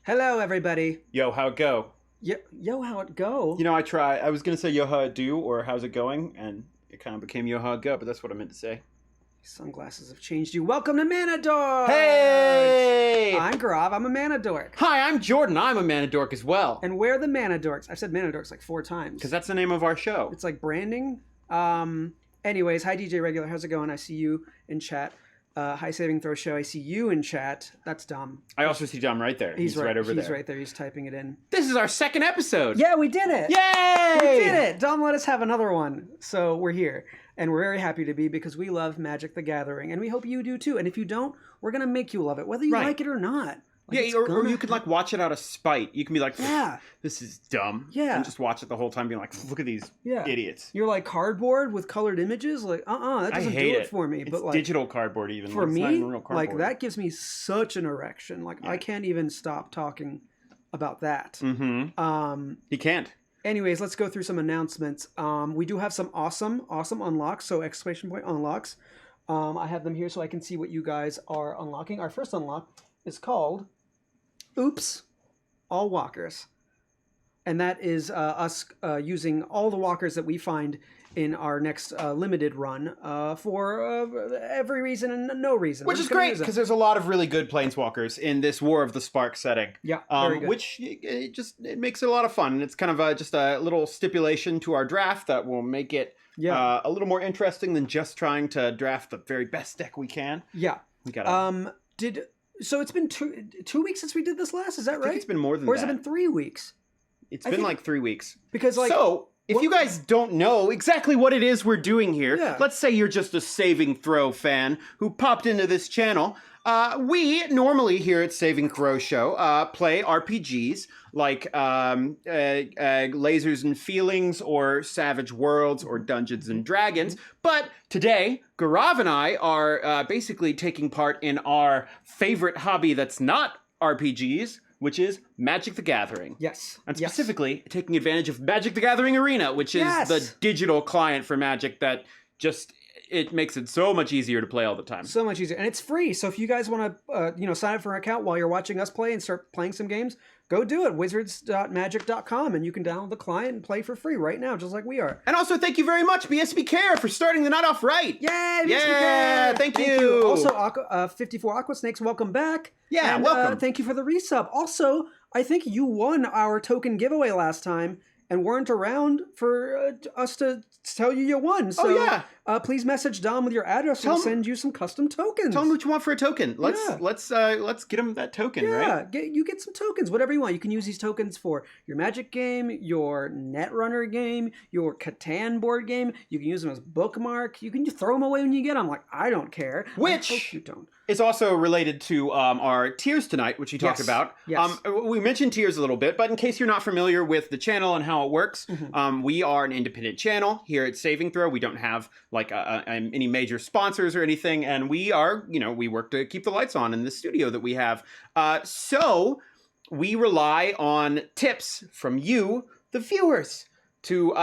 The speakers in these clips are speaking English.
Hello, everybody. Yo, how it go? Yo, how it go? You know, I was gonna say yo, how it do, or how's it going, and it kind of became yo, how it go, but that's what I meant to say. Sunglasses have changed you. Welcome to Manadork! Hey! I'm Gaurav. I'm a Manadork. Hi, I'm Jordan. I'm a Manadork as well. And we're the Manadorks. I've said Manadorks like 4 times. Because that's the name of our show. It's like branding. Anyways, hi DJ Regular. How's it going? I see you in chat. Hi Saving Throw Show. I see you in chat. That's Dom. I also see Dom right there. He's right over there. He's right there. He's typing it in. This is our second episode. Yeah, we did it. Yay! We did it. Dom let us have another one. So we're here. And we're very happy to be because we love Magic the Gathering. And we hope you do too. And if you don't, we're going to make you love it, whether you like it or not. Like, yeah, or you could like watch it out of spite. You can be like, yeah, this is dumb. Yeah. And just watch it the whole time being like, look at these idiots. You're like cardboard with colored images. Like, that doesn't do it for me. It's but like digital cardboard even. For me, it's not even real cardboard. like that gives me such an erection. Like I can't even stop talking about that. Mm-hmm. You can't. Anyways, let's go through some announcements. We do have some awesome unlocks. So exclamation point unlocks. I have them here so I can see what you guys are unlocking. Our first unlock is called Oops, All Walkers. And that is us using all the walkers that we find in our next limited run for every reason and no reason. Which is great, because there's a lot of really good Planeswalkers in this War of the Spark setting. Yeah, very good. Which it makes it a lot of fun. And it's kind of just a little stipulation to our draft that will make it a little more interesting than just trying to draft the very best deck we can. Yeah. We gotta... So it's been two weeks since we did this last, is that right? I think it's been more than that. Or has it been 3 weeks? It's been like 3 weeks. Because like... So, if you guys don't know exactly what it is we're doing here, let's say you're just a Saving Throw fan who popped into this channel. We normally here at Saving Throw Show play RPGs like Lasers and Feelings or Savage Worlds or Dungeons and Dragons. But today, Gaurav and I are basically taking part in our favorite hobby that's not RPGs, which is Magic the Gathering. Yes. And specifically taking advantage of Magic the Gathering Arena, which is the digital client for Magic that just... it makes it so much easier to play all the time. So much easier. And it's free. So if you guys want to sign up for an account while you're watching us play and start playing some games, go do it. Wizards.magic.com, and you can download the client and play for free right now, just like we are. And also, thank you very much, BSB Care, for starting the night off right. Yay, BSB Care! Thank you. Also, 54 Aqua Snakes, welcome back. Yeah, and, welcome. Thank you for the resub. Also, I think you won our token giveaway last time and weren't around for us to tell you won. So, please message Dom with your address and we'll send you some custom tokens. Tell him what you want for a token. Let's get him that token, right? Yeah, you get some tokens, whatever you want. You can use these tokens for your Magic game, your Netrunner game, your Catan board game. You can use them as bookmark. You can just throw them away when you get them. Like, I don't care. Which... I hope you don't. It's also related to our tiers tonight, which you talked about. Yes. We mentioned tiers a little bit, but in case you're not familiar with the channel and how it works, we are an independent channel here at Saving Throw. We don't have like any major sponsors or anything, and we are, we work to keep the lights on in the studio that we have. So we rely on tips from you, the viewers, to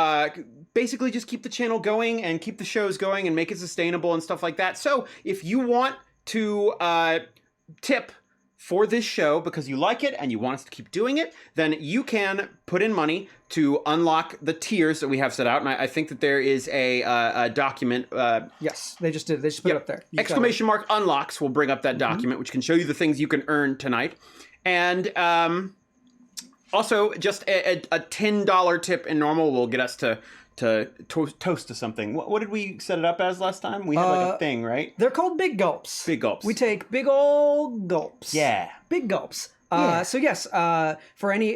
basically just keep the channel going and keep the shows going and make it sustainable and stuff like that. So if you want to tip for this show because you like it and you want us to keep doing it, then you can put in money to unlock the tiers that we have set out. And I think that there is a document. Yes, they just did. They just put it up there. Exclamation mark unlocks will bring up that document, which can show you the things you can earn tonight. And also, just a $10 tip in normal will get us to toast to something. What did we set it up as last time? We had like a thing, right? They're called big gulps. Big gulps. We take big old gulps. Yeah. Big gulps. So yes, for any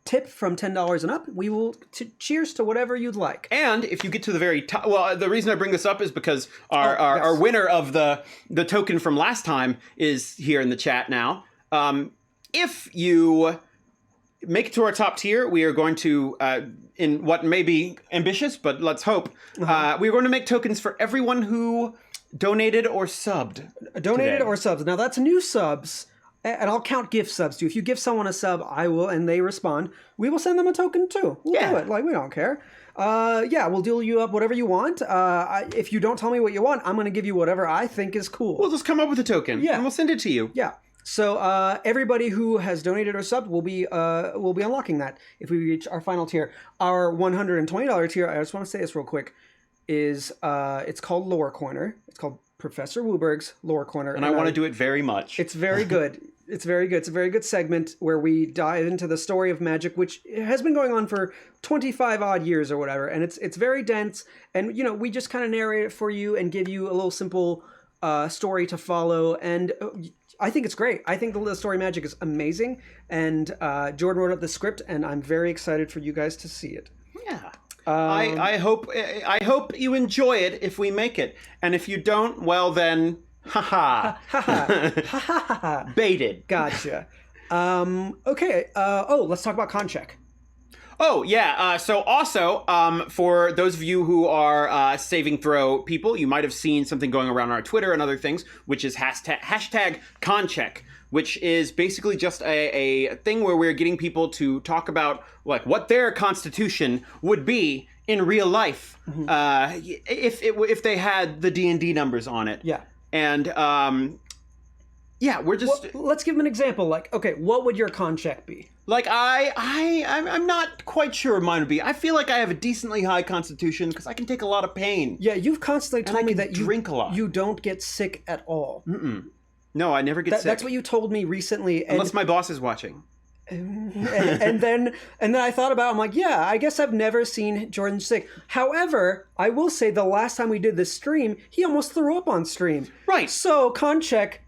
tip from $10 and up, we will cheers to whatever you'd like. And if you get to the very top, well, the reason I bring this up is because our winner of the token from last time is here in the chat now. If you make it to our top tier, we are going to, in what may be ambitious, but let's hope, we are going to make tokens for everyone who donated or subbed. Or subs. Now that's new subs, and I'll count gift subs too. If you give someone a sub, I will, and they respond, we will send them a token too. We'll do it. Like, we don't care. We'll deal you up whatever you want. If you don't tell me what you want, I'm going to give you whatever I think is cool. We'll just come up with a token, and we'll send it to you. Yeah. So everybody who has donated or subbed will be unlocking that if we reach our final tier. Our $120 tier, I just want to say this real quick, is it's called Lore Corner. It's called Professor Wubrg's Lore Corner. And I want to do it very much. It's very good. It's very good. It's a very good segment where we dive into the story of magic, which has been going on for 25 odd years or whatever. And it's very dense. And, you know, we just kind of narrate it for you and give you a little simple story to follow. And I think it's great. I think the story magic is amazing. And Jordan wrote up the script, and I'm very excited for you guys to see it. Yeah. I hope you enjoy it if we make it. And if you don't, well then, haha. Baited. Gotcha. Okay. Let's talk about con check. Oh, yeah. So also, for those of you who are saving throw people, you might have seen something going around on our Twitter and other things, which is hashtag concheck, which is basically just a thing where we're getting people to talk about like what their constitution would be in real life if they had the D&D numbers on it. Yeah. And yeah, we're just... Well, let's give them an example. Like, okay, what would your con check be? Like, I'm not quite sure mine would be. I feel like I have a decently high constitution because I can take a lot of pain. Yeah, you've constantly told me that you drink a lot. You don't get sick at all. Mm-mm. No, I never get sick. That's what you told me recently. And, unless my boss is watching. and then I thought about it, I'm like, yeah, I guess I've never seen Jordan sick. However, I will say the last time we did this stream, he almost threw up on stream. Right. So, con check...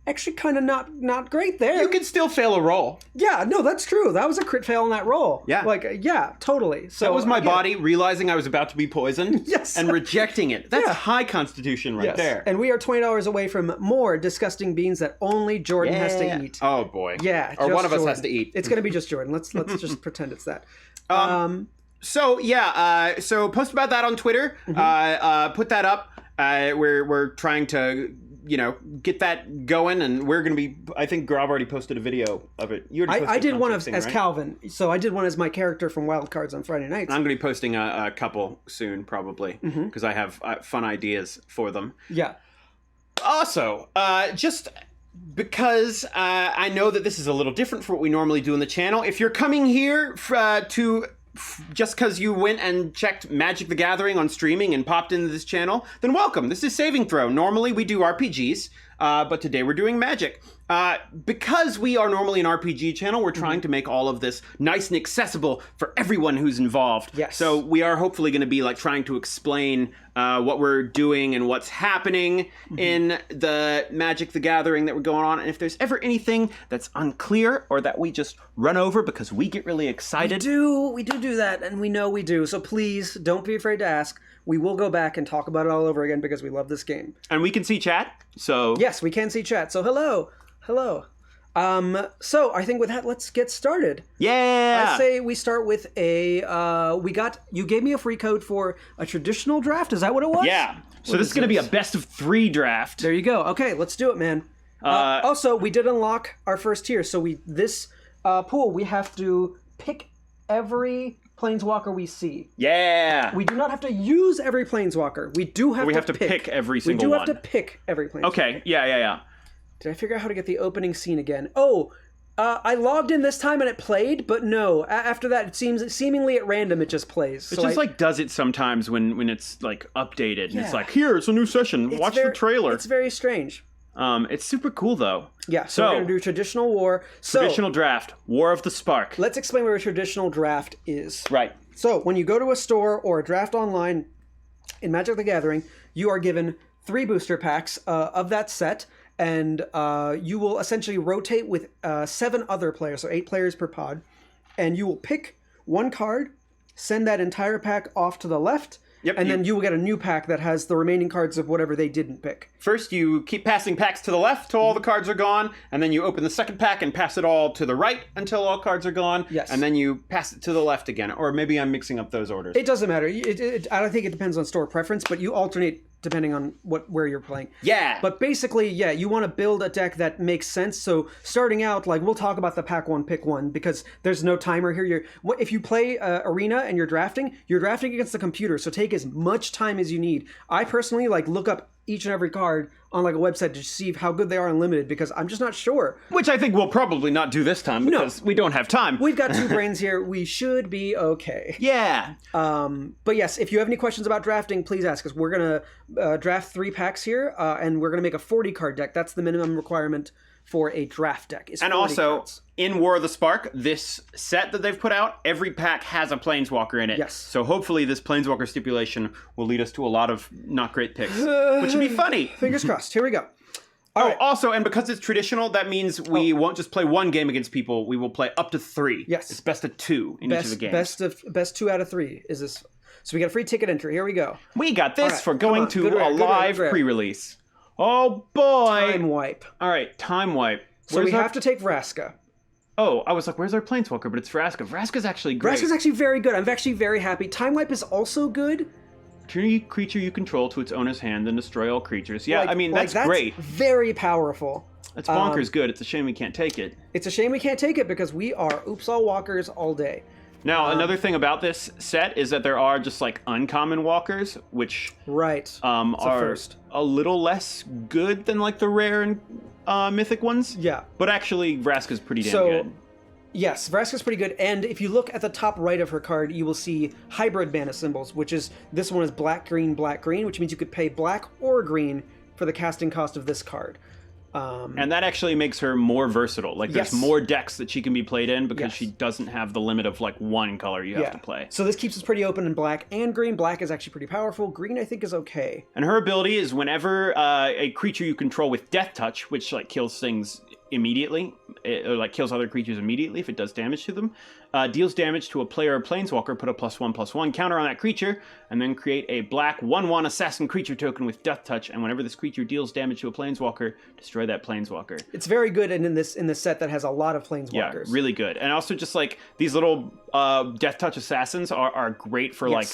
actually kind of not great there. You can still fail a roll. Yeah, no, that's true. That was a crit fail on that roll. Yeah. Like, yeah, totally. So that was my body realizing I was about to be poisoned. Yes. And rejecting it. That's high constitution right there. And we are $20 away from more disgusting beans that only Jordan has to eat. Oh, boy. Yeah. Or one of us Jordan. has to eat. It's going to be just Jordan. Let's just pretend it's that. So, yeah. So post about that on Twitter. Put that up. We're trying to... get that going, and we're going to be... I think Grob already posted a video of it. You already posted I did one as right? Calvin, so I did one as my character from Wild Cards on Friday nights. I'm going to be posting a couple soon, probably, because I have fun ideas for them. Yeah. Also, just because I know that this is a little different from what we normally do in the channel, if you're coming here just because you went and checked Magic the Gathering on streaming and popped into this channel, then welcome. This is Saving Throw. Normally we do RPGs, but today we're doing Magic. Because we are normally an RPG channel, we're trying to make all of this nice and accessible for everyone who's involved. Yes. So we are hopefully going to be like trying to explain what we're doing and what's happening in the Magic the Gathering that we're going on. And if there's ever anything that's unclear or that we just run over because we get really excited. We do that, and we know we do. So please, don't be afraid to ask. We will go back and talk about it all over again because we love this game. And we can see chat, so... Yes, we can see chat. So hello. So I think with that, let's get started. Yeah! I say we start with you gave me a free code for a traditional draft. Is that what it was? Yeah. So this is going to be a best of 3 draft. There you go. Okay, let's do it, man. Also, we did unlock our first tier. So this pool, we have to pick every planeswalker we see. Yeah. We do not have to use every planeswalker. We have to pick every single one. We do have to pick every planeswalker. Okay. Yeah. Did I figure out how to get the opening scene again? Oh, I logged in this time and it played, but no. After that, seemingly at random, it just plays. It just does it sometimes when it's like updated. And it's like, here, it's a new session. Watch the trailer. It's very strange. It's super cool though. Yeah, so we're going to do traditional war. Traditional draft, War of the Spark. Let's explain what a traditional draft is. Right. So when you go to a store or a draft online in Magic the Gathering, you are given 3 booster packs of that set. And you will essentially rotate with 7 other players, so 8 players per pod. And you will pick 1 card, send that entire pack off to the left, and then you will get a new pack that has the remaining cards of whatever they didn't pick. First, you keep passing packs to the left till all the cards are gone, and then you open the second pack and pass it all to the right until all cards are gone. Yes. And then you pass it to the left again. Or maybe I'm mixing up those orders. It doesn't matter. I don't think it depends on store preference, but you alternate depending on where you're playing. Yeah. But basically, yeah, you want to build a deck that makes sense. So starting out, like, we'll talk about the pack 1, pick 1, because there's no timer here. If you play Arena and you're drafting against the computer, so take as much time as you need. I personally, look up each and every card on like a website to see how good they are in limited, because I'm just not sure. Which I think we'll probably not do this time because we don't have time. We've got 2 brains here. We should be okay. Yeah. But yes, if you have any questions about drafting, please ask us. We're gonna draft 3 packs here, and we're gonna make a 40 card deck. That's the minimum requirement for a draft deck. And also, in War of the Spark, this set that they've put out, every pack has a Planeswalker in it. Yes. So hopefully this Planeswalker stipulation will lead us to a lot of not great picks, which would be funny. Fingers crossed. Here we go. All right. Also, and because it's traditional, that means we won't just play 1 game against people. We will play up to 3. Yes. It's best of 2 in each of the games. Best 2 out of 3 is this. So we got a free ticket entry. Here we go. We got this for going to Good a live rare. pre-release. Oh boy! Time wipe. All right, time wipe. So we have to take Vraska. Oh, I was like, where's our Planeswalker? But it's Vraska. Vraska's actually great. Vraska's actually very good. I'm actually very happy. Time wipe is also good. Turn any creature you control to its owner's hand, then destroy all creatures. Yeah, I mean, that's great. Very powerful. That's bonkers good. It's a shame we can't take it. It's a shame we can't take it because we are oops all walkers all day. Now, another thing about this set is that there are just like uncommon walkers, which are a little less good than like the rare and mythic ones. Yeah. But actually, Vraska's pretty damn good. Yes, Vraska's pretty good. And if you look at the top right of her card, you will see hybrid mana symbols, which is, this one is black, green, which means you could pay black or green for the casting cost of this card. And that actually makes her more versatile. Like, there's more decks that she can be played in because she doesn't have the limit of, like, 1 color you have to play. So this keeps us pretty open in black and green. Black is actually pretty powerful. Green, I think, is okay. And her ability is whenever a creature you control with Death Touch, which, like, kills things immediately, or, like, kills other creatures immediately if it does damage to them, deals damage to a player or planeswalker, put a +1/+1 counter on that creature, and then create a black 1/1 assassin creature token with Death Touch, and whenever this creature deals damage to a planeswalker, destroy that planeswalker. It's very good in this set that has a lot of planeswalkers. Yeah, really good. And also just like these little Death Touch assassins are great for like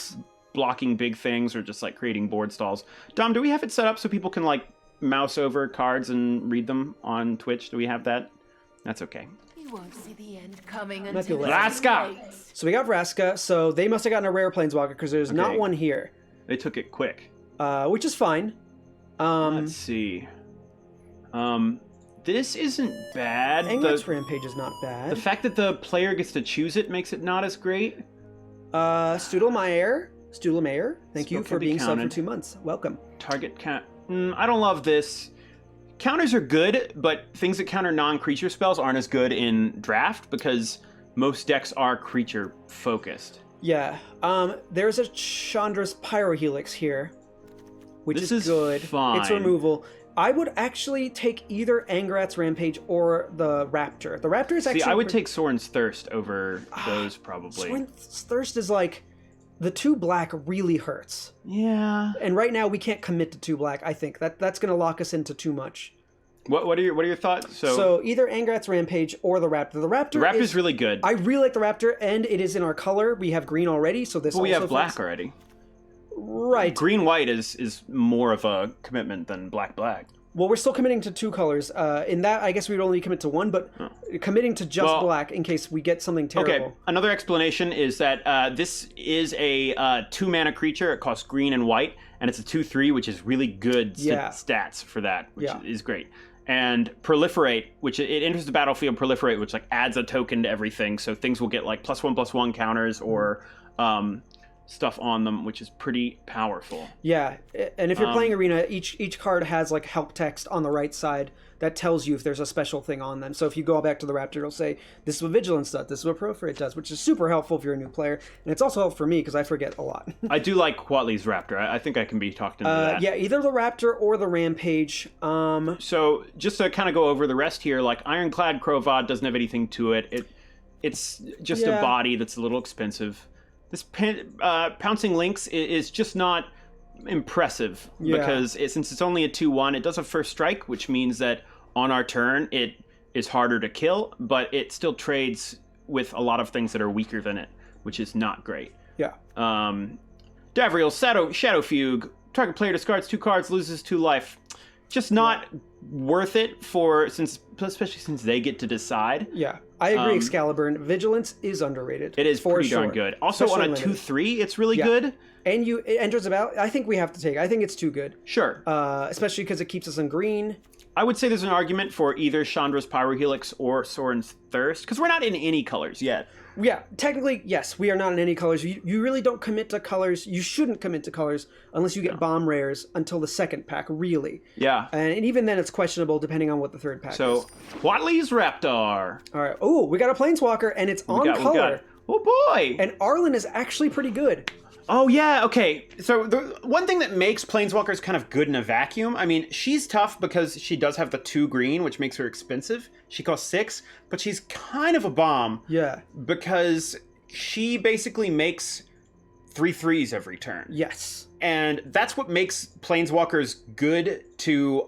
blocking big things or just like creating board stalls. Dom, do we have it set up so people can like mouse over cards and read them on Twitch? Do we have that? That's okay. You won't see the end coming until Vraska! So we got Vraska, so they must have gotten a rare planeswalker because there's not one here. They took it quick. Which is fine. Let's see. This isn't bad. Anglet's Rampage is not bad. The fact that the player gets to choose it makes it not as great. Studelmeyer, thank you for being subbed for 2 months. Welcome. Target count. I don't love this. Counters are good, but things that counter non-creature spells aren't as good in draft because most decks are creature focused. Yeah. There's a Chandra's Pyrohelix here, which is good. Fine. It's removal. I would actually take either Angrat's Rampage or the Raptor. The Raptor is actually... See, I would take Sorin's Thirst over those, probably. Sorin's Thirst is like... The 2 black really hurts. Yeah. And right now we can't commit to 2 black, I think. That's going to lock us into too much. What are your thoughts? So either Angrat's Rampage or the Raptor. The Raptor is really good. I really like the Raptor, and it is in our color. We have green already, so this we have black already. Right. Green-white is more of a commitment than black-black. Well, we're still committing to 2 colors. In that, I guess we'd only commit to 1, but committing to just black in case we get something terrible. Okay, another explanation is that this is a 2-mana creature. It costs green and white, and it's a 2/3, which is really good stats for that, which is great. And Proliferate, which it enters the battlefield, Proliferate, which like adds a token to everything, so things will get like +1/+1 counters or... stuff on them, which is pretty powerful. Yeah, and if you're playing Arena, each card has like help text on the right side that tells you if there's a special thing on them. So if you go back to the Raptor, it'll say, this is what Vigilance does, this is what Proliferate does, which is super helpful if you're a new player. And it's also helpful for me because I forget a lot. I do like Quatli's Raptor. I think I can be talked into that. Yeah, either the Raptor or the Rampage. So just to kind of go over the rest here, like Ironclad Crovad doesn't have anything to it. It's just a body that's a little expensive. This Pouncing Lynx is just not impressive because since it's only a 2/1, it does a first strike, which means that on our turn it is harder to kill, but it still trades with a lot of things that are weaker than it, which is not great. Yeah. Davriel's Shadow Fugue. Target player discards 2 cards, loses 2 life. Just not worth it especially since they get to decide. Yeah. I agree, Excalibur. Vigilance is underrated. It is for pretty sure. darn good. Also, Especially on a limited. 2/3, it's really good. And it enters about. I think we have to take. I think it's too good. Sure. Especially because it keeps us in green. I would say there's an argument for either Chandra's Pyrohelix or Soren's Thirst, because we're not in any colors yet. Yeah, technically, yes, we are not in any colors. You really don't commit to colors. You shouldn't commit to colors unless you get bomb rares until the second pack, really. Yeah. And even then, it's questionable depending on what the third pack is. So, Watley's Raptor. All right. Oh, we got a Planeswalker, and it's on color. Oh, boy. And Arlen is actually pretty good. Oh, yeah, okay. So the one thing that makes Planeswalkers kind of good in a vacuum, I mean, she's tough because she does have the 2 green, which makes her expensive. She costs 6, but she's kind of a bomb. Yeah. Because she basically makes 3 3s every turn. Yes. And that's what makes Planeswalkers good to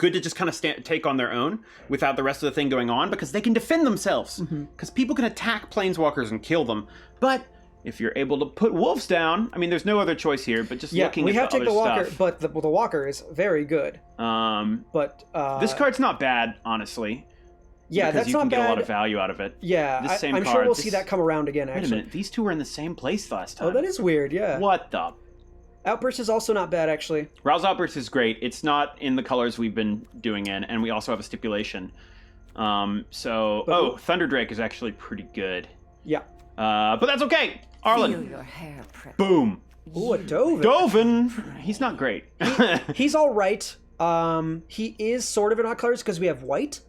just kind of take on their own without the rest of the thing going on, because they can defend themselves. Because people can attack Planeswalkers and kill them. But if you're able to put wolves down, I mean, there's no other choice here, but just looking at the other stuff. We have to take the Walker, but the Walker is very good. But this card's not bad, honestly. Yeah, that's not bad. You can get a lot of value out of it. Yeah, I'm sure we'll see that come around again, actually. Wait a minute, these two were in the same place last time. Oh, that is weird, yeah. What the? Outburst is also not bad, actually. Rouse Outburst is great. It's not in the colors we've been doing in, and we also have a stipulation. Thunder Drake is actually pretty good. Yeah. But that's okay. Arlen. Feel your hair prick. Boom. Ooh, a Dovin. Dovin. He's not great. He's all right. He is sort of in our colors because we have white.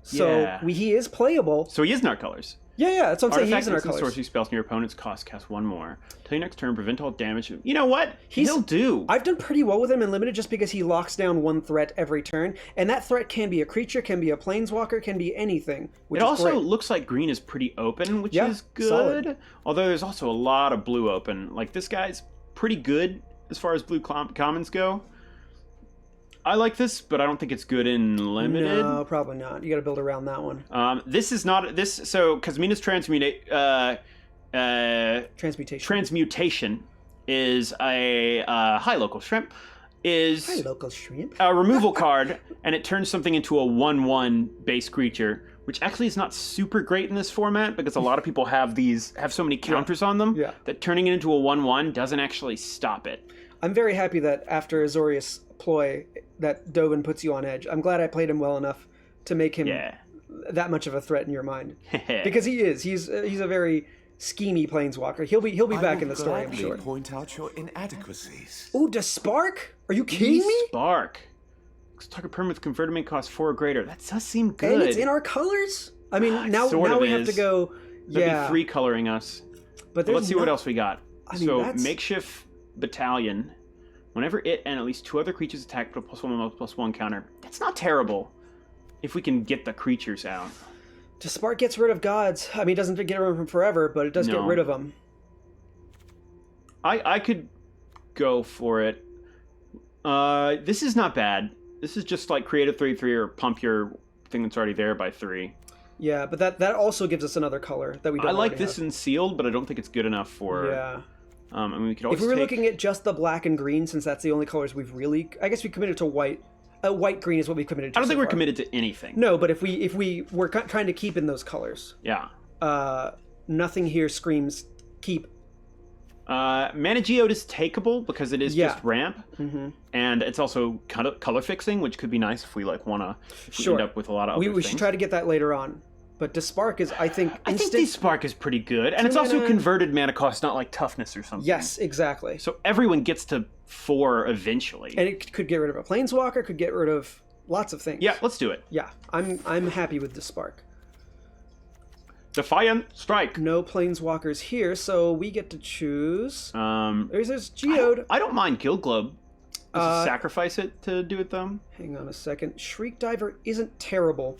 So he is playable. So he is in our colors. Yeah, that's what I'm saying. He's in our colors. Sorcery spells near opponent's cost, cast 1 more. Till your next turn, prevent all damage. You know what? He'll do. I've done pretty well with him in limited just because he locks down 1 threat every turn, and that threat can be a creature, can be a planeswalker, can be anything. It also looks like green is pretty open, which is good. Solid. Although there's also a lot of blue open. Like, this guy's pretty good as far as blue commons go. I like this, but I don't think it's good in limited. No, probably not. You got to build around that one. This is not this. So Kasmina's transmutation is a high local shrimp. Is high local shrimp a removal card, and it turns something into a 1/1 base creature, which actually is not super great in this format because a lot of people have so many counters on them that turning it into a 1/1 doesn't actually stop it. I'm very happy that after Azorius ploy that Dovin puts you on edge. I'm glad I played him well enough to make him that much of a threat in your mind. Because he is. He's a very schemy planeswalker. He'll be back in the story, I'm sure. Point out your inadequacies. Ooh, does Spark? Are you kidding me? Spark. Target permanent converted main cost 4 or greater. That does seem good. And it's in our colors? I mean, now we have to go. That'd be free coloring us. But let's see what else we got. Makeshift Battalion. Whenever it and at least 2 other creatures attack, put a +1/+1 counter. That's not terrible. If we can get the creatures out. Spark gets rid of gods. I mean, it doesn't get rid of them forever, but it does get rid of them. I could go for it. This is not bad. This is just like create a 3/3 or pump your thing that's already there by 3. Yeah, but that also gives us another color that we don't. I like this in sealed, but I don't think it's good enough for. Yeah. I mean, we could always if we were looking at just the black and green, since that's the only colors we've really, I guess we committed to white. White green is what we committed to. I don't think we're committed to anything. No, but if we were trying to keep in those colors, nothing here screams keep. Mana Geode is takeable because it is just ramp, and it's also color fixing, which could be nice if we want to end up with a lot of. We should try to get that later on. But Despark is, I think, I think Despark is pretty good, and it's also converted mana cost, not like toughness or something. Yes, exactly. So everyone gets to 4 eventually, and it could get rid of a planeswalker, could get rid of lots of things. Yeah, let's do it. Yeah, I'm happy with Despark. Defiant Strike. No planeswalkers here, so we get to choose. There's Geode. I don't mind Guild Globe. Sacrifice it to do it though. Hang on a second. Shriek Diver isn't terrible.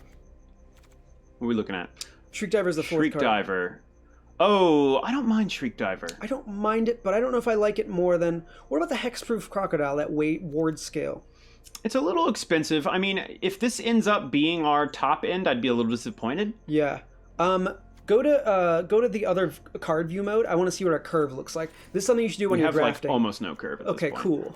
What are we looking at? Shriek Diver is the 4th card. Shriek Diver. Oh, I don't mind Shriek Diver. I don't mind it, but I don't know if I like it more than... What about the Hexproof Crocodile, that ward scale? It's a little expensive. I mean, if this ends up being our top end, I'd be a little disappointed. Yeah. Go to the other card view mode. I want to see what our curve looks like. This is something you should do when you're drafting. Like almost no curve at this point. Cool.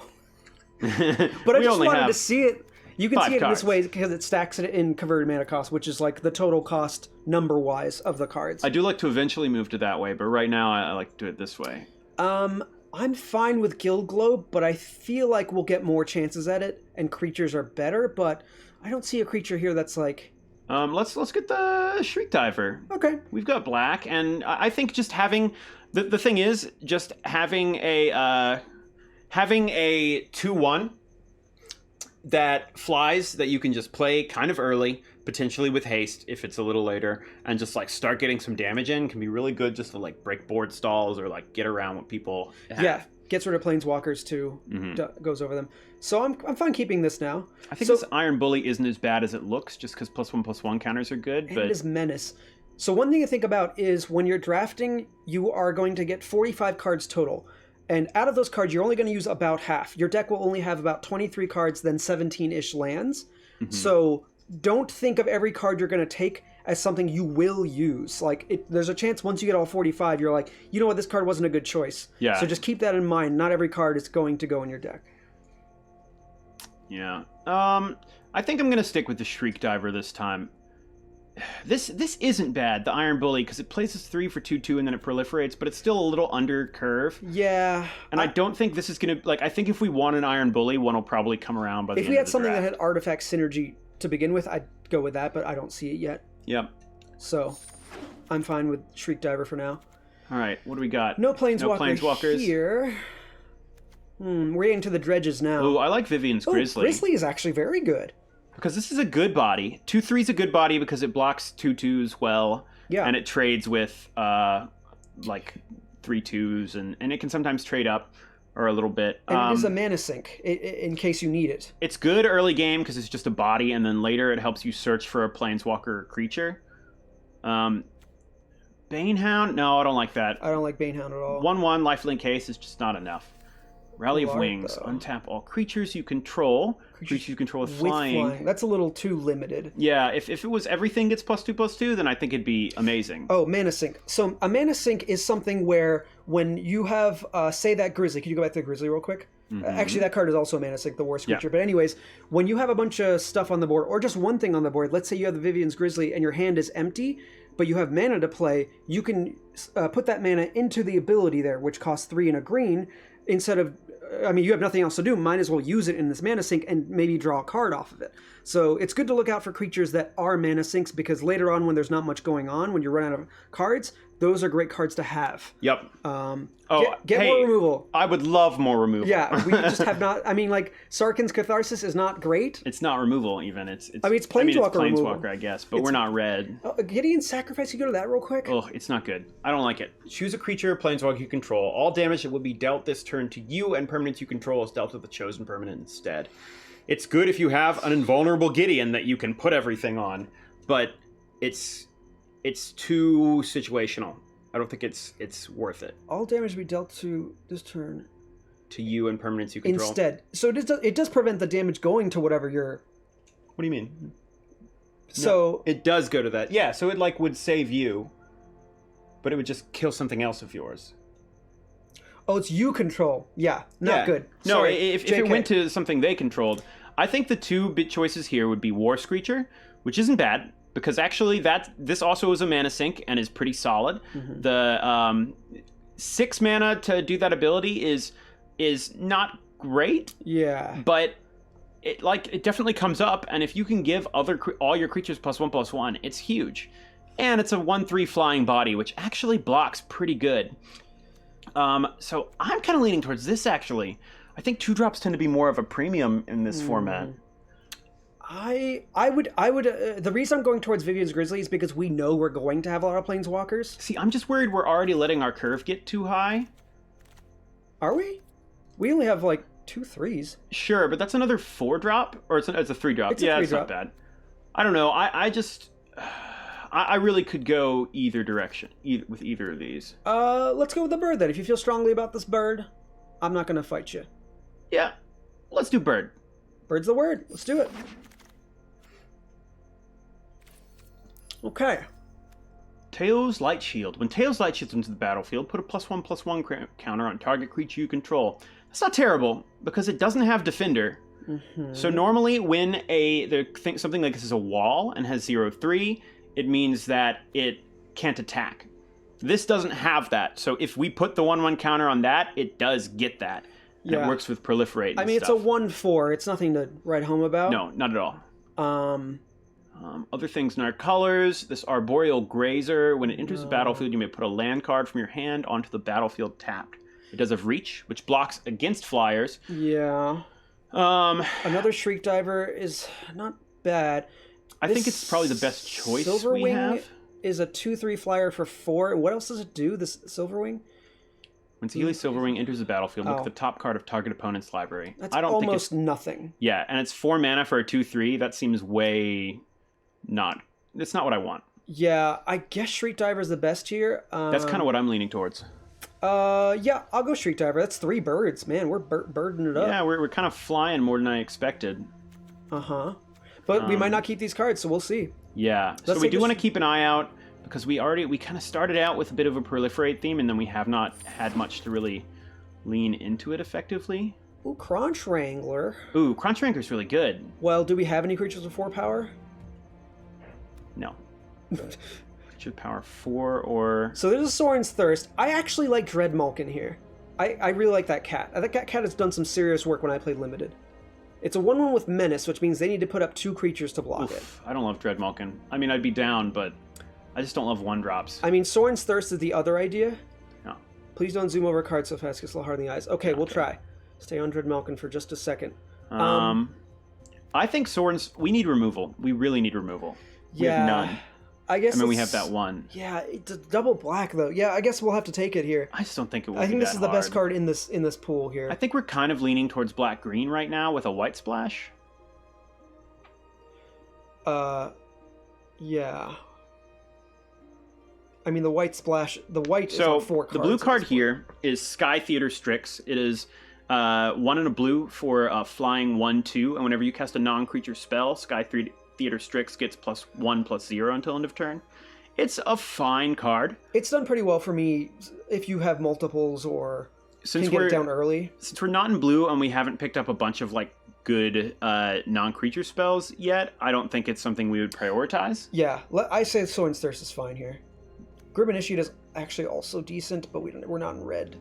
But I just wanted to see it. You can 5 see it cards. this way because it stacks it in converted mana cost, which is like the total cost number-wise of the cards. I do like to eventually move to that way, but right now I like to do it this way. I'm fine with Guild Globe, but I feel like we'll get more chances at it, and creatures are better, but I don't see a creature here that's like... Let's get the Shriek Diver. Okay. We've got black, and I think just having... The thing is, just having a 2/1 that flies that you can just play kind of early, potentially with haste if it's a little later, and just like start getting some damage in can be really good just to like break board stalls or like get around what people have. Yeah, gets rid of Planeswalkers too, goes over them. So I'm fine keeping this now. I think this Iron Bully isn't as bad as it looks just because +1/+1 counters are good. And it is Menace. So one thing to think about is when you're drafting, you are going to get 45 cards total. And out of those cards, you're only going to use about half. Your deck will only have about 23 cards, then 17-ish lands. So don't think of every card you're going to take as something you will use. Like, there's a chance once you get all 45, you're like, you know what, this card wasn't a good choice. Yeah. So just keep that in mind. Not every card is going to go in your deck. Yeah. I think I'm going to stick with the Shriek Diver this time. This isn't bad, the Iron Bully, because it plays as 3 for 2/2 and then it proliferates, but it's still a little under curve. Yeah. And I don't think this is going to... Like, I think if we want an Iron Bully, one will probably come around by the end If we of had the something draft. that had artifact synergy to begin with, I'd go with that, but I don't see it yet. Yep. So I'm fine with Shriek Diver for now. All right, what do we got? No Planeswalkers here. We're getting to the dredges now. Oh, I like Vivian's Grizzly. Grizzly is actually very good. Because this is a good body. 2/3 is a good body because it blocks 2/2s well. Yeah. And it trades with like 3/2s, and it can sometimes trade up or a little bit. And it is a mana sink in case you need it. It's good early game because it's just a body, and then later it helps you search for a planeswalker or creature. Banehound? No, I don't like that. I don't like Banehound at all. 1/1 lifelink haste is just not enough. Rally of Lark, Wings. though. Untap all creatures you control. Creatures you control with flying. That's a little too limited. Yeah, if it was everything gets +2/+2, then I think it'd be amazing. Oh, mana sink. So a mana sink is something where when you have, say that Grizzly, can you go back to the Grizzly real quick? Actually, that card is also a mana sink, the worst creature. Yeah. But anyways, when you have a bunch of stuff on the board, or just one thing on the board, let's say you have the Vivian's Grizzly and your hand is empty, but you have mana to play, you can put that mana into the ability there, which costs 3 and a green, instead of... I mean, you have nothing else to do. Might as well use it in this mana sink and maybe draw a card off of it. So it's good to look out for creatures that are mana sinks because later on when there's not much going on, when you run out of cards, those are great cards to have. Yep. Get more removal. I would love more removal. Yeah, we just have not... I mean, like, Sarkhan's Catharsis is not great. It's not removal, even. It's Planeswalker removal. Planeswalker, I guess, but we're not red. Gideon's Sacrifice, you go to that real quick? Oh, it's not good. I don't like it. Choose a creature, planeswalker you control. All damage that will be dealt this turn to you and permanents you control is dealt to the chosen permanent instead. It's good if you have an invulnerable Gideon that you can put everything on, but it's too situational. I don't think it's worth it. All damage will be dealt to this turn. To you and permanents you control. Instead. So it does prevent the damage going to whatever you're... What do you mean? So... No, it does go to that. Yeah, so it like would save you, but it would just kill something else of yours. Oh, it's you control. Yeah, not good. No, Sorry, if it went to something they controlled, I think the two bit choices here would be War Screecher, which isn't bad, because actually this also is a mana sink and is pretty solid. The 6 mana to do that ability is not great. Yeah. But it definitely comes up, and if you can give all your creatures +1/+1, it's huge. And it's a 1/3 flying body, which actually blocks pretty good. So I'm kind of leaning towards this, actually. I think 2-drops tend to be more of a premium in this format. I would the reason I'm going towards Vivian's Grizzly is because we know we're going to have a lot of Planeswalkers. See, I'm just worried we're already letting our curve get too high. Are we? We only have like 2 3s. Sure, but that's another 4-drop, or it's a 3-drop. It's a yeah, 3-drop. It's not bad. I don't know. I really could go either direction with either of these. Let's go with the bird then. If you feel strongly about this bird, I'm not gonna fight you. Yeah, let's do bird. Bird's the word. Let's do it. Okay. Tails Light Shield. When Tails Light Shields into the battlefield, put a +1/+1 counter on target creature you control. That's not terrible, because it doesn't have Defender. So normally when something like this is a wall and has 0/3, it means that it can't attack. This doesn't have that. So if we put the 1/1 counter on that, it does get that. And it works with proliferate and I mean, stuff. it's a 1/4. It's nothing to write home about. No, not at all. Um, Other things in our colors. This Arboreal Grazer. When it enters the battlefield, you may put a land card from your hand onto the battlefield tapped. It does have reach, which blocks against flyers. yeah. Another Shriek Diver is not bad. I think it's probably the best choice we Silverwing have. is a 2/3 flyer for 4. And what else does it do, this Silverwing? When Sealy Silverwing enters the battlefield, look at the top card of target opponent's library. I don't think it's nothing. Yeah, and it's 4 mana for a 2/3. That seems way not. It's not what I want. Yeah, I guess Shriek Diver is the best here. That's kind of what I'm leaning towards. Yeah, I'll go Shriek Diver. That's 3 birds, man. We're birding it up. Yeah, we're kind of flying more than I expected. But we might not keep these cards, so we'll see. Yeah, so Let's we take do a want to keep an eye out because we kind of started out with a bit of a proliferate theme, and then we have not had much to really lean into it effectively. Ooh, Crunch Wrangler. Ooh, Crunch Wrangler's really good. Well, do we have any creatures with 4 power? No. Creature power 4 or... So there's a Soren's Thirst. I actually like Dreadmalkin here. I really like that cat. I think that cat has done some serious work when I played Limited. It's a 1/1 with Menace, which means they need to put up 2 creatures to block it. I don't love Dreadmalkin. I mean, I'd be down, but I just don't love 1-drops. I mean, Soren's Thirst is the other idea. No. Please don't zoom over cards so fast, it's a little hard in the eyes. Okay, we'll try. Stay on Dreadmalkin for just a second. I think Soren's... We need removal. We really need removal. We have none. I guess we have that one. Yeah, it's a double black though. Yeah, I guess we'll have to take it here. I just don't think it will. I think this is the best card in this pool here. I think we're kind of leaning towards black-green right now with a white splash. Yeah. I mean, the white splash. The white is on 4 cards. The blue card here is Sky Theater Strix. It is 1 and a blue for flying 1/2, and whenever you cast a non-creature spell, Sky Theater Strix gets +1/+0 until end of turn. It's a fine card. It's done pretty well for me if you have multiples or can get it down early. Since we're not in blue and we haven't picked up a bunch of like good non-creature spells yet, I don't think it's something we would prioritize. Yeah, I say Soren's Thirst is fine here. Grim Initiate is actually also decent, but we're not in red.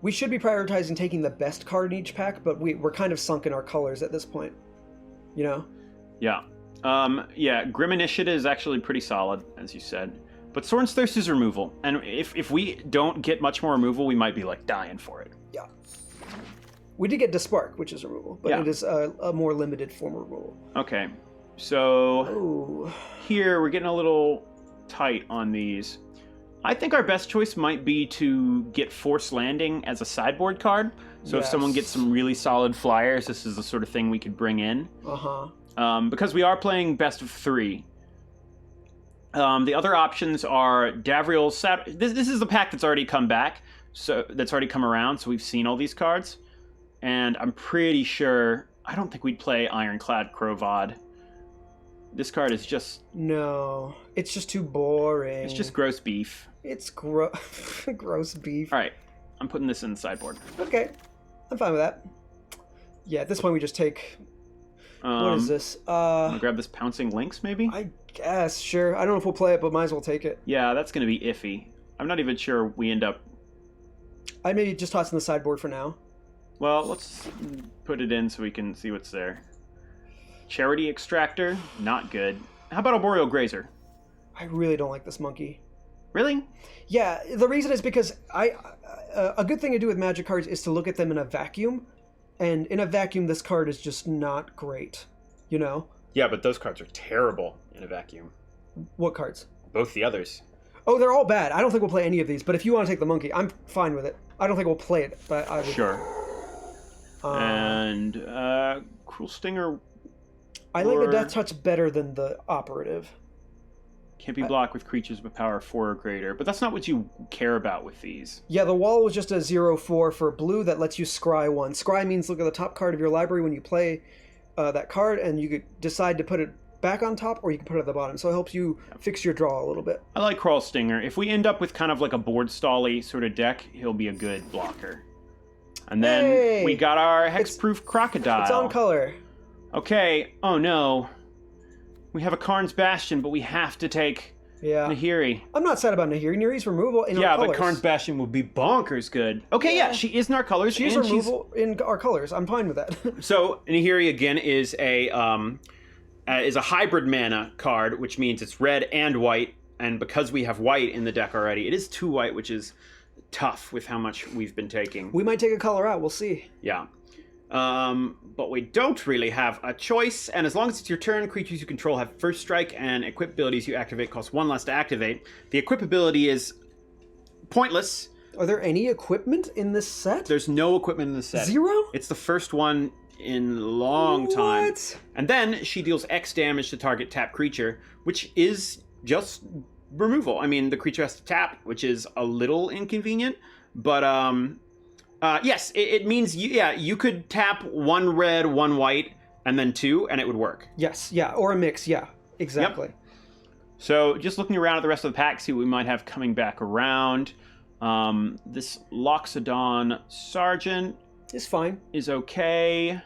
We should be prioritizing taking the best card in each pack, but we're kind of sunk in our colors at this point. You know? Yeah. Grim Initiate is actually pretty solid, as you said. But Soren's Thirst is removal. And if we don't get much more removal, we might be, like, dying for it. Yeah. We did get Despark, which is removal, but it is a more limited form of removal. Okay. So, here, we're getting a little tight on these. I think our best choice might be to get Force Landing as a sideboard card. So if someone gets some really solid flyers, this is the sort of thing we could bring in. Because we are playing best of 3. The other options are Davriel's... This is the pack that's already come back, so that's already come around, so we've seen all these cards. And I'm pretty sure... I don't think we'd play Ironclad Crovod. This card is just... No, it's just too boring. It's just gross beef. It's gross beef. Alright, I'm putting this in the sideboard. Okay, I'm fine with that. Yeah, at this point we just take... what is this? I'm gonna grab this Pouncing Lynx, maybe? I guess, sure. I don't know if we'll play it, but might as well take it. Yeah, that's gonna be iffy. I'm not even sure we end up... I'd maybe just toss in the sideboard for now. Well, let's put it in so we can see what's there. Charity Extractor, not good. How about Arboreal Grazer? I really don't like this monkey. Really? Yeah, the reason is because a good thing to do with Magic cards is to look at them in a vacuum. And in a vacuum, this card is just not great, you know? Yeah, but those cards are terrible in a vacuum. What cards? Both the others. Oh, they're all bad. I don't think we'll play any of these, but if you want to take the monkey, I'm fine with it. I don't think we'll play it, but I would. Sure. And Cruel Stinger... I like the Death Touch better than the Operative. Can't be blocked with creatures with power 4 or greater, but that's not what you care about with these. Yeah, the wall was just a 0/4 for blue that lets you scry 1. Scry means look at the top card of your library when you play that card, and you could decide to put it back on top, or you can put it at the bottom. So it helps you fix your draw a little bit. I like Crawl Stinger. If we end up with kind of like a board stally sort of deck, he'll be a good blocker. And then Hey! we got our hexproof crocodile. It's on color. Okay. Oh no. We have a Karn's Bastion, but we have to take Yeah. Nahiri. I'm not sad about Nahiri. Nahiri's removal in our Yeah, colors. but Karn's Bastion will be bonkers good. Okay, yeah, she is in our colors. She's and removal in our colors. I'm fine with that. So Nahiri again is a hybrid mana card, which means it's red and white. And because we have white in the deck already, it is 2 white, which is tough with how much we've been taking. We might take a color out. We'll see. Yeah. But we don't really have a choice, and as long as it's your turn, creatures you control have first strike, and equip abilities you activate cost 1 less to activate. The equip ability is pointless. Are there any equipment in this set? There's no equipment in the set. 0? It's the first one in a long time. What? And then she deals X damage to target tap creature, which is just removal. I mean, the creature has to tap, which is a little inconvenient, but yes, it means you could tap 1 red, 1 white, and then 2, and it would work. Yes, yeah, or a mix, yeah, exactly. Yep. So just looking around at the rest of the pack, see what we might have coming back around. This Loxodon Sergeant It's fine. is okay.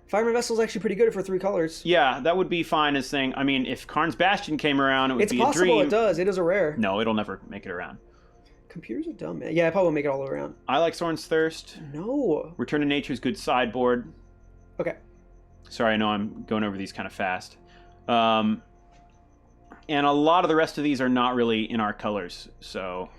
Fireman Vessel's actually pretty good for 3 colors. Yeah, that would be fine as thing. I mean, if Karn's Bastion came around, it would It's be a possible dream. it does. It is a rare. No, it'll never make it around. Computers are dumb, man. Yeah, I probably won't make it all the way around. I like Sorin's Thirst. No. Return to Nature's good sideboard. Okay. Sorry, I know I'm going over these kind of fast. And a lot of the rest of these are not really in our colors, so...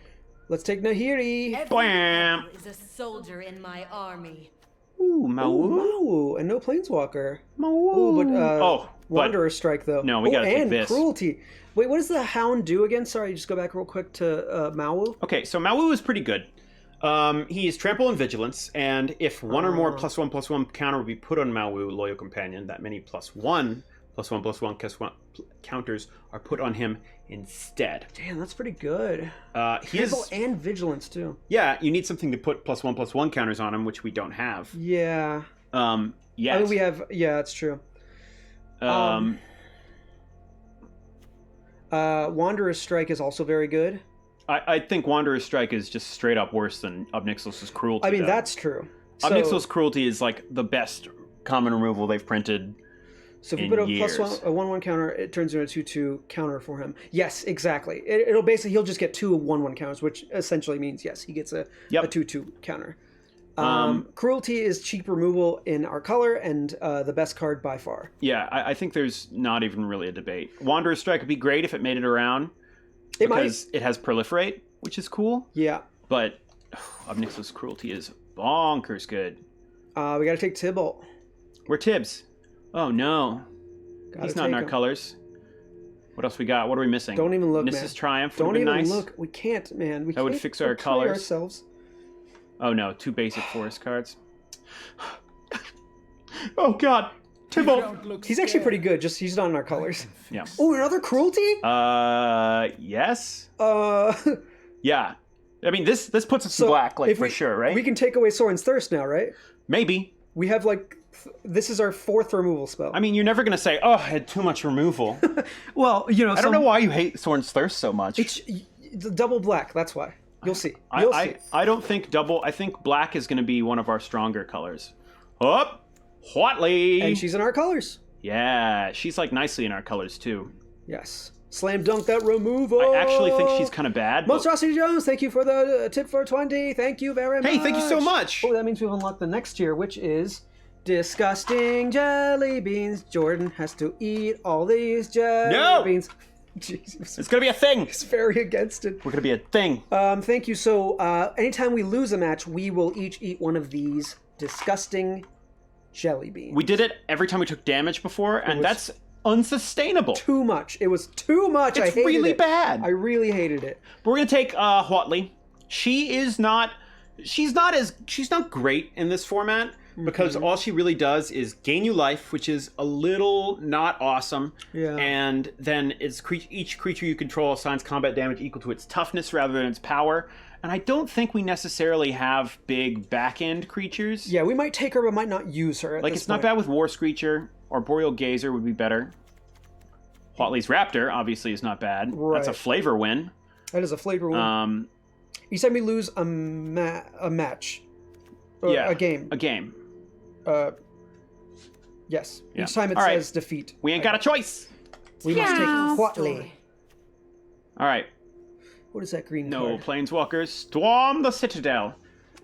Let's take Nahiri. Every Blam. rebel is a soldier in my army. Ooh, Ooh, Mawu. Mawu, and no Planeswalker. Mawu. Ooh, but but Wanderer Strike, though. No, we gotta take and this. Cruelty. Wait, what does the Hound do again? Sorry, just go back real quick to Mawu. Okay, so Mawu is pretty good. He is Trample and Vigilance, and if one or more +1/+1 counter would be put on Mawu, Loyal Companion, that many +1/+1/+1 counters are put on him instead. Damn, that's pretty good. He Trample is... and Vigilance, too. Yeah, you need something to put +1/+1 counters on him, which we don't have. Yeah. Yet. I mean, we have... Yeah, that's true. Wanderer's Strike is also very good. I think Wanderer's Strike is just straight up worse than Obnixilus's Cruelty. I mean, though. that's true. So, Obnixilus's Cruelty is like the best common removal they've printed. so if you in put a years. +1, a 1/1 counter, it turns into a 2/2 counter for him. Yes, exactly. It'll basically... He'll just get 2 1/1 counters, which essentially means, yes, he gets a 2/2 counter. Cruelty is cheap removal in our color and the best card by far. Yeah, I think there's not even really a debate. Wanderer's Strike would be great if it made it around. It because it has Proliferate, which is cool. Yeah. But Obnixilus's Cruelty is bonkers good. We gotta take Tybalt. We're Tibbs. Oh no. He's not in our colors. What else we got? What are we missing? Don't even look, Nissa's man. Triumph Don't would have even been nice. look. We can't, man. We That would can't fix our betray colors. ourselves. Oh no, 2 basic forest cards. Oh god. Tybalt. He's actually pretty good. Just he's not in our colors. Yeah. Oh, another Cruelty? Yes. Yeah. I mean, this puts us So in black, like if for sure, right? We can take away Sorin's Thirst now, right? Maybe. We have like this is our 4th removal spell. I mean, you're never gonna say, "Oh, I had too much removal." well, you know, I don't know why you hate Sorin's Thirst so much. It's the double black. That's why. You'll see. You'll see. I don't think double. I think black is gonna be one of our stronger colors. Oh, Whatley. And she's in our colors. Yeah, she's like nicely in our colors too. Yes. Slam dunk that removal. I actually think she's kind of bad. But... Monstrosity Jones, thank you for the tip for 20. Thank you very much. Hey, thank you so much. Oh, that means we've unlocked the next tier, which is disgusting jelly beans. Jordan has to eat all these jelly beans. Jesus. It's gonna be a thing. He's very against it. We're gonna be a thing. Thank you. So, anytime we lose a match, we will each eat one of these disgusting jelly beans. We did it every time we took damage before, and that's unsustainable. Too much. It was too much. It's I hated really it. bad. I really hated it. But we're gonna take Whatley. She's not great in this format because all she really does is gain you life, which is a little not awesome. Yeah. And then each creature you control assigns combat damage equal to its toughness rather than its power. And I don't think we necessarily have big back-end creatures. Yeah, we might take her, but might not use her. Like, it's not bad with War Screecher, or Boreal Gazer would be better. Whatley's Raptor, obviously, is not bad. Right. That's a flavor win. That is a flavor win. Each time we lose a match, A game. A game. Yes. Yeah. Each time it All right. says defeat. We ain't got a choice. We must take Huatley. All right. What is that green No, card? planeswalkers, storm the citadel.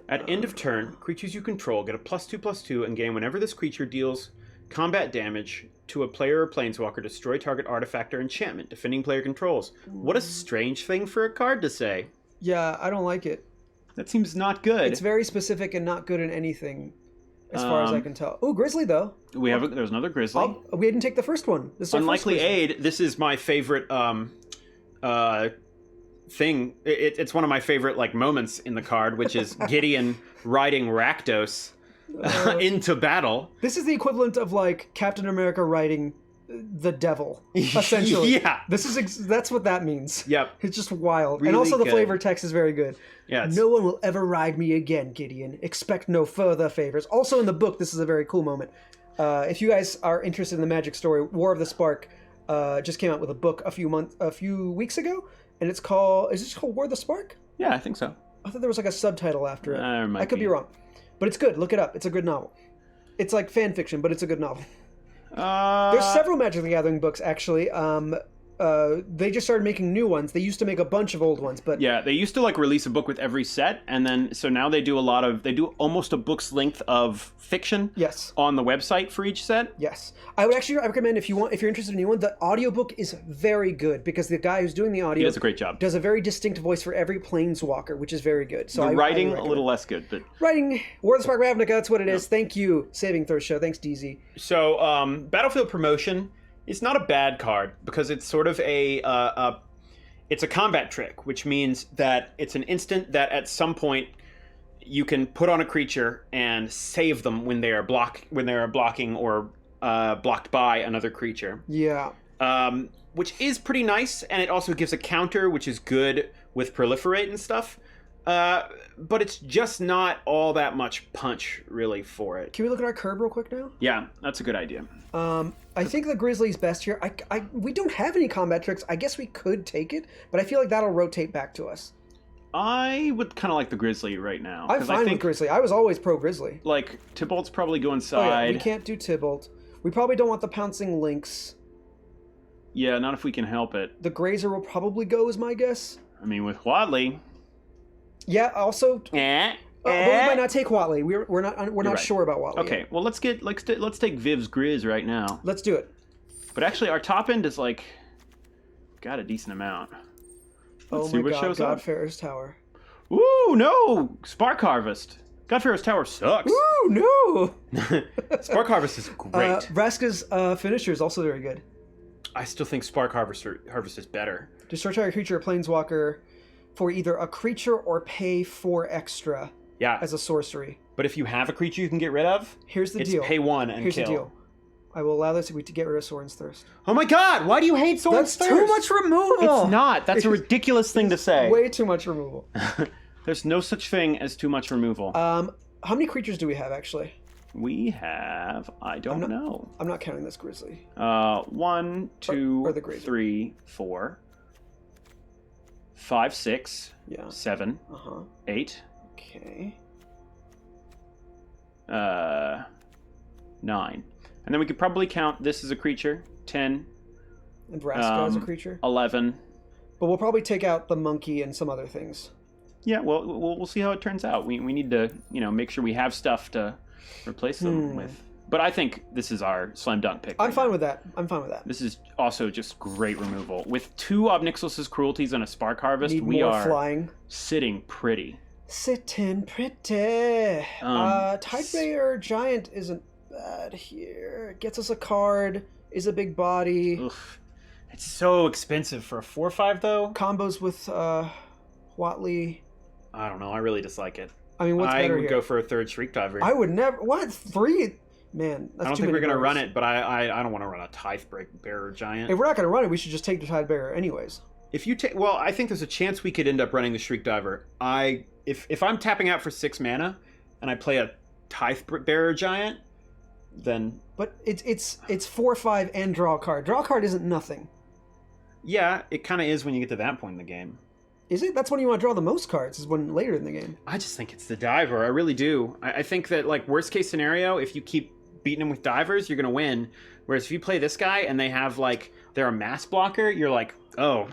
At end of turn, creatures you control get a +2/+2 and gain whenever this creature deals combat damage to a player or planeswalker. Destroy target artifact or enchantment defending player controls. What a strange thing for a card to say. Yeah, I don't like it. That seems not good. It's very specific and not good in anything, as far as I can tell. Oh, Grizzly though. There's another Grizzly. We didn't take the first one. This is our Unlikely first Grizzly. Aid. This is my favorite thing. It's one of my favorite like moments in the card, which is Gideon riding Rakdos into battle. This is the equivalent of like Captain America riding the devil, essentially. Yeah. This is that's what that means. Yep. It's just wild. Really and also the good. flavor text is very good. Yeah. No one will ever ride me again, Gideon. Expect no further favors. Also in the book, this is a very cool moment. If you guys are interested in the Magic story, War of the Spark just came out with a book a few weeks ago, and it's called. Is it called War of the Spark? Yeah, I think so. I thought there was like a subtitle after it. Might I could be wrong, but it's good. Look it up. It's a good novel. It's like fan fiction, but it's a good novel. There's several Magic the Gathering books actually. They just started making new ones. They used to make a bunch of old ones, but Yeah, they used to like release a book with every set, and then so now they do almost a book's length of fiction. Yes. On the website for each set. Yes, I would actually recommend if you're interested in a new one, the audiobook is very good because the guy who's doing the audio He does a great job. does a very distinct voice for every planeswalker, which is very good. So The I writing highly a little less good, but writing War of the Spark Ravnica. That's what it is. Thank you, Saving Throw Show. Thanks, DZ. so Battlefield Promotion is not a bad card because it's sort of it's a combat trick, which means that it's an instant that at some point you can put on a creature and save them when they are blocking or blocked by another creature. Yeah. Which is pretty nice, and it also gives a counter, which is good with proliferate and stuff. But it's just not all that much punch, really, for it. Can we look at our curb real quick now? Yeah, that's a good idea. I think the Grizzly's best here. We don't have any combat tricks. I guess we could take it, but I feel like that'll rotate back to us. I would kind of like the Grizzly right now. I'm 'cause fine I think, with Grizzly. I was always pro Grizzly. like, Tybalt's probably go Oh, yeah, inside. we can't do Tybalt. We probably don't want the Pouncing Lynx. Yeah, not if we can help it. The Grazer will probably go, is my guess. I mean, with Wadley. Yeah. Also, but we might not take Watley. We're not right. sure about Watley. Okay, well, let's take Viv's Grizz right now. Let's do it. But actually, our top end is like got a decent amount. Let's see Oh my what God, shows up. Godfarer's Tower. Ooh, no! Spark Harvest. Godfarer's Tower sucks. Ooh, no! Spark Harvest is great. Vraska's finisher is also very good. I still think Spark Harvest is better. Destroy target creature or planeswalker for either a creature or pay 4 extra Yeah, as a sorcery. but if you have a creature you can get rid of, Here's the it's deal. pay 1 and Here's kill. the deal. I will allow this to get rid of Soren's Thirst. Oh my God! Why do you hate Soren's That's Thirst? too much removal! It's not. That's a ridiculous thing to say. Way too much removal. There's no such thing as too much removal. How many creatures do we have, actually? We have. I don't know. I'm not counting this Grizzly. 1, 2, or the Grazer. 3, 4, 5, 6, Yeah. 7, Uh-huh. 8, Okay. 9. And then we could probably count this as a creature. 10, And Vraska as a creature. 11. But we'll probably take out the monkey and some other things. Yeah, well, we'll see how it turns out. We need to, make sure we have stuff to replace them with. But I think this is our slam dunk pick. I'm fine with that. I'm fine with that. This is also just great removal. With 2 Obnixilus's Cruelties and a Spark Harvest, Need we more are flying. sitting pretty. Sitting pretty. Um, Tidebearer Giant isn't bad here. Gets us a card. Is a big body. Oof. It's so expensive for a 4/5 though. Combos with Watley. I don't know. I really dislike it. I mean, what's I better would here? go for a 3rd Shriek Diver. I would never. What? 3? Man, that's I don't too think we're many gonna run cards. it, but I don't want to run a Tithe Bearer Giant. If we're not gonna run it, we should just take the Tidebearer anyways. If you take, well, I think there's a chance we could end up running the Shriek Diver. If I'm tapping out for 6 mana and I play a Tithe Bearer Giant, then But it's 4/5 and draw a card. Draw a card isn't nothing. yeah, it kind of is when you get to that point in the game. Is it? That's when you want to draw the most cards, is when later in the game. I just think it's the diver. I really do. I think that, like, worst case scenario, if you keep beating him with divers, you're going to win. Whereas if you play this guy and they have, like, they're a mass blocker, you're like, oh,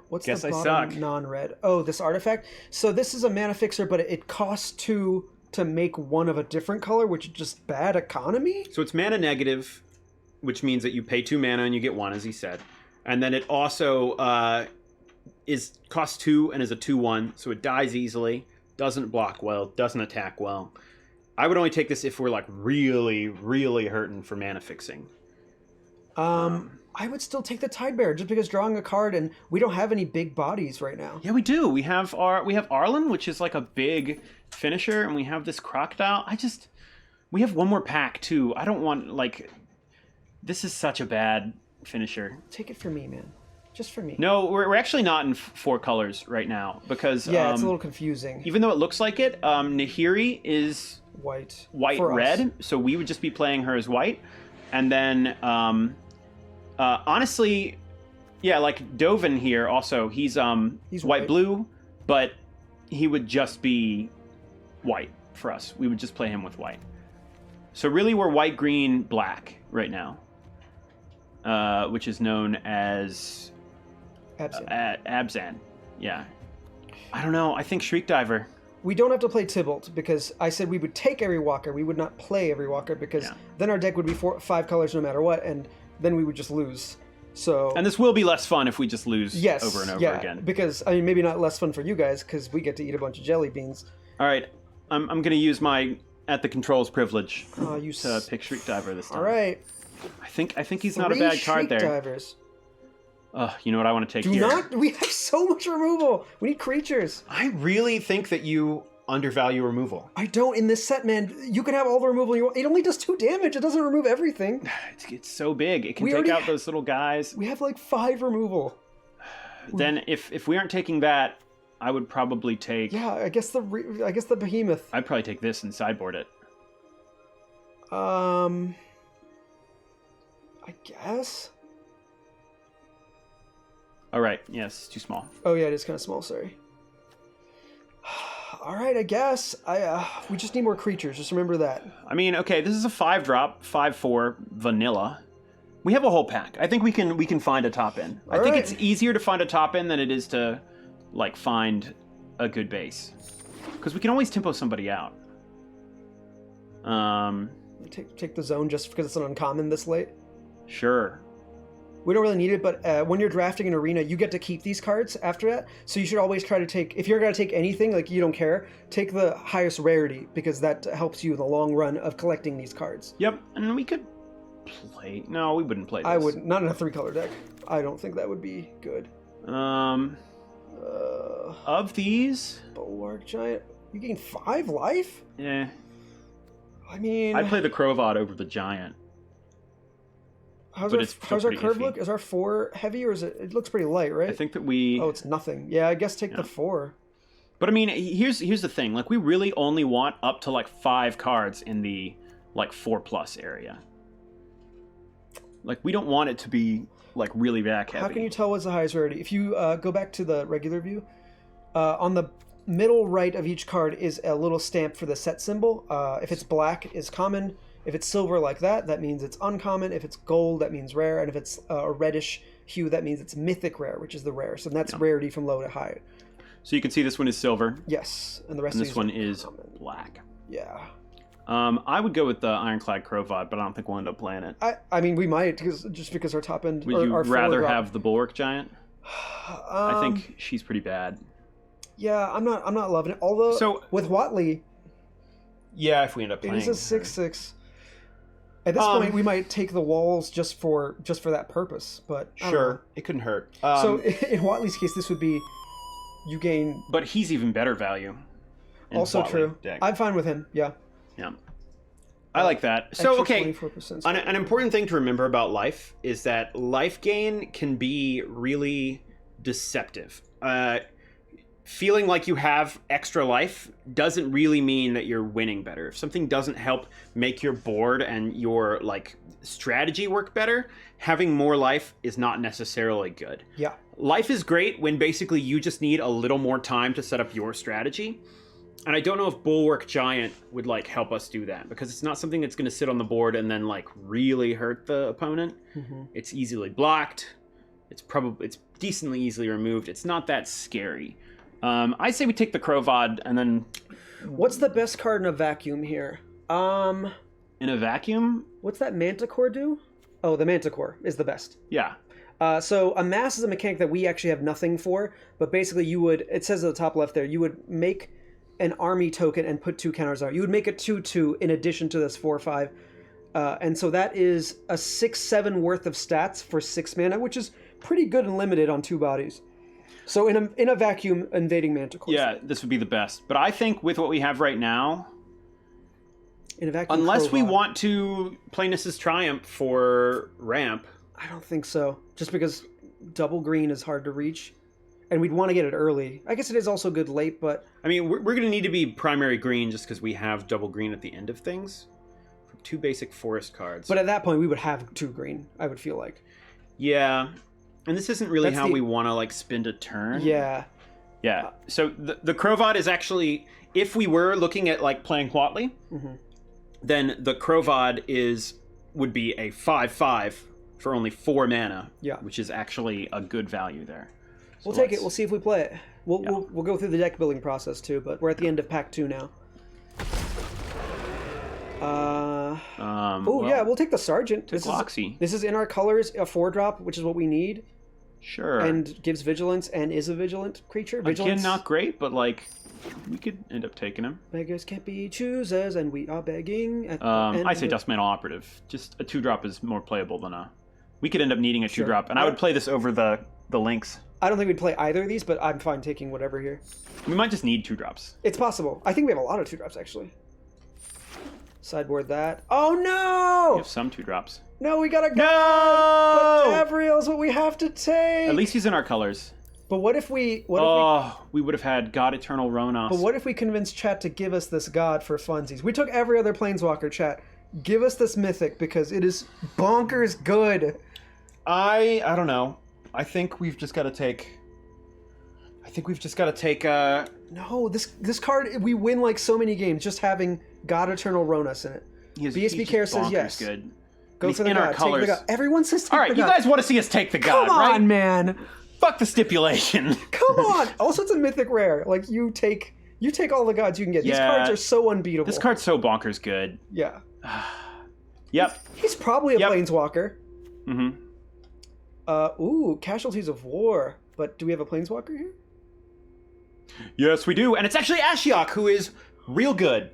What's guess the I bottom suck. non-red? Oh, this artifact. So this is a mana fixer, but it costs 2 to make one of a different color, which is just bad economy. So it's mana negative, which means that you pay 2 mana and you get 1, as he said. And then it also costs 2 and is a 2/1, so it dies easily, doesn't block well, doesn't attack well. I would only take this if we're like really, really hurting for mana fixing. I would still take the Tidebearer just because drawing a card, and we don't have any big bodies right now. Yeah, we do. We have Arlen, which is like a big finisher, and we have this Crocodile. We have one more pack too. I don't want, like, this is such a bad finisher. Take it for me, man. Just for me. No, we're actually not in 4 colors right now because Yeah, it's a little confusing. even though it looks like it, Nahiri is White. white for us. red, so we would just be playing her as white, and then honestly, yeah, like Dovin here also, he's He's white white. blue, but he would just be white for us. We would just play him with white. So really, we're white, green, black right now, which is known as Absent. Abzan. Yeah, I don't know. I think Shriek Diver. We don't have to play Tybalt because I said we would take every walker. We would not play every walker because Yeah. then our deck would be 5 colors no matter what, and then we would just lose. So And this will be less fun if we just lose yes, over and over yeah, again. because I mean maybe not less fun for you guys because we get to eat a bunch of jelly beans. All right, I'm going to use my at the controls privilege You to pick Shriek Diver this time. All right. I think he's not a 3 bad card Shriek there. Divers. You know what I want to take Do here? not. We have so much removal. We need creatures. I really think that you undervalue removal. I don't in this set, man. You can have all the removal you want. It only does 2 damage. It doesn't remove everything. It's so big. It can We take already out those little guys. We have like 5 removal. Then if we aren't taking that, I would probably take. Yeah, I guess the behemoth. I'd probably take this and sideboard it. I guess. All right. Yes, too small. Oh yeah, it is kind of small. Sorry. All right, I guess. We just need more creatures. Just remember that. I mean, okay, this is a 5-drop, 5/4 vanilla. We have a whole pack. I think we can find a top end. I think it's easier to find a top end than it is to like find a good base, because we can always tempo somebody out. Take the zone just because it's an uncommon this late. Sure. We don't really need it, but when you're drafting an arena, you get to keep these cards after that. So you should always try to take, if you're going to take anything, like you don't care, take the highest rarity, because that helps you in the long run of collecting these cards. Yep, and we could play. No, we wouldn't play this. I wouldn't. Not in a 3-color deck. I don't think that would be good. Of these, Bulwark Giant. You gain 5 life? yeah, I mean, I'd play the Crovod over the Giant. how's but our, it's still how's our pretty curve iffy. look? Is our 4 heavy or is it? It looks pretty light, right? I think that we. Oh, it's nothing. Yeah, I guess take the 4. But I mean, here's the thing. Like, we really only want up to like 5 cards in the like 4+ area. Like, we don't want it to be like really back heavy. How can you tell what's the highest rarity? If you go back to the regular view, on the middle right of each card is a little stamp for the set symbol. If it's black, is common. If it's silver like that, that means it's uncommon. If it's gold, that means rare. And if it's a reddish hue, that means it's mythic rare, which is the rare. So that's rarity from low to high. So you can see this one is silver. Yes, and the rest And of this these one are is common. black. Yeah. I would go with the Ironclad Crovod, but I don't think we'll end up playing it. I mean, we might, just because our top end... Would you our rather forward have the Bulwark Giant? I think she's pretty bad. Yeah, I'm not loving it. Although, So- with Watley, Yeah, if we end up it playing. is a 6/6. At this point, we might take the walls just for that purpose. But I don't know. Sure, it couldn't hurt. So in Watley's case, this would be you gain. But he's even better value. in Also Watley true. deck. I'm fine with him. Yeah. Yeah. I like that. So, Extra okay, 24%. an important thing to remember about life is that life gain can be really deceptive. feeling like you have extra life doesn't really mean that you're winning better. If something doesn't help make your board and your like strategy work better, having more life is not necessarily good. Yeah. Life is great when basically you just need a little more time to set up your strategy. And I don't know if Bulwark Giant would like help us do that, because it's not something that's going to sit on the board and then like really hurt the opponent. It's easily blocked. It's decently easily removed. It's not that scary. I say we take the Crovod and then... What's the best card in a vacuum here? In a vacuum? What's that Manticore do? Oh, the Manticore is the best. Yeah. So Amass is a mechanic that we actually have nothing for, but basically you would, it says at the top left there, you would make an army token and put 2 counters on it. You would make a 2/2 in addition to this 4/5. And so that is a 6/7 worth of stats for 6 mana, which is pretty good and limited on 2 bodies. So in a vacuum, invading Manticore. Yeah, this would be the best. But I think with what we have right now, in a vacuum, unless we Crovod. want to play Nissa's Triumph for ramp, I don't think so. Just because double green is hard to reach. And we'd want to get it early. I guess it is also good late, but... I mean, we're going to need to be primary green just because we have double green at the end of things. 2 basic forest cards. But at that point, we would have 2 green, I would feel like. Yeah. And this isn't really That's how the- we want to, like, spend a turn. Yeah. Yeah. So the Crovod is actually... If we were looking at, like, playing Huatli, then the Crovod would be a 5/5 for only 4 mana. Yeah. Which is actually a good value there. We'll So take it. let's- We'll see if we play it. We'll go through the deck building process too, but we're at the end of pack 2 now. Well, Yeah, we'll take the Sergeant. Loxy. This is in our colors, a 4-drop, which is what we need, Sure. and gives vigilance and is a vigilant creature. Again, Vigilance. not great, but, like, we could end up taking him. Beggars can't be choosers, and we are begging. At the end I say of- Duskmantle Operative. Just a 2-drop is more playable than a... We could end up needing a Sure. 2-drop, and I would play this over the Lynx. I don't think we'd play either of these, but I'm fine taking whatever here. We might just need 2-drops. It's possible. I think we have a lot of 2-drops, actually. Sideboard that. Oh, no! We have some 2-drops. No, we gotta go! No! But Davriel's what we have to take! At least he's in our colors. But what if we... We would have had God Eternal Ronos. But what if we convince chat to give us this god for funsies? We took every other Planeswalker, chat. Give us this mythic because it is bonkers good. I don't know. I think we've just got to take... No, this card, we win like so many games just having God Eternal Ronos in it. BSB Care says yes. Good. Go He's for the in our god. Take colors. the god. Everyone says take All right, the you god. guys want to see us take the God, Come on, right? man. Fuck the stipulation. Come on. Also, it's a mythic rare. Like, you take all the gods you can get. These Yeah. cards are so unbeatable. This card's so bonkers good. Yeah. Yep. He's probably a Yep. Planeswalker. Mm-hmm. Ooh, Casualties of War. But do we have a Planeswalker here? Yes, we do. And it's actually Ashiok, who is real good.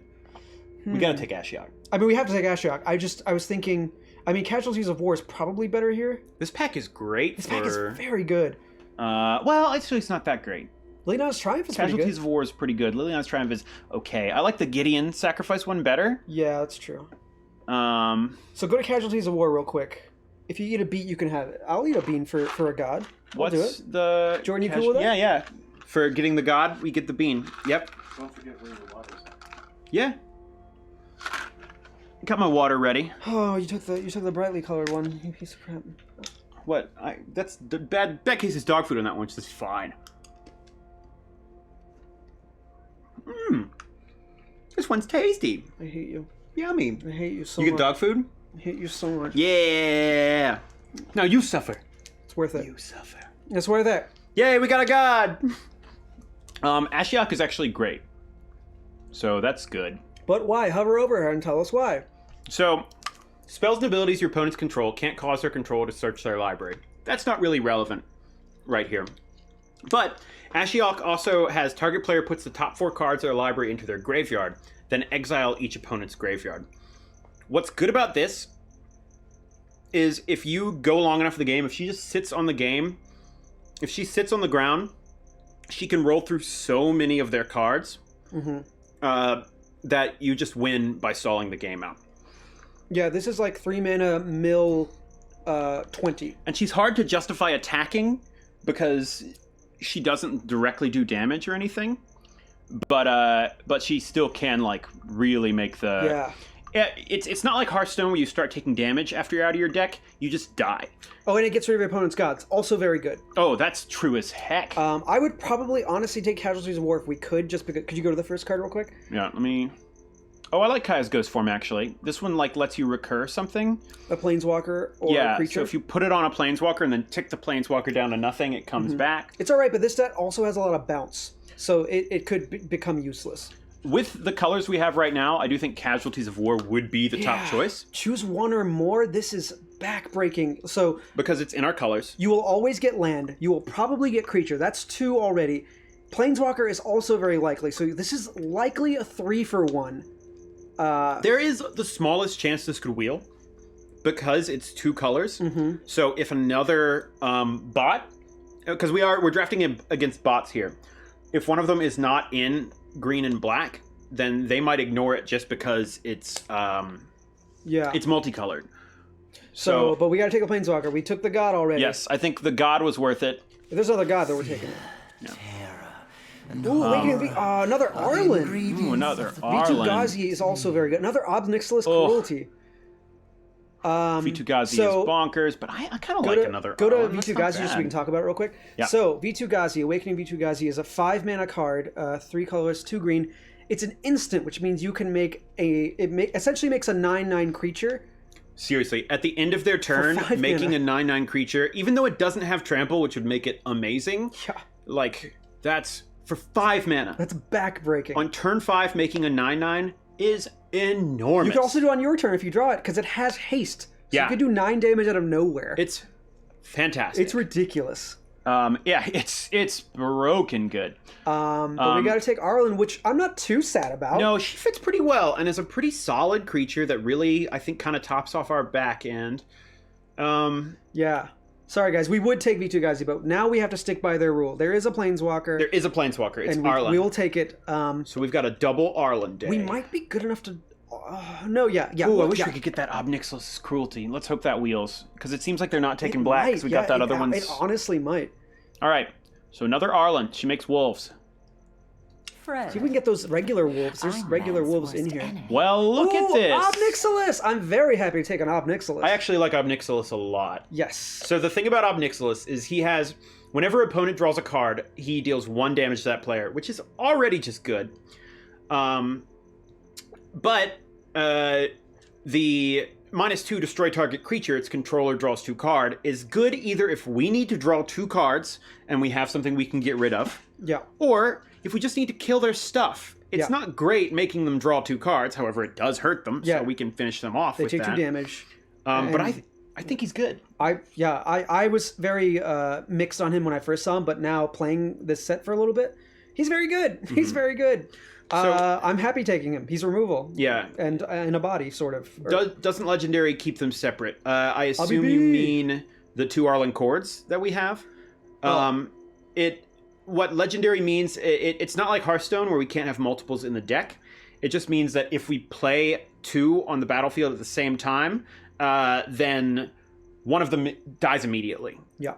We gotta take Ashiok. I mean, we have to take Ashiok. I was thinking... I mean, Casualties of War is probably better here. This pack is great This pack is very good. well, actually, it's not that great. Liliana's Triumph is pretty Casualties good. of War is pretty good. Liliana's Triumph is okay. I like the Gideon Sacrifice one better. Yeah, that's true. Um, So go to Casualties of War real quick. If you eat a beet, you can have it. I'll eat a bean for a god. I'll do what's it. the... Jordan, you cool with that? Yeah, yeah. For getting the God, we get the bean. Yep. Don't forget where your water's at. Yeah. Got my water ready. Oh, you took the brightly colored one, you piece of crap. What? That's the bad case is dog food on that one, which is fine. Mmm. This one's tasty. I hate you. Yummy. I hate you so You much. get dog food? I hate you so much. Yeah. Now you suffer. It's worth it. You suffer. It's worth it. Yay, we got a god. Ashiok is actually great. So that's good. But why? Hover over her and tell us why. So, spells and abilities your opponents control can't cause their controller to search their library. That's not really relevant right here. But Ashiok also has target player puts the top 4 cards of their library into their graveyard, then exile each opponent's graveyard. What's good about this is if you go long enough in the game, if she just sits on the game, if she sits on the ground, she can roll through so many of their cards that you just win by stalling the game out. Yeah, this is like 3 mana mill 20. And she's hard to justify attacking because she doesn't directly do damage or anything, but she still can like really make the. Yeah. It's not like Hearthstone where you start taking damage after you're out of your deck. You just die. Oh, and it gets rid of your opponent's gods. Also very good. Oh, that's true as heck. I would probably honestly take Casualties of War if we could, just because... Could you go to the first card real quick? Yeah, let me... Oh, I like Kaya's Ghost form, actually. This one, like, lets you recur something. A Planeswalker or a creature? So if you put it on a Planeswalker and then tick the Planeswalker down to nothing, it comes back. It's alright, but this deck also has a lot of bounce. So it could become useless. With the colors we have right now, I do think Casualties of War would be the top choice. Choose one or more. This is backbreaking. So because it's in our colors. You will always get land. You will probably get creature. That's 2 already. Planeswalker is also very likely. So this is likely a 3-for-1. There is the smallest chance this could wheel because it's 2 colors. So if another bot, because we're drafting against bots here. If one of them is not in green and black, then they might ignore it just because it's it's multicolored. So but we got to take a Planeswalker. We took the God already. Yes, I think the God was worth it. If there's another God, that we're taking it. Ooh, another Arlen. Ooh, another V2 Arlen. Ghazi is also very good. Another Ob Nixilis Cruelty. V2 Ghazi is bonkers, but I kind of like another Go to Arlen. That's V2 not Ghazi just so we bad. can talk about it real quick. Yeah. So, V2 Ghazi, Awakening V2 Ghazi is a 5-mana card, 3 colors, 2 green. It's an instant, which means you can make essentially makes a 9/9 creature. Seriously, at the end of their turn, 5 making mana. a 9/9 creature, even though it doesn't have trample, which would make it amazing, Yeah. like, that's for 5 mana. That's backbreaking. On turn 5, making a 9/9 is enormous. You can also do it on your turn if you draw it, because it has haste. So Yeah. you could do 9 damage out of nowhere. It's fantastic. It's ridiculous. It's broken good. But we got to take Arlen, which I'm not too sad about. No, she fits pretty well and is a pretty solid creature that really, I think, kind of tops off our back end. Yeah. Sorry, guys. We would take V2 Ghazi, but now we have to stick by their rule. There is a Planeswalker. There is a Planeswalker. It's and Arlen. we will take it. So we've got a double Arlen day. We might be good enough to... no, yeah. Ooh, I wish yeah. we could get that Ob Nixilis Cruelty. Let's hope that wheels. Because it seems like they're not taking black, because we got that other one. It honestly might. All right. So another Arlen. She makes wolves. Fred. See if we can get those regular wolves. There's I'm regular man's wolves in worst here. enemy. Well, look at this. Ob Nixilis! I'm very happy to take an Ob Nixilis. I actually like Ob Nixilis a lot. Yes. So the thing about Ob Nixilis is he has, whenever opponent draws a card, he deals 1 damage to that player, which is already just good. But the -2 destroy target creature, its controller draws 2 card, is good either if we need to draw 2 cards and we have something we can get rid of, Yeah. or if we just need to kill their stuff. It's Yeah. not great making them draw 2 cards, however it does hurt them, Yeah. so we can finish them off They with take that. 2 damage. But And- I think he's good. I was very mixed on him when I first saw him, but now playing this set for a little bit, he's very good. He's very good. So- I'm happy taking him. He's removal. Yeah. And in a body, sort of. Or- Doesn't Legendary keep them separate? I assume RBB. you mean the 2 Arlen Chords that we have. What Legendary means, it's not like Hearthstone where we can't have multiples in the deck. It just means that if we play 2 on the battlefield at the same time, then one of them dies immediately. Yeah.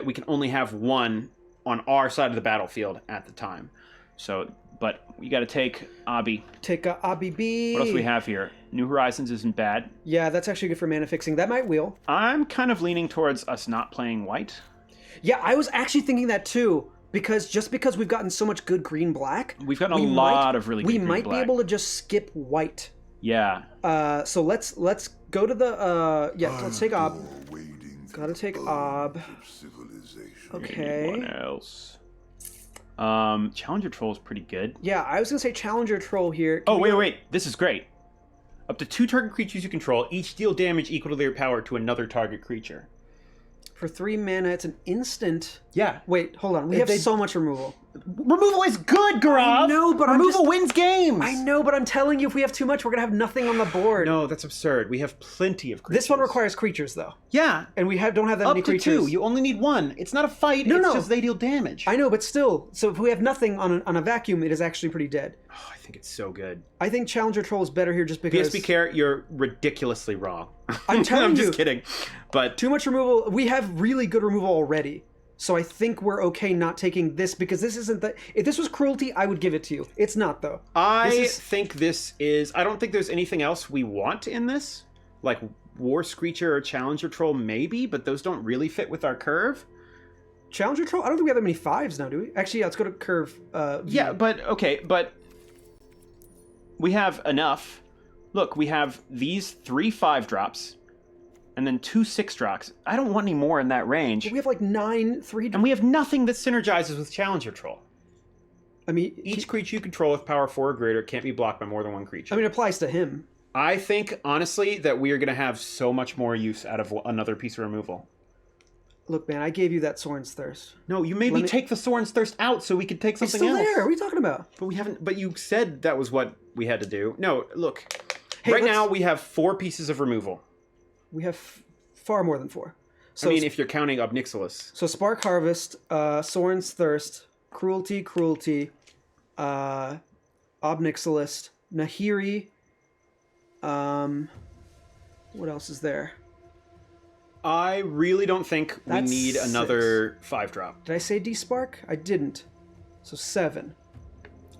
We can only have 1 on our side of the battlefield at the time. So, but you got to take Abi. Take a ABB. What else do we have here? New Horizons isn't bad. Yeah, that's actually good for mana fixing. That might wheel. I'm kind of leaning towards us not playing white. Yeah, I was actually thinking that too. Because we've gotten so much good green-black. We've gotten a lot of really good We green might black. be able to just skip white. Yeah. So let's go to the let's take Ob. Gotta take Ob. Okay. Anyone else? Challenger Troll is pretty good. Yeah, I was gonna say Challenger Troll here. Can Oh, we wait. This is great. Up to 2 target creatures you control, each deal damage equal to their power to another target creature. For 3 mana, it's an instant. Yeah. Wait, hold on. We have so much removal. Removal is good, Gaurav! I know, but I'm Removal just- wins games! I know, but I'm telling you, if we have too much, we're gonna have nothing on the board. No, that's absurd. We have plenty of creatures. This one requires creatures, though, Yeah. and we don't have that Up many to creatures. 2. You only need 1. It's not a fight, No, it's no. just they deal damage. I know, but still. So if we have nothing on a vacuum, it is actually pretty dead. Oh, I think it's so good. I think Challenger Troll is better here just because. PSP Care, you're ridiculously wrong. I'm telling I'm you. just kidding. But Too much removal. We have really good removal already. So I think we're okay not taking this because this isn't the... If this was cruelty, I would give it to you. It's not, though. I think this is... I don't think there's anything else we want in this. Like War Screecher or Challenger Troll, maybe, but those don't really fit with our curve. Challenger Troll? I don't think we have that many 5s now, do we? Actually, yeah, let's go to curve. Yeah, but okay, but we have enough. Look, we have these 3 5-drops and then 2 6-drops. I don't want any more in that range. But we have like 9 3... And we have nothing that synergizes with Challenger Troll. I mean... Each creature you control with power 4 or greater can't be blocked by more than one creature. I mean, it applies to him. I think, honestly, that we are going to have so much more use out of another piece of removal. Look, man, I gave you that Soren's Thirst. No, you made me take the Soren's Thirst out so we could take something else. It's still there. What are you talking about? But we haven't. But you said that was what we had to do. No, look. Hey, right now we have 4 pieces of removal. We have far more than 4. So, I mean, if you're counting Obnixilis. So Spark Harvest, Soren's Thirst, Cruelty, Obnixilis, Nahiri. What else is there? I really don't think we That's need another 5-drop. Did I say D-Spark? I didn't. So 7.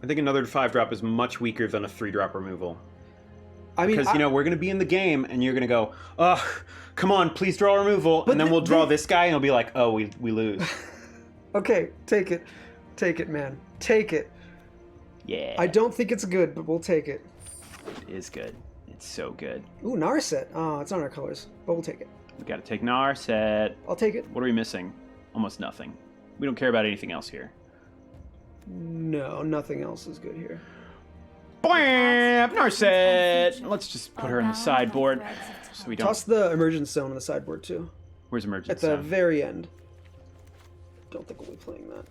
I think another 5-drop is much weaker than a 3-drop removal. I mean, Because, you know, we're going to be in the game, and you're going to go, ugh, come on, please draw removal. And then we'll draw this guy, and it'll be like, oh, we lose. Okay, take it. Take it, man. Take it. Yeah. I don't think it's good, but we'll take it. It is good. It's so good. Ooh, Narset. Oh, it's not our colors, but we'll take it. We got to take Narset. I'll take it. What are we missing? Almost nothing. We don't care about anything else here. No, nothing else is good here. Blam! Narset! Let's just put her in the sideboard so we don't... Toss the Emergence Zone on the sideboard, too. Where's Emergence At the Zone? very end. Don't think we'll be playing that.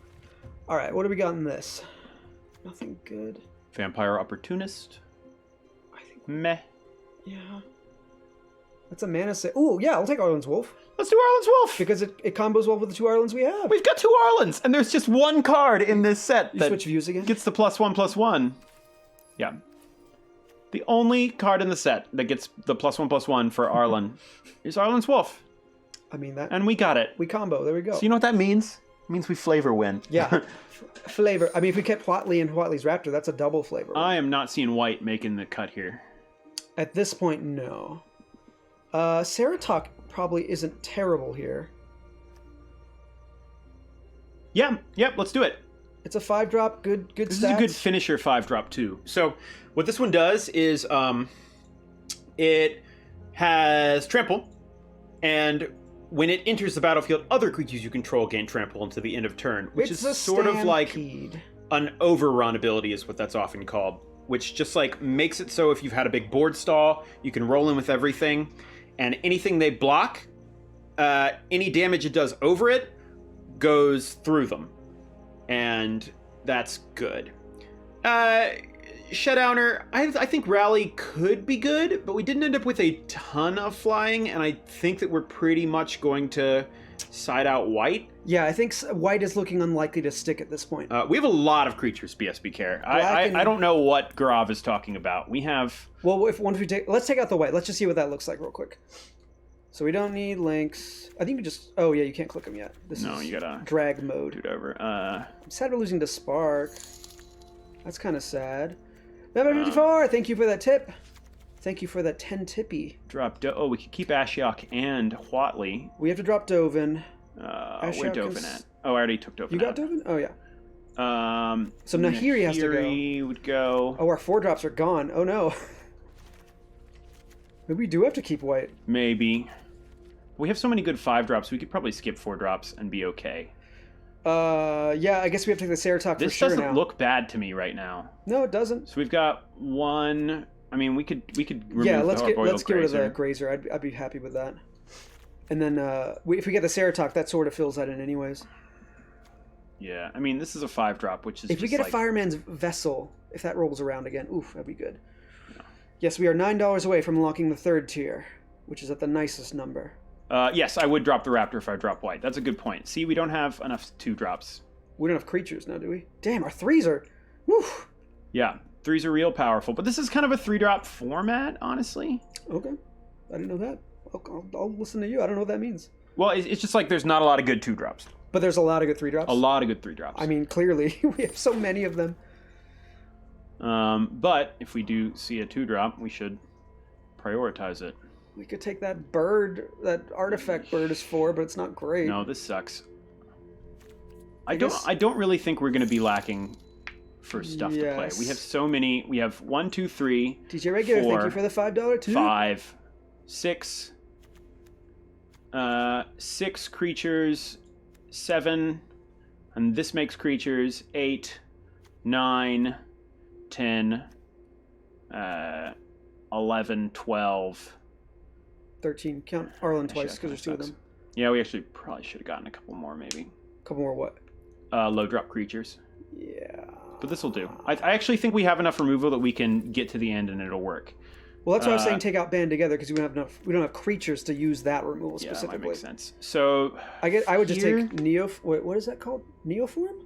Alright, what do we got in this? Nothing good. Vampire Opportunist. I think... Meh. Yeah. That's a mana set. Ooh, yeah, I'll take Arlen's Wolf. Let's do Arlen's Wolf! Because it combos well with the 2 Arlens we have. We've got 2 Arlens, and there's just 1 card in this set You that switch views again? gets the +1/+1. Yeah. The only card in the set that gets the +1/+1 for Arlen is Arlen's Wolf. I mean, that... And we got it. We combo. There we go. So you know what that means? It means we flavor win. Yeah. Flavor. I mean, if we kept Huatley and Huatley's Raptor, that's a double flavor. I am not seeing white making the cut here. At this point, no. Ceratok probably isn't terrible here. Yeah, yep, let's do it. It's a 5-drop, good stats. This is a good finisher 5-drop too. So what this one does is it has trample, and when it enters the battlefield, other creatures you control gain trample until the end of turn, which It's is a sort of like stampede. an overrun ability is what that's often called, which just like makes it so if you've had a big board stall, you can roll in with everything, and anything they block, any damage it does over it goes through them. And that's good. Shutdowner, I think Rally could be good, but we didn't end up with a ton of flying, and I think that we're pretty much going to side out white. Yeah, I think white is looking unlikely to stick at this point. We have a lot of creatures, BSB care. I don't know what Grav is talking about. We have... Well, let's take out the white. Let's just see what that looks like real quick. So we don't need links. I think we just... Oh, yeah, you can't click them yet. This is you gotta... drag mode. Do it over. I'm sad we're losing to Spark. That's kind of sad. Member 54, thank you for that tip. Thank you for that 10 tippy. Oh, we could keep Ashiok and Huatley. We have to drop Dovin. Where Dovin at? Oh, I already took Dovin You got Dovin? Oh, yeah. So Nahiri has to go. Nahiri would go. Oh, our 4-drops are gone. Oh, no. Maybe we do have to keep white. Maybe. We have so many good 5-drops, we could probably skip 4-drops and be okay. Yeah, I guess we have to take the Ceratok for sure now. This doesn't look bad to me right now. No, it doesn't. So we've got 1... I mean, we could remove let's get rid of the Grazer. I'd be happy with that. And then if we get the Ceratok, that sort of fills that in anyways. Yeah, I mean, this is a 5-drop, which is if we get a Fireman's Vessel, if that rolls around again, oof, that'd be good. Yeah. Yes, we are $9 away from unlocking the 3rd tier, which is at the nicest number. Yes, I would drop the Raptor if I drop white. That's a good point. See, we don't have enough 2-drops. We don't have creatures now, do we? Damn, our 3s are... Woo! Yeah, 3s are real powerful. But this is kind of a 3-drop format, honestly. Okay. I didn't know that. I'll listen to you. I don't know what that means. Well, it's just like there's not a lot of good 2-drops. But there's a lot of good 3-drops. A lot of good 3-drops. I mean, clearly, we have so many of them. But if we do see a 2-drop, we should prioritize it. We could take that bird, that artifact bird is 4, but it's not great. No, this sucks. I I don't really think we're going to be lacking for stuff to play. We have so many. We have 1, 2, 3. DJ Regular, 4, thank you for the $5 too. 5, 6. 6 creatures, 7, and this makes creatures 8, 9, 10, 11, 12. 13. Count Arlen twice because there's 2 of them. Yeah, we actually probably should have gotten a couple more, maybe. A couple more what? Low drop creatures. Yeah. But this will do. I actually think we have enough removal that we can get to the end and it'll work. Well, that's why I was saying take out band together because we don't have enough. We don't have creatures to use that removal Yeah, specifically. that makes sense. So I would just here- take Wait, what is that called? Neoform?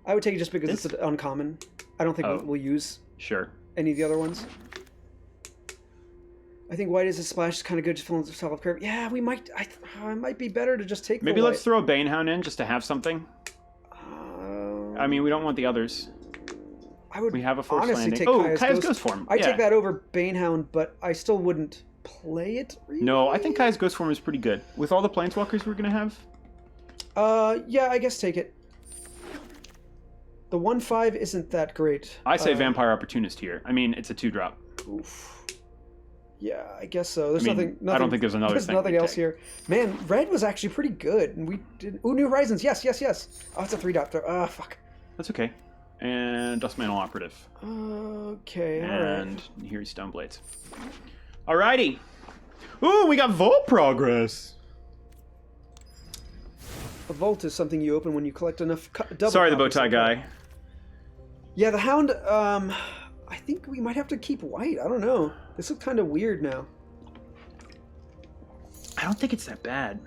I would take it just because it's uncommon. I don't think we'll use Sure. any of the other ones. I think white is a splash is kind of good just filling the top of curve. Yeah, we might. It might be better to just take. Maybe the let's white. throw a Banehound in just to have something. I mean, we don't want the others. I would We have a force honestly landing. take Oh, Kaya's Kaya's Ghost. Ghost Form. I Yeah. take that over Banehound, but I still wouldn't play it. Really. No, I think Kaya's Ghost Form is pretty good. With all the Planeswalkers we're going to have. Yeah, I guess take it. The 1/5 isn't that great. I say Vampire Opportunist here. I mean, it's a 2-drop. Oof. Yeah, I guess so. There's I mean, nothing. I don't think there's another There's thing nothing we else take. here. Man, red was actually pretty good, and we did. Ooh, New Horizons. Yes, yes, yes. Oh, it's a 3-drop. Ah, fuck. That's okay. And Dustmantle Operative. Okay, all right. And here's Stoneblades. Alrighty. Ooh, we got Vault Progress. A vault is something you open when you collect enough. Double Sorry, the bow copies tie of guy. it. Yeah, the Hound. I think we might have to keep white. I don't know. This looks kind of weird now. I don't think it's that bad.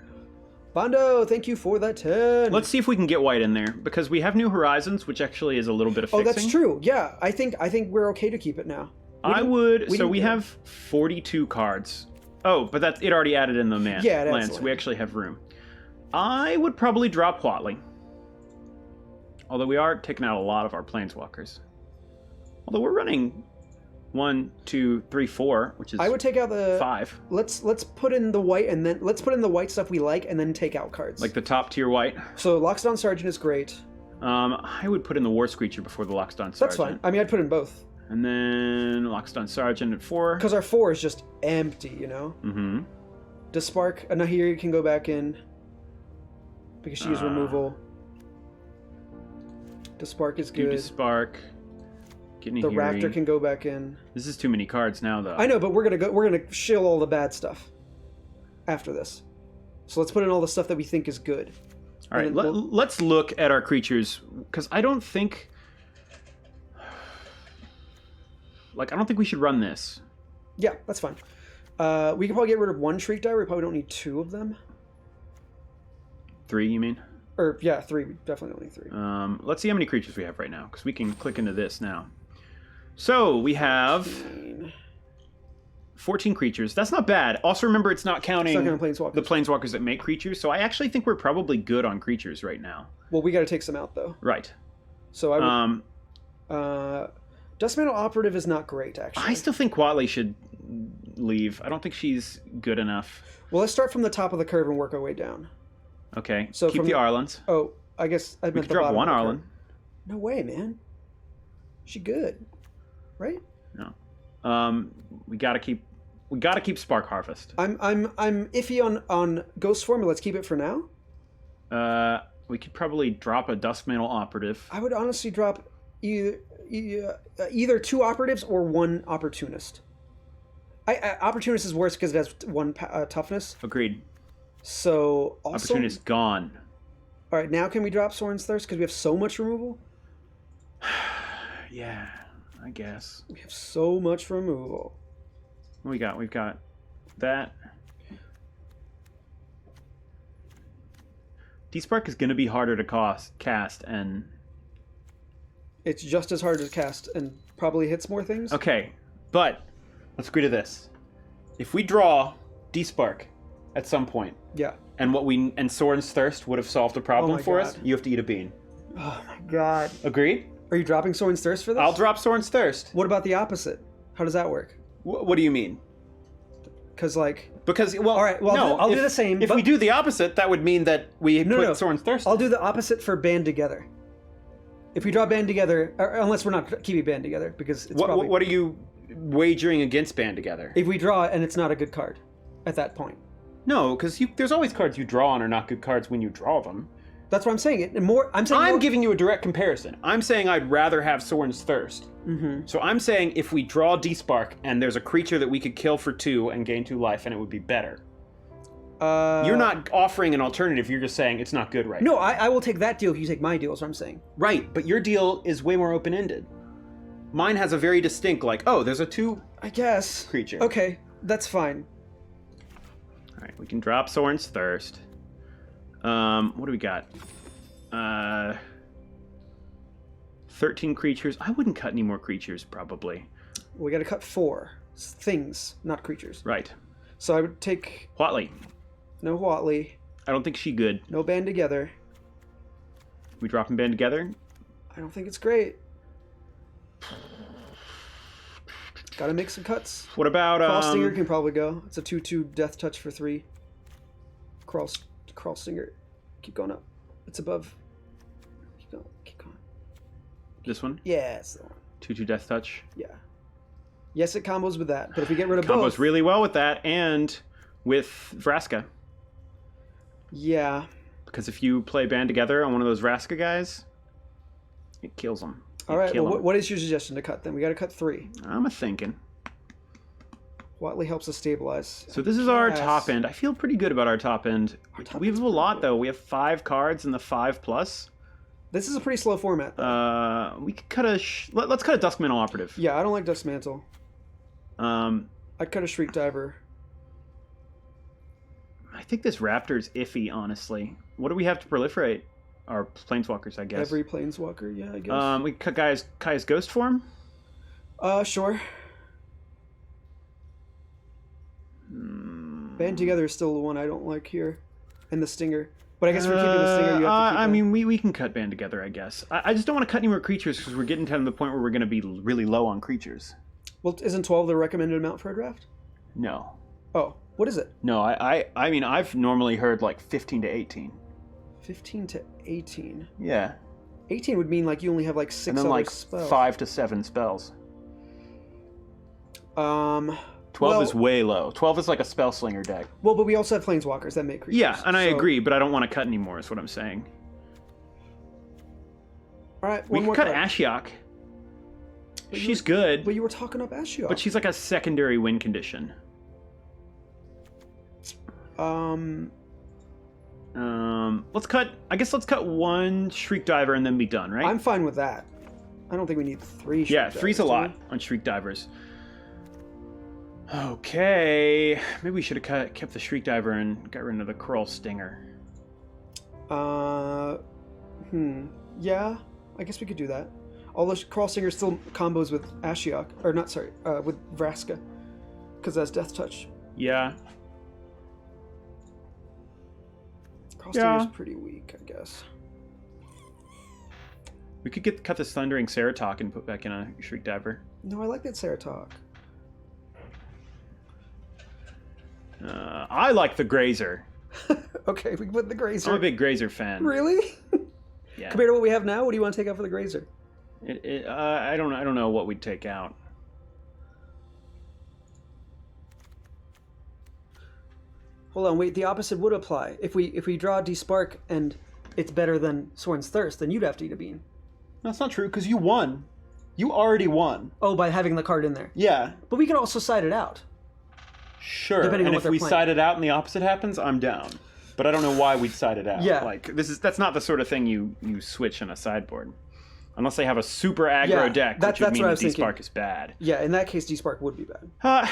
Bondo, thank you for that 10. Let's see if we can get white in there because we have New Horizons, which actually is a little bit of fixing. Oh, that's true. Yeah, I think we're okay to keep it now. We have 42 cards. Oh, but it already added in the Yeah, it adds lands. land. We actually have room. I would probably drop Huatli. Although we are taking out a lot of our Planeswalkers. Although we're running 1, 2, 3, 4, which is I would take out the 5. Let's put in the white and then let's put in the white stuff we like and then take out cards. Like the top tier white. So Lockstone Sergeant is great. I would put in the War Screecher before the Lockstone Sergeant. That's fine. I mean, I'd put in both And then Lockstone Sergeant at 4. because our 4 is just empty, you know. Mm-hmm. Despark, Nahiri can go back in because she is removal. Despark is Do good. Spark. The Raptor can go back in. This is too many cards now, though. I know, but we're gonna shill all the bad stuff after this. So let's put in all the stuff that we think is good. All right, And then let's look at our creatures because I don't think we should run this. Yeah, that's fine. We can probably get rid of 1 Shriek Die. We probably don't need 2 of them. 3, you mean? Or yeah, 3. Definitely only 3. Let's see how many creatures we have right now because we can click into this now. So we have 14 creatures. That's not bad. Also remember, it's not counting Planeswalkers. the Planeswalkers that make creatures. So I actually think we're probably good on creatures right now. Well, we got to take some out though. Right. So I would. Dustmantle Operative is not great actually. I still think Huatli should leave. I don't think she's good enough. Well, let's start from the top of the curve and work our way down. Okay. So keep from the Arlens. Oh, I guess I We meant could the drop bottom one of the Arlen. curve. No way, man. She good, right? No. We gotta keep Spark Harvest. I'm iffy on Ghost Form. Let's keep it for now. We could probably drop a Duskmantle Operative. I would honestly drop either 2 operatives or 1 opportunist. Opportunist is worse because it has 1 toughness. Agreed. So also, Opportunist gone. all right, now can we drop Sorin's Thirst because we have so much removal? Yeah, I guess. We have so much removal. What we got? We've got that. D-Spark is going to be harder to cast, and... It's just as hard to cast and probably hits more things. Okay, but let's agree to this. If we draw D-Spark at some point. Yeah. And Soren's Thirst would have solved the problem my for us. God. You have to eat a bean. Oh my god. Agreed? Are you dropping Soren's Thirst for this? I'll drop Soren's Thirst. What about the opposite? How does that work? What do you mean? Because like... Because, well, All right, well, no, I'll do the same, If but- we do the opposite, that would mean that we put Soren's Thirst. I'll do the opposite for Band Together. If we draw Band Together, or unless we're not keeping Band Together, because it's probably... What are you wagering against Band Together? If we draw it and it's not a good card at that point. No, because there's always cards you draw on are not good cards when you draw them. That's what I'm saying. I'm giving you a direct comparison. I'm saying I'd rather have Soren's Thirst. Mm-hmm. So I'm saying if we draw D-Spark and there's a creature that we could kill for 2 and gain 2 life, and it would be better. You're not offering an alternative. You're just saying it's not good right now. No, I will take that deal if you take my deal, is what I'm saying. Right, but your deal is way more open-ended. Mine has a very distinct, like, oh, there's a 2 I guess. creature. Okay, that's fine. All right, we can drop Soren's Thirst. What do we got? 13 creatures. I wouldn't cut any more creatures, probably. We gotta cut 4 things, not creatures. Right. So I would take Whatley. no Watley, I don't think she good. no Band Together. We drop and band together? I don't think it's great. Gotta make some cuts. What about, Crawl Stinger can probably go. It's a 2/2 Death Touch for 3. Crawl Stinger. Keep going up. It's above. Keep going. Keep going. this one? Yeah, it's the one. 2/2 Death Touch. Yeah. Yes, it combos with that. But if we get rid of Combos both... really well with that and with Vraska. Yeah. Because if you play band together on one of those Vraska guys, it kills them. All right, well, what is your suggestion to cut then? We got to cut 3. I'm a-thinking. Watley helps us stabilize. So this is our Yes. top end. I feel pretty good about our top end. top We have end's a pretty lot, good. though. We have 5 cards in the 5+. This is a pretty slow format, though. We could cut a... let's cut a Duskmantle Operative. Yeah, I don't like Dust Mantle. Um, I'd cut a Shriek Diver. I think this Raptor's iffy, honestly. What do we have to proliferate? Our Planeswalkers, I guess. Every Planeswalker, yeah, I guess. We could cut Kaya's Ghost form. Sure. Band Together is still the one I don't like here. And the Stinger. But I guess we're keeping the Stinger. You have to keep I it. mean, we can cut band together, I guess. I just don't want to cut any more creatures because we're getting to the point where we're going to be really low on creatures. Well, isn't 12 the recommended amount for a draft? No. Oh, what is it? No, I mean, I've normally heard like 15 to 18. 15 to 18. Yeah. 18 would mean like you only have like 6 And then other like spells. 5 to 7 spells. 12 well, is way low. 12 is like a spell slinger deck. Well, but we also have Planeswalkers that make creatures. Yeah, and I so- agree, but I don't want to cut anymore, is what I'm saying. All right, We one can more cut card. Ashiok. But She's good, But you were talking up Ashiok. but she's like a secondary win condition. Let's cut. I guess let's cut 1 Shriek Diver and then be done, right? I'm fine with that. I don't think we need 3. Yeah, Shriek 3's a Divers, do lot we? on Shriek Divers. Okay, maybe we should have kept the Shriek Diver and got rid of the Crawl Stinger. Yeah, I guess we could do that. Although Crawl Stinger still combos with Ashiok, or not, sorry, with Vraska, because that's Death Touch. Yeah. Crawl Yeah. Stinger's pretty weak, I guess. We could cut this Thundering Ceratok and put back in a Shriek Diver. No, I like that Ceratok. I like the Grazer. Okay, we can put the Grazer. I'm a big Grazer fan. Really? Yeah. Compared to what we have now, what do you want to take out for the Grazer? I don't know what we'd take out. Hold on, wait. The opposite would apply. If we draw D-Spark and it's better than Soren's Thirst, then you'd have to eat a bean. That's not true because you won. You already won. Oh, by having the card in there. Yeah. But we could also side it out. Sure. Depending on and what if they're we playing. side it out and the opposite happens, I'm down. But I don't know why we'd side it out. Yeah. Like that's not the sort of thing you switch on a sideboard. Unless they have a super aggro deck, which would that's mean what I that was thinking. D-Spark is bad. Yeah, in that case, D-Spark would be bad.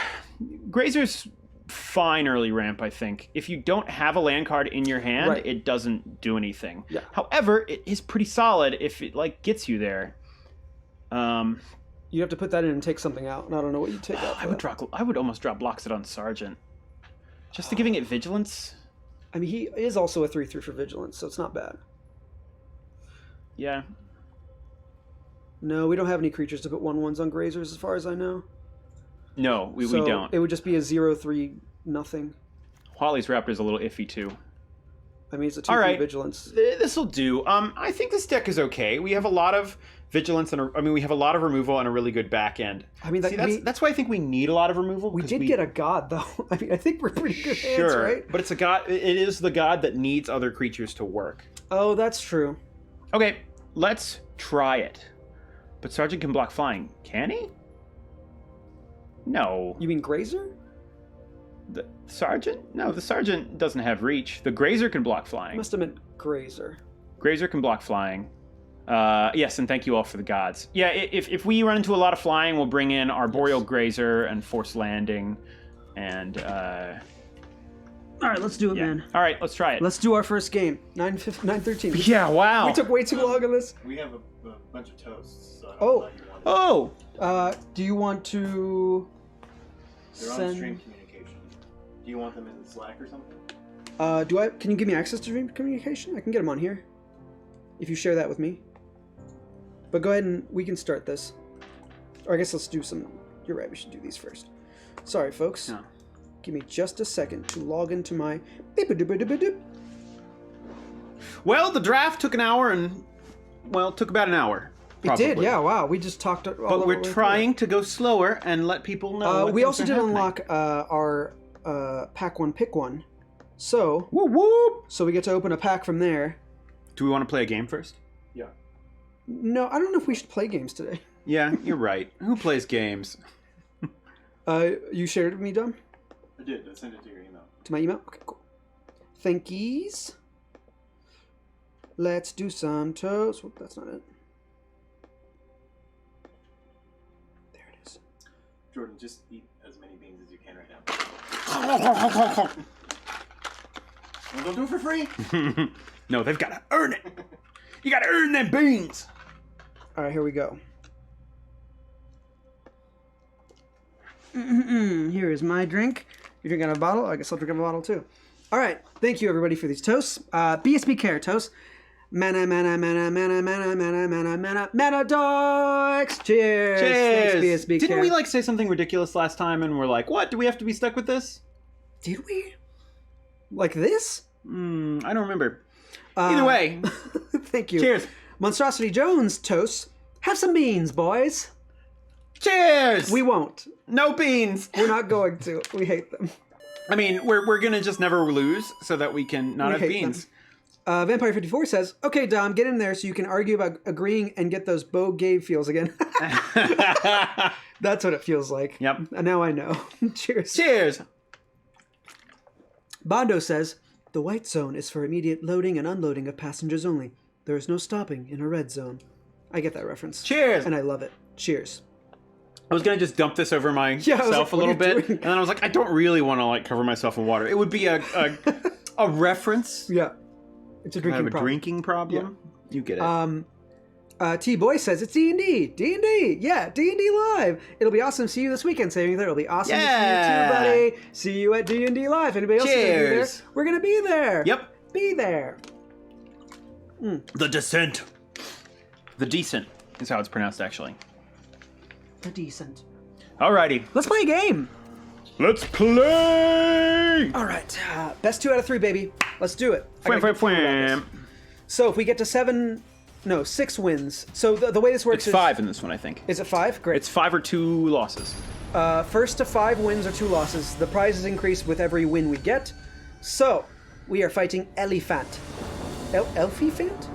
Grazer's fine early ramp, I think. If you don't have a land card in your hand, Right. it doesn't do anything. Yeah. However, it is pretty solid if it gets you there. You'd have to put that in and take something out, and I don't know what you'd take out. I would almost drop Loxodon Sergeant. Just to giving it vigilance? I mean, he is also a 3/3 for vigilance, so it's not bad. Yeah. No, we don't have any creatures to put 1/1s on grazers, as far as I know. No, we So don't. It would just be a 0/3 nothing. Wally's Raptor's a little iffy too. I mean, it's a 2/3 All right. vigilance. This'll do. I think this deck is okay. We have a lot of vigilance we have a lot of removal and a really good back end. I mean, that's why I think we need a lot of removal. We did get a god, though. I mean, I think we're pretty good hands, Sure, right? but it's a god. It is the god that needs other creatures to work. Oh, that's true. Okay, let's try it. But Sergeant can block flying. Can he? No. You mean grazer? The Sergeant? No, the Sergeant doesn't have reach. The Grazer can block flying. Must have meant grazer. Grazer can block flying. Yes, and thank you all for the gods. Yeah, if we run into a lot of flying, we'll bring in Arboreal Grazer and Force Landing, and All right, let's do it, yeah. man. All right, let's try it. Let's do our first game. 9-13. Yeah, wow. We took way too long on this. We have a bunch of toasts, so I don't Oh. know if you want Oh, Do you want to They're on send? stream communication. Do you want them in Slack or something? Can you give me access to stream communication? I can get them on here. If you share that with me. But go ahead and we can start this. Or I guess let's do some. You're right. We should do these first. Sorry, folks. No. Give me just a second to log into my. Beep-a-doop-a-doop-a-doop. well, the draft took an hour and took about an hour. It Probably. did, yeah. Wow, we just talked. All But the we're way through. trying to go slower and let people know. what We things also are did happening. unlock our pack one, pick one. So Whoop whoop. we get to open a pack from there. Do we want to play a game first? Yeah. No, I don't know if we should play games today. Yeah, you're right. Who plays games? You shared it with me, Dom? I did. I sent it to your email. To my email? Okay, cool. Thankies. Let's do some toast. Whoop, that's not it. There it is. Jordan, just eat as many beans as you can right now. Well, don't do it for free. No, they've got to earn it. You got to earn them beans. All right, here we go. Here is my drink. You're drinking out of a bottle? I guess I'll drink out of a bottle too. All right. Thank you, everybody, for these toasts. BSB Care toast. Mana, mana, mana, mana, mana, mana, mana, mana, mana, Dorks. Cheers. Cheers. Thanks, BSB Didn't Care. we say something ridiculous last time and we're like, what? Do we have to be stuck with this? Did we? Like this? I don't remember. Either way. Thank you. Cheers. Monstrosity Jones toast. Have some beans, boys. Cheers. We won't. No beans. We're not going to. We hate them. I mean, we're gonna just never lose so that we can not We have hate beans. Vampire54 says, okay, Dom, get in there so you can argue about agreeing and get those Bo Gabe feels again. That's what it feels like. Yep. And now I know. Cheers. Cheers. Bondo says, the white zone is for immediate loading and unloading of passengers only. There is no stopping in a red zone. I get that reference. Cheers. And I love it. Cheers. I was gonna just dump this over I was myself like, a what are little you bit, doing? and then I was like, I don't really want to cover myself in water. It would be a reference. Yeah. It's a I drinking have a problem. drinking problem. You get it. T-Boy says, it's D&D. D&D. Yeah, D&D Live. It'll be awesome to see you this weekend, Saving There. It'll be awesome to see you Yeah. too, buddy. See you at D&D Live. Anybody else gonna be there? Cheers. We're going to be there. Yep. Be there. The descent. The decent is how it's pronounced, actually. The decent. Alrighty. Let's play a game. Let's play! All right. Best 2 out of 3, baby. Let's do it. I Fwam, gotta fwam, get through all fwam. this. So if we get to 6 wins. So the way this works It's 5 in this one, I think. Is it 5? Great. It's 5 or 2 losses. First to 5 wins or 2 losses. The prizes increase with every win we get. So, we are fighting Elephant. Elfifant?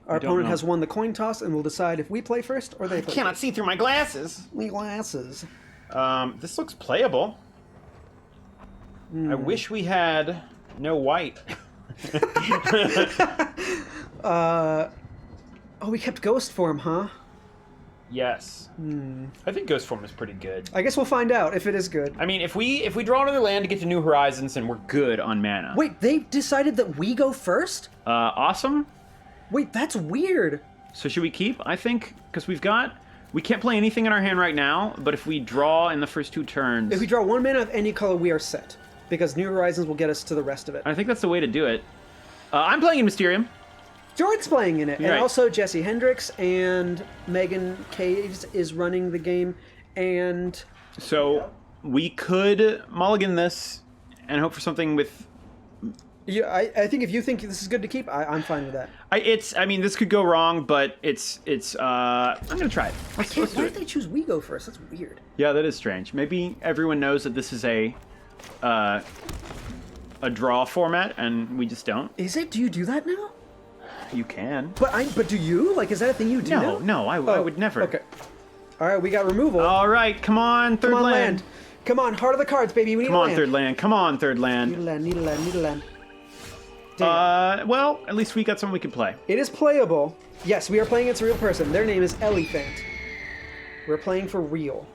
Our don't opponent know. has won the coin toss and will decide if we play first or they play Cannot see through my glasses. first. Glasses. This looks playable. I wish we had no white. Oh, we kept Ghost Form, huh? Yes. I think Ghost Form is pretty good. I guess we'll find out if it is good. I mean, if we draw another land to get to New Horizons, then we're good on mana. Wait, they decided that we go first? Awesome. Wait, that's weird. So should we keep? I think because we've got We can't play anything in our hand right now, but if we draw in the first 2 turns... If we draw 1 mana of any color, we are set. Because New Horizons will get us to the rest of it. I think that's the way to do it. I'm playing in Mysterium. Jordan's playing in it. You're and right. also Jesse Hendricks and Megan Caves is running the game. And So we could mulligan this and hope for something with... yeah, I think if you think this is good to keep, I'm fine with that. I mean, this could go wrong, but it's I'm gonna try it. Let's do Why it. did they choose We Go first? That's weird. Yeah, that is strange. Maybe everyone knows that this is a draw format, and we just don't. Is it? Do you do that now? You can. But do you? Like, is that a thing you do now? No, I would never. Okay. All right, we got removal. All right, come on, third Come on, land. land. Come on, heart of the cards, baby. We need Come a on, land. third land. Come on, third Need a land. land, need a land, need a land. Damn. Well, at least we got something we can play. It is playable. Yes, we are playing against a real person. Their name is Elephant. We're playing for real.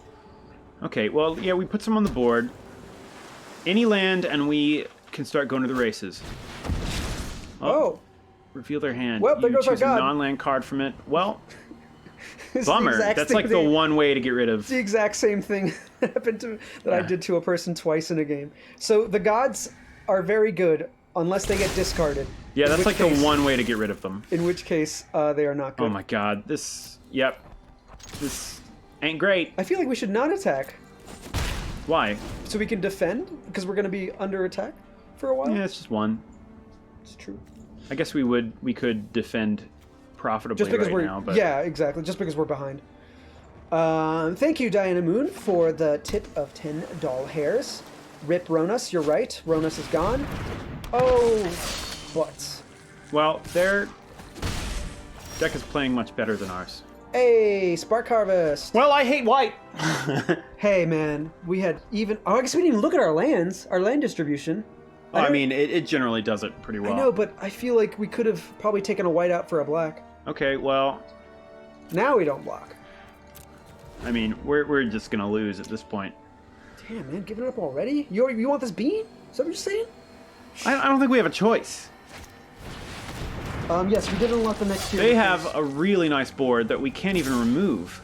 Okay, well, yeah, we put some on the board. Any land, and we can start going to the races. Oh. Reveal their hand. Well, there You goes our choose a god. non-land card from it. Well, It's the bummer. exact That's same like the thing. one way to get rid of. It's the exact same thing that happened to that I Yeah. did to a person twice in a game. So the gods are very good unless they get discarded. Yeah, In that's which like case- the one way to get rid of them. In which case, they are not good. Oh my god, this... Yep. This ain't great. I feel like we should not attack, Why? so we can defend, because we're going to be under attack for a while. Yeah, it's just one. It's true. I guess we could defend profitably Just because right we're now, but... yeah, exactly. Just because we're behind. Thank you, Diana Moon, for the tip of 10 doll hairs. Rip Ronus, you're right. Ronus is gone. Oh, butts. Well, their deck is playing much better than ours. Hey, Spark Harvest. Well, I hate white! Hey, man, we had even. Oh, I guess we didn't even look at our lands, our land distribution. I don't- mean, it generally does it pretty well. I know, but I feel like we could have probably taken a white out for a black. Okay, well, Now we don't block. I mean, we're just gonna lose at this point. Damn, man, giving it up already? You want this bean? Is that what you're saying? I don't think we have a choice. Yes, we did unlock the next two. They have a really nice board that we can't even remove.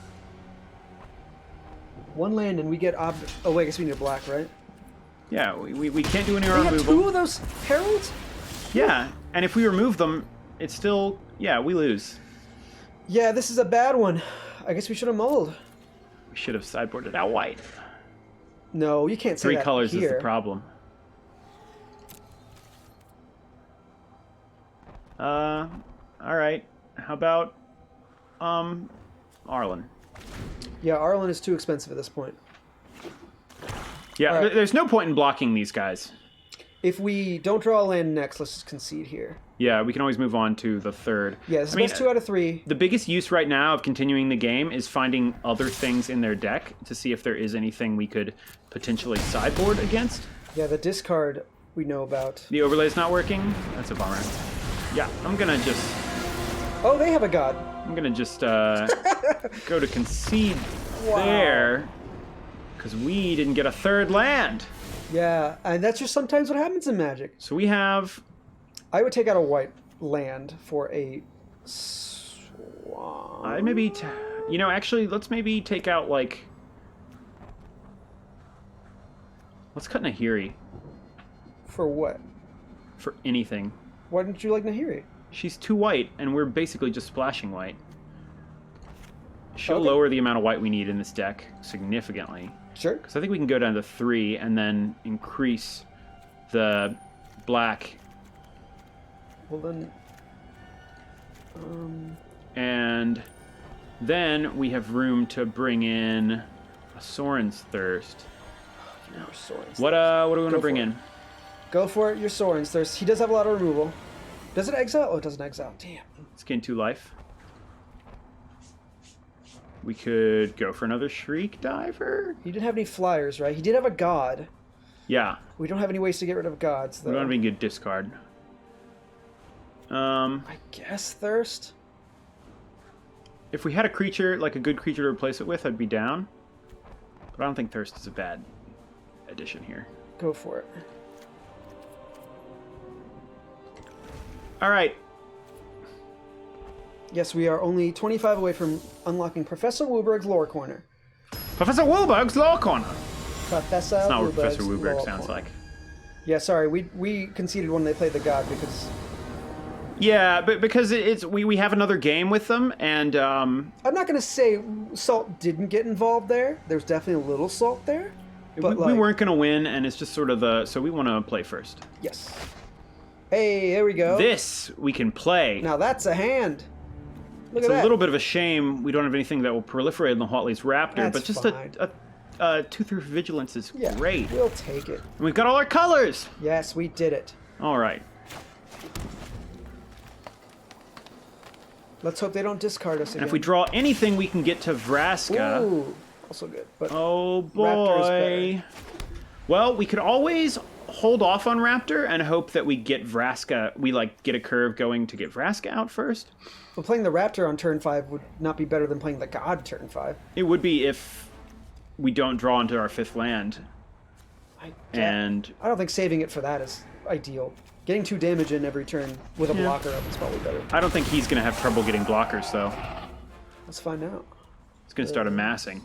one land and we get oh wait, I guess we need a black, right? Yeah, we can't do any They have removal. two of those heralds? Yeah, and if we remove them, it's still... Yeah, we lose. Yeah, this is a bad one. I guess we should have mulled. We should have sideboarded out white. No, you can't say 3 that colors here. is the problem. Alright. How about, Arlen? Yeah, Arlen is too expensive at this point. Yeah, Alright. there's no point in blocking these guys. If we don't draw a land next, let's just concede here. Yeah, we can always move on to the third. Yeah, this is I mean, best 2 out of 3. the biggest use right now of continuing the game is finding other things in their deck to see if there is anything we could potentially sideboard against. Yeah, the discard we know about. The overlay's not working. That's a bummer. Yeah, I'm gonna just Oh, they have a god. go to concede Wow. there because we didn't get a third land. Yeah, and that's just sometimes what happens in Magic. So we have I would take out a white land for a swamp. actually, let's maybe take out like. Let's cut Nahiri For what? for anything. Why didn't you like Nahiri? She's 2 white, and we're basically just splashing white. She'll Okay. lower the amount of white we need in this deck significantly. Sure. Because I think we can go down to 3 and then increase the black. Well then. And then we have room to bring in a Soren's Thirst. Your Soren's What do we want to Go bring for in? Go for it, your Soren's Thirst. He does have a lot of removal. Does it exile? Oh, it doesn't exile. Damn. Let's gain 2 life. We could go for another Shriek Diver. He didn't have any flyers, right? He did have a god. Yeah, We don't have any ways to get rid of gods, though. we want to be a good discard. I guess Thirst? If we had a creature, like a good creature to replace it with, I'd be down. But I don't think Thirst is a bad addition here. Go for it. All right. Yes, we are only 25 away from unlocking Professor Wubrg's lore corner. Professor Wubrg's Law Corner. Professor That's not what Wubrg's Professor Wubrg lore sounds corner. like. Yeah, sorry, we conceded when they played the god because Yeah, but because we have another game with them, and I'm not gonna say Salt didn't get involved there. There's definitely a little Salt there, but we weren't gonna win, and it's just sort of so we want to play first. Yes. Hey, there we go. This we can play. Now that's a hand. Look It's at a that. little bit of a shame we don't have anything that will proliferate in the Huatley's Raptor, That's but just fine. a 2-3 vigilance is Yeah, great. we'll take it. And we've got all our colors. Yes, we did it. All right. Let's hope they don't discard us again. And if we draw anything, we can get to Vraska. Ooh, also good. But Oh Raptor is boy. better. Well, we could always hold off on Raptor and hope that we get Vraska. We like get a curve going to get Vraska out first. well, playing the Raptor on turn 5 would not be better than playing the God turn 5. It would be if we don't draw into our 5th land. And I don't think saving it for that is ideal. Getting 2 damage in every turn with a Yeah. blocker up is probably better. I don't think he's going to have trouble getting blockers, though. Let's find out. He's going to start amassing.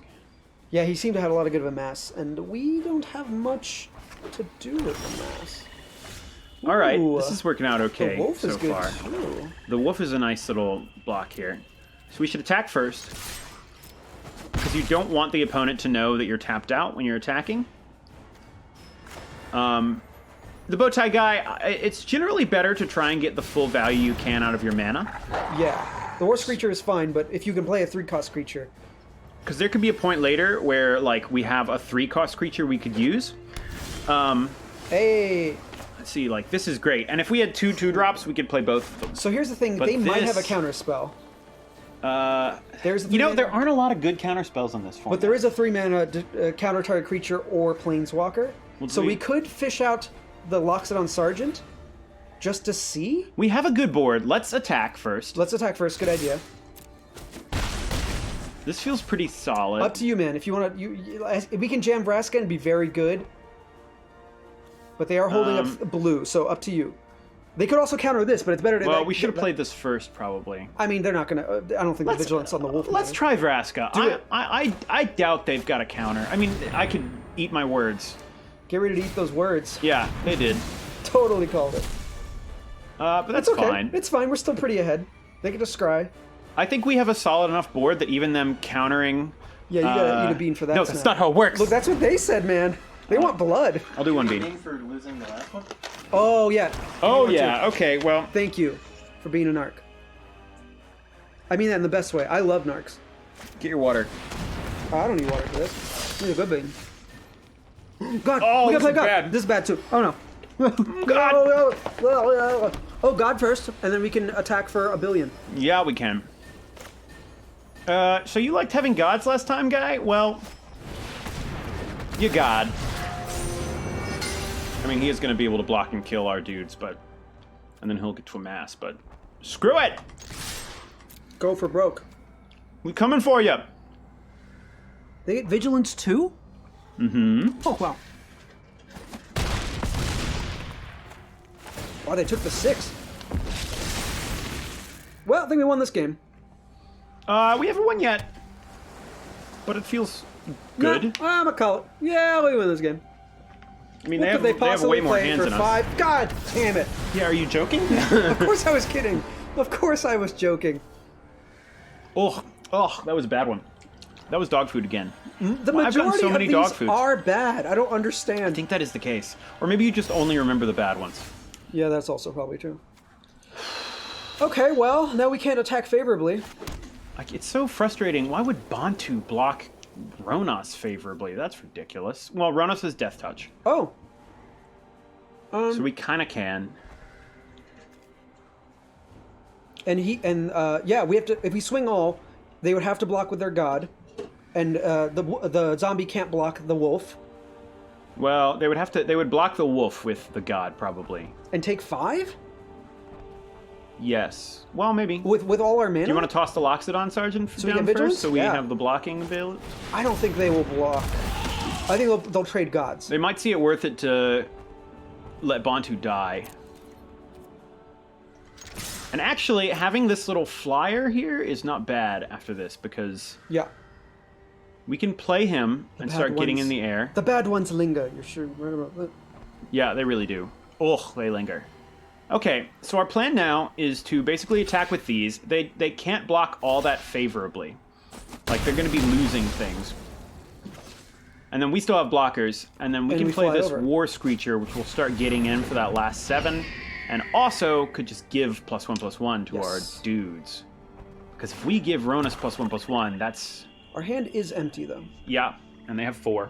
Yeah, he seemed to have a lot of good of a mass, and we don't have much to do with the mass. All right, Ooh, this is working out The okay wolf so is good far. too. The wolf is a nice little block here. So we should attack first. Because you don't want the opponent to know that you're tapped out when you're attacking. The bowtie guy, it's generally better to try and get the full value you can out of your mana. Yeah, the horse creature is fine, but if you can play a 3-cost creature, Because there could be a point later where, like, we have a 3-cost creature we could use. hey. Let's see, like, this is great. And if we had 2 2-drops, we could play both of them. So here's the thing: But they might have a this- counter spell. You There's a know, 3-mana there aren't a lot of good counter spells on this format. But there is a 3-mana counter target creature or planeswalker. Well, So do we could fish out the Loxodon Sergeant just to see. We have a good board. Let's attack first. Let's attack first. Good idea. This feels pretty solid. Up to you, man. If you want to, we can jam Vraska and be very good. But they are holding up blue, so up to you. They could also counter this, but it's better to. Well, we should have played this first, probably. I mean, they're not gonna. I don't think the vigilance on the wolf. Let's try Vraska. Do it. I doubt they've got a counter. I mean, I could eat my words. Get ready to eat those words. Yeah, they did. Totally called it. But that's It's okay. fine. It's fine. We're still pretty ahead. They get to scry. I think we have a solid enough board that even them countering. Yeah, you gotta eat a bean for that. No, snap. that's not how it works. Look, that's what they said, man. They want blood. I'll do one bean. Being for losing the last one? Oh yeah. Oh You are yeah. too. Okay. Well, Thank you for being a narc. I mean that in the best way. I love narcs. get your water. Oh, I don't need water for this. I need a good bean. God, Oh, we this gotta play is God. bad. This is bad too. Oh no. God. Oh, God first, and then we can attack for a billion. Yeah, we can. So you liked having gods last time, guy? Well, you god. I mean, he is going to be able to block and kill our dudes, but... And then he'll get to amass, but... Screw it! Go for broke. We coming for you! They get vigilance too? Mm-hmm. Oh wow. Wow, they took the 6. Well, I think we won this game. We haven't won yet. But it feels good. Nah, I'm a call it. Yeah, we win this game. I mean, What they could have way more play hands for than 5? us. God damn it. Yeah, are you joking? Of course I was kidding. Of course I was joking. Oh, that was a bad one. That was dog food again. The Well, I've gotten majority so many of dog these foods. are bad. I don't understand. I think that is the case. Or maybe you just only remember the bad ones. Yeah, that's also probably true. Okay, well, now we can't attack favorably. Like, it's so frustrating. Why would Bantu block Ronos favorably? That's ridiculous. Well, Ronos is Death Touch, Oh. so we kind of can. And yeah, we have to. If we swing all, they would have to block with their god, and the zombie can't block the wolf. Well, they would have to. They would block the wolf with the god, probably. And take 5 Yes. Well, maybe. with all our mana. Do you want to toss the Loxodon Sergeant So we down get vigilance? first, so we Yeah. have the blocking available? I don't think they will block. I think they'll trade gods. They might see it worth it to let Bantu die. And actually, having this little flyer here is not bad after this, because Yeah. we can play him and bad start getting ones- in the air. The bad ones linger. You're sure right about that. Yeah, they really do. Ugh, they linger. Okay, so our plan now is to basically attack with these. They can't block all that favorably. Like, they're going to be losing things. And then we still have blockers, and then we And can we play fly this over. War Screecher, which will start getting in for that last 7, and also could just give +1/+1 to our Yes. dudes. Because if we give Ronus +1/+1, that's... Our hand is empty though. Yeah, and they have 4.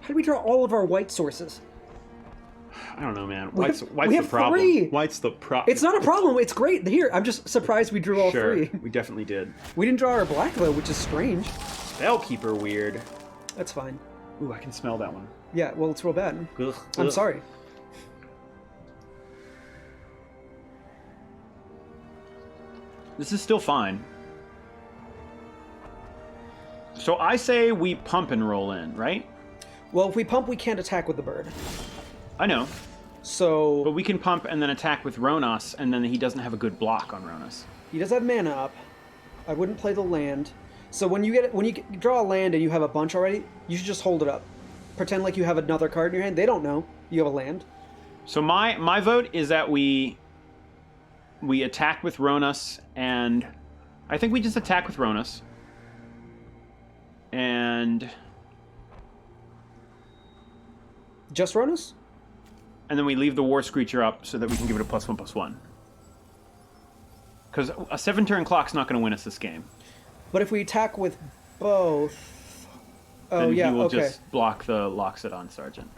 How do we draw all of our white sources? I don't know, man. We White's have the problem. 3. White's the problem. It's not a problem. It's great. Here, I'm just surprised we drew all Sure, 3. we definitely did. We didn't draw our black though, which is strange. Spellkeeper weird. That's fine. Ooh, I can smell that one. Yeah, well, it's real bad. Ugh, I'm ugh. sorry. This is still fine. So I say we pump and roll in, right? Well, if we pump, we can't attack with the bird. I know. So But we can pump and then attack with Ronos, and then he doesn't have a good block on Ronos. he does have mana up. I wouldn't play the land. So when you draw a land and you have a bunch already, you should just hold it up. Pretend like you have another card in your hand. They don't know you have a land. So my vote is that we attack with Ronos, and I think we just attack with Ronos. And Just Ronus? then we leave the War Screecher up so that we can give it a +1/+1. Because a 7-turn clock's not going to win us this game. But if we attack with both... Oh, Then yeah, he will okay. just block the Loxodon Sergeant.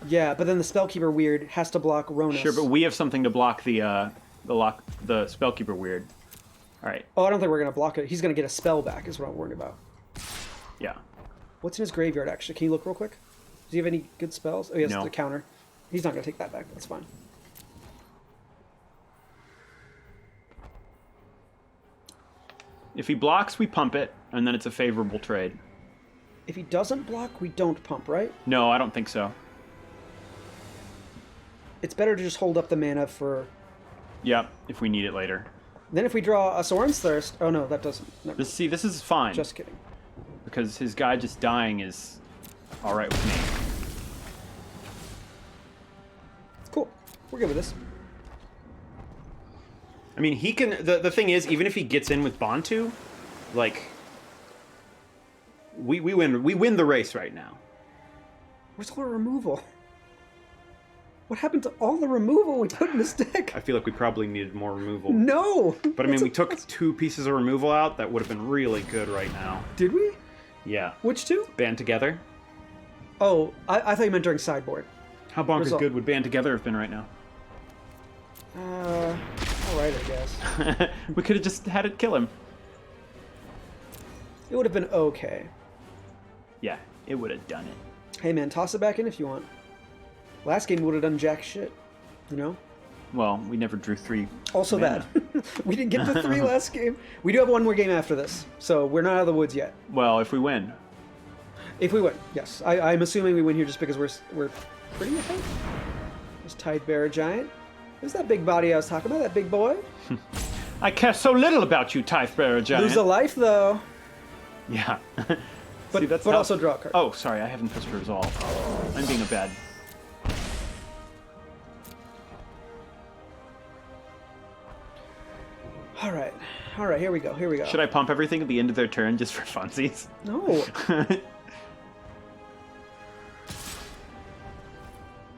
Yeah, but then the Spellkeeper Weird has to block Ronus. Sure, but we have something to block the Spellkeeper Weird. All right, Oh, I don't think we're going to block it. He's going to get a spell back is what I'm worried about. yeah. What's in his graveyard, actually? Can you look real quick? Does he have any good spells? Oh, he has No. the counter. He's not going to take that back. That's fine. If he blocks, we pump it, and then it's a favorable trade. If he doesn't block, we don't pump, right? No, I don't think so. It's better to just hold up the mana for... Yep, if we need it later. Then if we draw a Soren's Thirst... Oh, no, that doesn't... Never. This is fine. Just kidding. Because his guy just dying is all right with me. Cool. We're good with this. I mean, he can. The thing is, even if he gets in with Bantu, like, we win the race right now. Where's all our removal? What happened to all the removal we put in this deck? I feel like we probably needed more removal. No! But I mean, we took 2 pieces of removal out. That would have been really good right now. Did we? Yeah. Which two? Band Together. Oh, I thought you meant during sideboard. How bonkers Result. good would Band Together have been right now? Alright, I guess. We could have just had it kill him. It would have been okay. Yeah, it would have done it. Hey man, toss it back in if you want. Last game we would have done jack shit. You know? Well, we never drew 3. Also mana. that. We didn't get to 3 last game. We do have one more game after this, so we're not out of the woods yet. Well, if we win. If we win, yes. I'm assuming we win here just because we're pretty ahead. There's Tide Bearer Giant. Who's that big body I was talking about? That big boy? I care so little about you, Tithbearer Giant. Lose a life though. Yeah. But, See, that's but how- also draw a card. Oh, sorry, I haven't touched Resolve. I'm being a bad... Alright, here we go, Should I pump everything at the end of their turn just for funsies? No.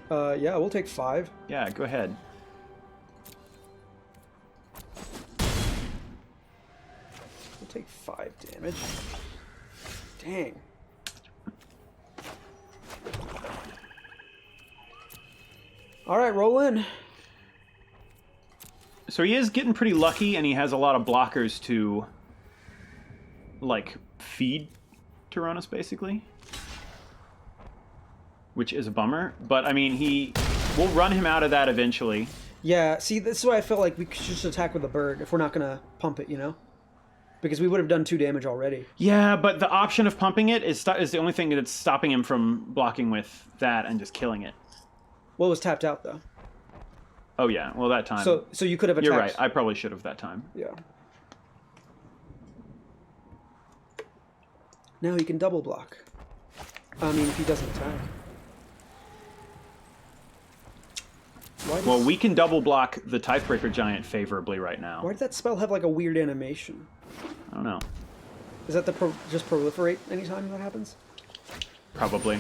Yeah, we'll take 5. Yeah, go ahead. We'll take 5 damage. Dang. Alright, roll in. So he is getting pretty lucky, and he has a lot of blockers to, like, feed Tyrannus, basically. Which is a bummer. But, I mean, we'll run him out of that eventually. Yeah, see, this is why I felt like we should just attack with a bird if we're not going to pump it, you know? Because we would have done 2 damage already. Yeah, but the option of pumping it is the only thing that's stopping him from blocking with that and just killing it. What was tapped out, though? Oh yeah, well that time. So you could have attacked. You're right. I probably should have that time. Yeah. Now he can double block. I mean, if he doesn't attack. Well, we can double block the Tithebreaker Giant favorably right now. Why did that spell have like a weird animation? I don't know. Is that the just proliferate anytime that happens? Probably.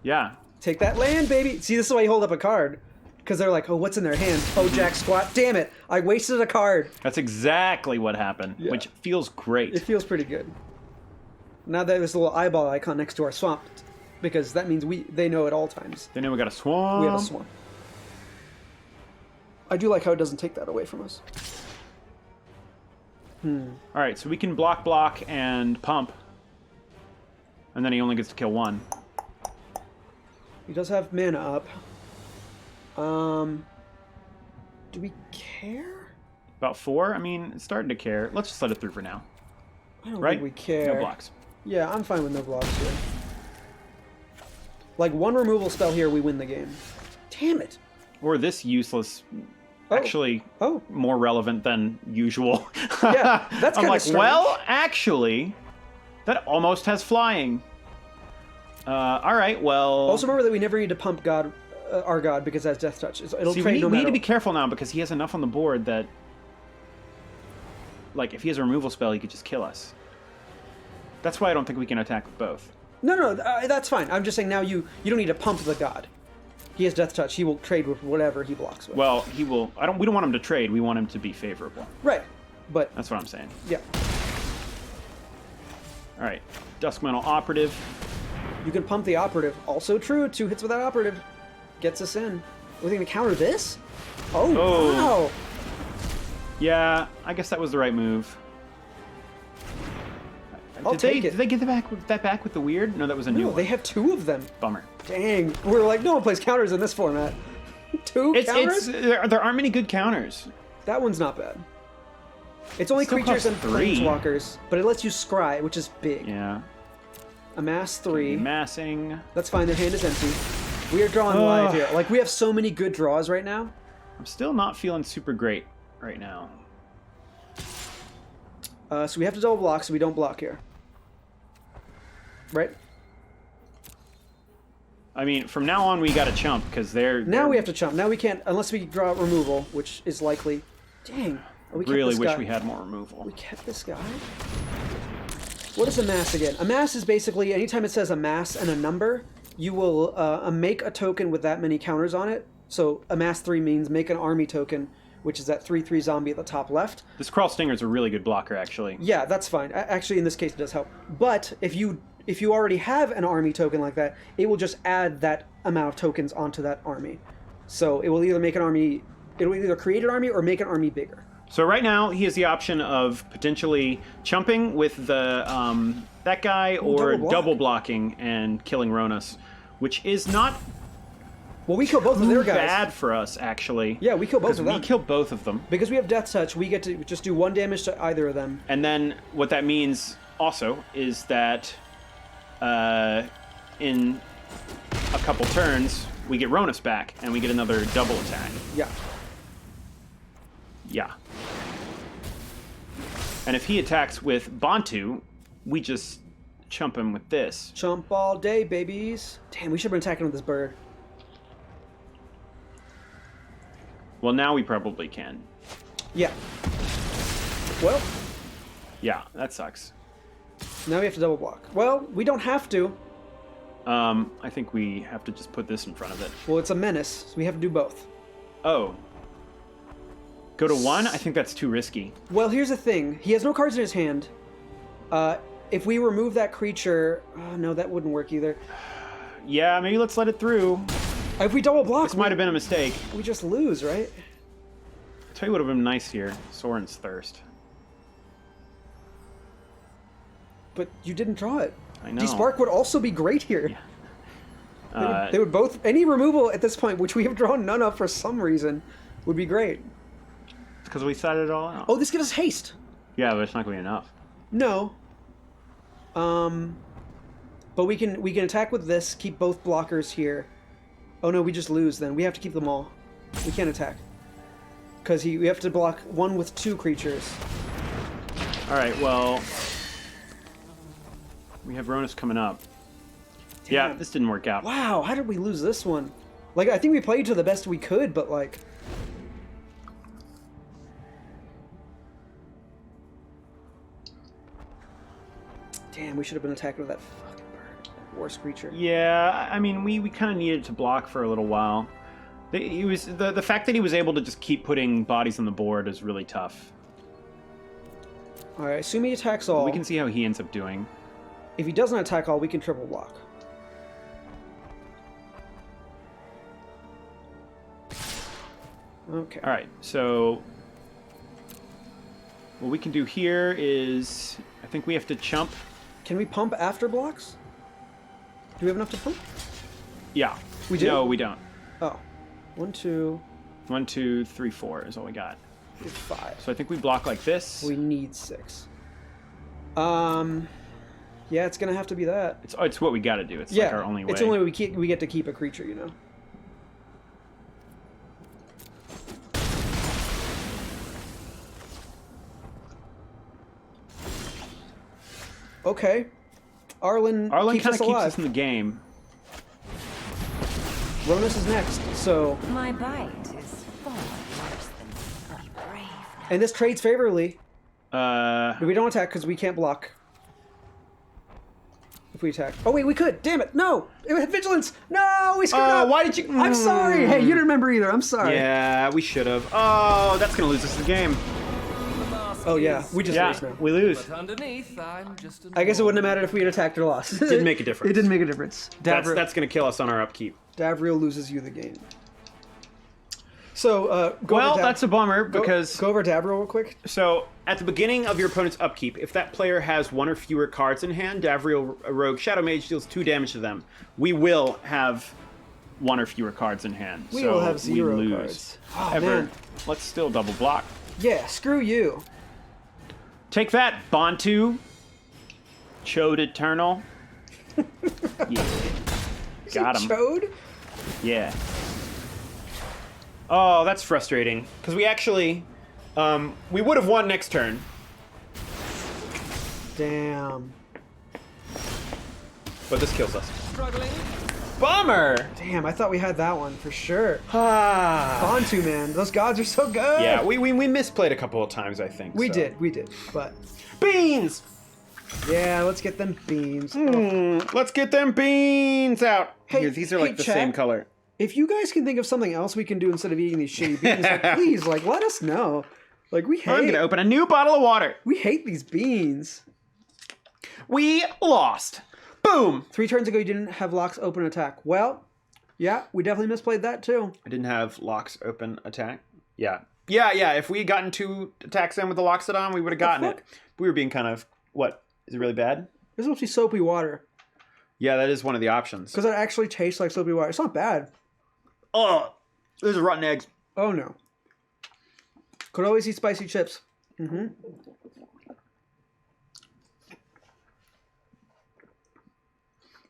Yeah. Take that land, baby! See, this is why you hold up a card. Because they're like, oh, what's in their hand? Oh, Jack Squat. Damn it! I wasted a card. That's exactly what happened, Yeah. which feels great. It feels pretty good. Now that there's a little eyeball icon next to our swamp, because that means they know at all times. They know we got a swamp. We have a swamp. I do like how it doesn't take that away from us. All right, so we can block, and pump. And then he only gets to kill one. He does have mana up. Do we care? About 4? I mean, it's starting to care. Let's just let it through for now. I don't Right? think we care. No blocks. Yeah, I'm fine with no blocks here. Like, one removal spell here, we win the game. Damn it. Or this useless... Oh. Actually, Oh. more relevant than usual. Yeah, that's I'm kinda like, strange. well, actually, that almost has flying. All right, well... Also remember that we never need to pump God, our God, because that's Death Touch. It'll See, trade we no need matter to be careful now because he has enough on the board that... Like, if he has a removal spell, he could just kill us. That's why I don't think we can attack with both. No, that's fine. I'm just saying now you don't need to pump the God. He has Death Touch. He will trade with whatever he blocks with. Well, he will... We don't want him to trade. We want him to be favorable. Right, but That's what I'm saying. yeah, All right. Duskmantle Operative. you can pump the Operative. Also true. 2 hits with that Operative gets us in. We're going to counter this. Oh, Oh. wow. Yeah, I guess that was the right move. I'll take it. Did they get that back with the weird? No, that was a new No, one. they have 2 of them. Bummer. Dang, we're like, no one plays counters in this format. 2 counters? There aren't many good counters. That one's not bad. It's only Still creatures costs and 3. planeswalkers, but it lets you scry, which is big. Yeah. Amass 3. Massing. That's fine, their hand is empty. We are drawing live here. Like, we have so many good draws right now. I'm still not feeling super great right now. So we have to double block, so we don't block here. Right? I mean, from now on, we got to chump because Now we have to chump. Now we can't, unless we draw removal, which is likely. Dang. Oh, we kept really this wish guy. we had more removal. We kept this guy? What is amass again? Amass is basically, anytime it says amass and a number, you will make a token with that many counters on it. So amass 3 means make an army token, which is that 3/3 zombie at the top left. This Crawl Stinger is a really good blocker, actually. Yeah, that's fine. Actually, in this case, it does help. But if you already have an army token like that, it will just add that amount of tokens onto that army. So it will either make an army, it will either create an army or make an army bigger. So right now, he has the option of potentially chumping with the that guy or double block. double blocking and killing Ronas, which is not Well, we kill both of their guys. bad for us, actually. Yeah, we kill both Because of we them. kill both of them. Because we have Death Touch, we get to just do 1 damage to either of them. And then what that means also is that in a couple turns, we get Ronas back, and we get another double attack. Yeah. Yeah. And if he attacks with Bantu, we just chump him with this. Chump all day, babies. Damn, we should have been attacking with this bird. Well, now we probably can. Yeah. Well, Yeah, that sucks. now we have to double block. Well, we don't have to. I think we have to just put this in front of it. Well, it's a menace, so we have to do both. Oh. Go to 1? I think that's too risky. Well, here's the thing. He has no cards in his hand. If we remove that creature... no, that wouldn't work either. Yeah, maybe let's let it through. If we double block, This might have been a mistake. we just lose, right? Tell you what would have been nice here. Soren's Thirst. But you didn't draw it. I know. Despark would also be great here. Yeah. They would both... Any removal at this point, which we have drawn none of for some reason, would be great. Because we thought it all out. Oh, this gives us haste. Yeah, but it's not going to be enough. No. But we can attack with this, keep both blockers here. Oh no, we just lose then. We have to keep them all. We can't attack. Because we have to block one with 2 creatures. All right, well, we have Ronus coming up. Damn. Yeah, this didn't work out. Wow, how did we lose this one? Like, I think we played to the best we could, but like... Damn, we should have been attacking with that fucking bird. That worst creature. Yeah, I mean, we kind of needed to block for a little while. The fact that he was able to just keep putting bodies on the board is really tough. Alright, assume he attacks all. We can see how he ends up doing. If he doesn't attack all, we can triple block. Okay. All right, so what we can do here is, I think we have to chump. Can we pump after blocks? Do we have enough to pump? Yeah. We do? No, we don't. Oh. 1, 2, 1, 2, 3, 4 is all we got. 5. So I think we block like this. We need 6. Yeah, it's gonna have to be that. It's what we got to do. It's like our only way. It's the only way we get to keep a creature, you know. Okay. Arlen Arlen keeps kind us of keeps alive. us in the game. Ronus is next, so... My bite is far worse than be brave. And this trades favorably. Uh, We don't attack because we can't block. If we attack. Oh, wait, we could. Damn it. No. It had vigilance. No, we screwed up. why did you? I'm sorry. Hey, you didn't remember either. I'm sorry. Yeah, we should have. Oh, that's gonna lose us the game. Oh, yeah. We just Yeah, lose now. we lose. But underneath, I'm just a I guess it wouldn't have mattered if we had attacked or lost. Didn't make a difference. It didn't make a difference. That's gonna kill us on our upkeep. Davriel loses you the game. So, go Well, over that's a bummer because Go over Davriel real quick. so at the beginning of your opponent's upkeep, if that player has 1 or fewer cards in hand, Davriel Rogue Shadow Mage deals 2 damage to them. We will have 1 or fewer cards in hand. We so will have 0 we lose. cards. Oh, However, man. let's still double block. Yeah, screw you. Take that, Bantu. Chode Eternal. Yeah. Got him. Chode? Yeah. Oh, that's frustrating. Because we actually, we would have won next turn. Damn. But this kills us. struggling. Bummer! Damn, I thought we had that one for sure. Ah. Bantu, man. Those gods are so good. Yeah, we misplayed a couple of times, I think. We so. did. But, Beans! yeah, let's get them beans. Let's get them beans out. Hey, Here, these are hey, like the chat. same color. If you guys can think of something else we can do instead of eating these shitty beans, like, please, like, let us know. Like, we I'm hate, gonna open a new bottle of water. we hate these beans. We lost. Boom! 3 turns ago, you didn't have locks open attack. Well, yeah, we definitely misplayed that too. I didn't have locks open attack. Yeah. Yeah, if we had gotten 2 attacks in with the locks on, we would have gotten it. fuck? We were being kind of, what? Is it really bad? This must be soapy water. Yeah, that is one of the options. Because it actually tastes like soapy water. It's not bad. Oh, there's rotten eggs. Oh, no. Could always eat spicy chips. Mm-hmm.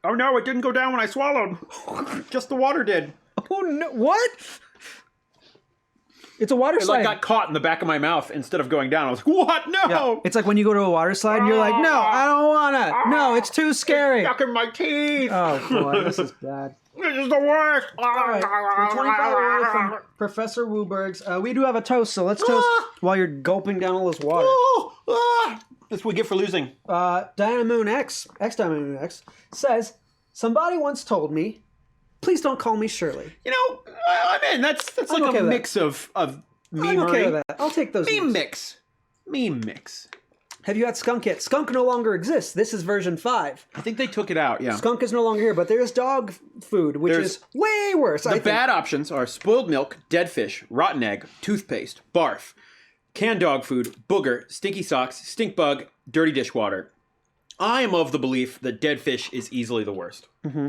Oh no, it didn't go down when I swallowed. Just the water did. Oh, no. What? It's a water It slide. like got caught in the back of my mouth instead of going down. I was like, what? No! Yeah. It's like when you go to a water slide and you're like, no, I don't wanna. No, it's too scary. Stuck in my teeth. Oh, boy, this is bad. This is the worst. All right, we're 25 away from Professor Wubrg's. We do have a toast, so let's toast while you're gulping down all this water. That's what we get for losing. Diana Moon X Diana Moon X, says, somebody once told me, please don't call me Shirley. You know, I'm in. That's I'm like okay a with mix of memery. I'm okay with that. I'll take those. Meme names. mix. Have you had Skunk yet? Skunk no longer exists. This is version 5. I think they took it out, yeah. Skunk is no longer here, but there's dog food, which There's- is way worse. The bad options are spoiled milk, dead fish, rotten egg, toothpaste, barf, canned dog food, booger, stinky socks, stink bug, dirty dishwater. I am of the belief that dead fish is easily the worst. Mm-hmm.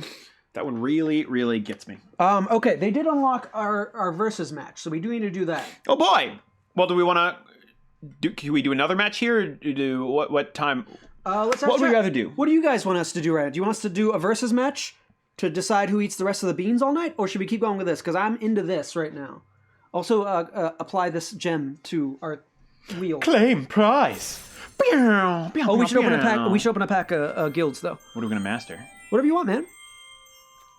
That one really, really gets me. Okay, they did unlock our versus match, so we do need to do that. Oh boy! Well, do we want to do? Can we do another match here? Or do what time? Let's What would we actually- rather do? What do you guys want us to do right now? Do you want us to do a versus match to decide who eats the rest of the beans all night? Or should we keep going with this? Because I'm into this right now. Also, apply this gem to our wheel. Claim prize. Oh, we should open a pack. We should open a pack of guilds, though. What are we gonna master? Whatever you want, man.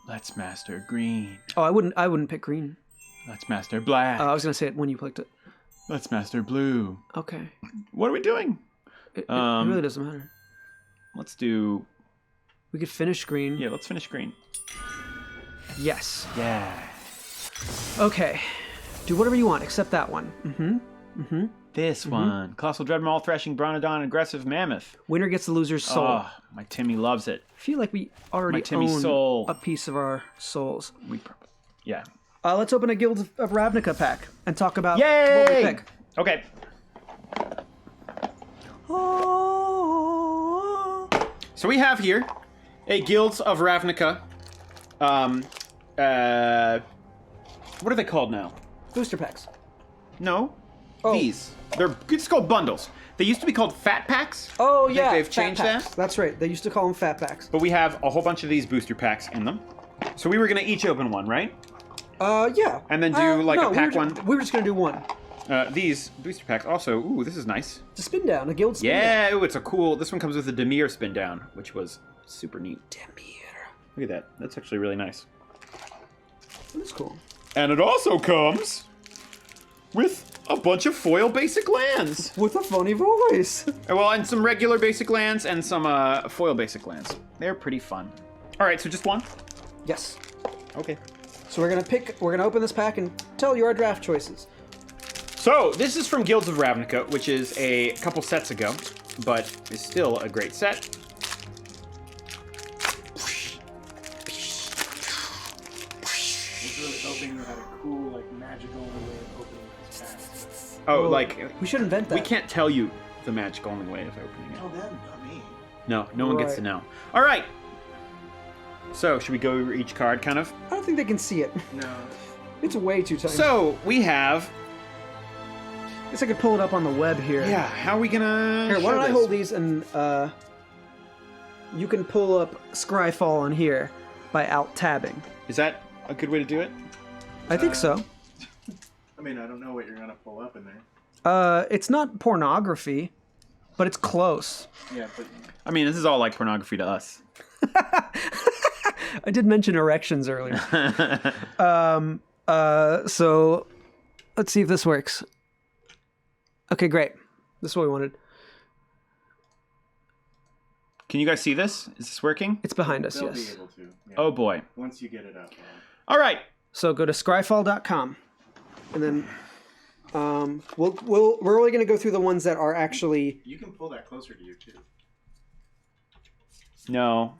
Let's master green. Oh, I wouldn't pick green. Let's master black. I was gonna say it when you picked it. Let's master blue. Okay. What are we doing? It really doesn't matter. Let's do. We could finish green. Yeah, let's finish green. Yes. Yeah. Okay. Do whatever you want, except that one. This one. Colossal Dreadmaw, Thrashing Bronodon, Aggressive Mammoth. Winner gets the loser's soul. Oh, my Timmy loves it. I feel like we already My Timmy's own soul. a piece of our souls. Yeah. Let's open a Guild of Ravnica pack and talk about Yay! what we pick. Okay. So we have here a Guilds of Ravnica. What are they called now? Booster packs. No. Oh. These. They're it's called bundles. They used to be called fat packs. Oh, I think yeah. they've fat changed packs. that. That's right. They used to call them fat packs. But we have a whole bunch of these booster packs in them. So we were gonna each open one, right? Yeah. And then do, like, a pack one? We were just going to do one. These booster packs also. Ooh, this is nice. It's a spin down, a Guild spin down. Yeah. Ooh, it's a cool. This one comes with a Demir spin down, which was super neat. Demir. Look at that. That's actually really nice. That's cool. And it also comes with a bunch of foil basic lands. With a funny voice. Well, and some regular basic lands and some foil basic lands. They're pretty fun. All right, so just one? Yes. Okay. So we're gonna open this pack and tell you our draft choices. So this is from Guilds of Ravnica, which is a couple sets ago, but is still a great set. I was really hoping you had a cool, like, magical way of opening this pack. Oh, like, We should invent that. we can't tell you the magic only way of opening it. Tell them, not me. No one gets Right. to know. All right. So, should we go over each card, kind of? I don't think they can see it. No. It's way too tiny. So, we have... I guess I could pull it up on the web here. Yeah, how are we gonna... Here, why show don't I this? hold these and you can pull up Scryfall on here by alt-tabbing. Is that a good way to do it? I think so. I mean, I don't know what you're gonna pull up in there. It's not pornography, but it's close. Yeah, but I mean, this is all like pornography to us. I did mention erections earlier. So let's see if this works. Okay, great. This is what we wanted. Can you guys see this? Is this working? It's behind us, they'll yes. be able to. Yeah. Oh boy. Once you get it up. All right. So go to scryfall.com, and then we're only going to go through the ones that are actually. You can pull that closer to you too. No.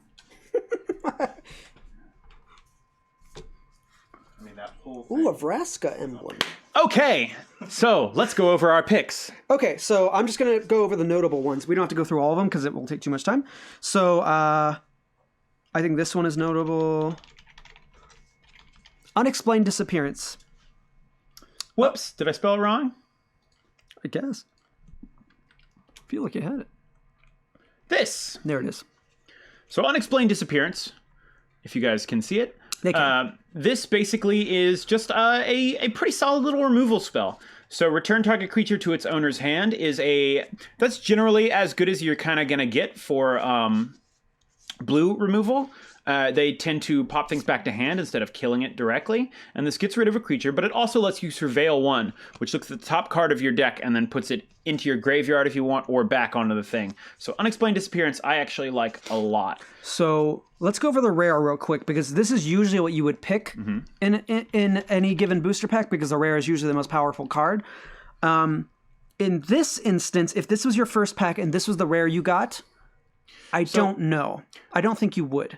I mean, that whole thing. Ooh, a Vraska emblem. Okay. So let's go over our picks. Okay, so I'm just going to go over the notable ones. We don't have to go through all of them because it will take too much time. So I think this one is notable. Unexplained disappearance. Whoops. Did I spell it wrong? I guess. I feel like you had it. This. There it is. So unexplained disappearance, if you guys can see it. They can. This basically is just a pretty solid little removal spell. So return target creature to its owner's hand is that's generally as good as you're kind of going to get for blue removal. They tend to pop things back to hand instead of killing it directly. And this gets rid of a creature, but it also lets you surveil one, which looks at the top card of your deck and then puts it into your graveyard if you want, or back onto the thing. So Unexplained Disappearance, I actually like a lot. So let's go over the rare real quick, because this is usually what you would pick in any given booster pack, because the rare is usually the most powerful card. In this instance, if this was your first pack and this was the rare you got, I don't know. I don't think you would.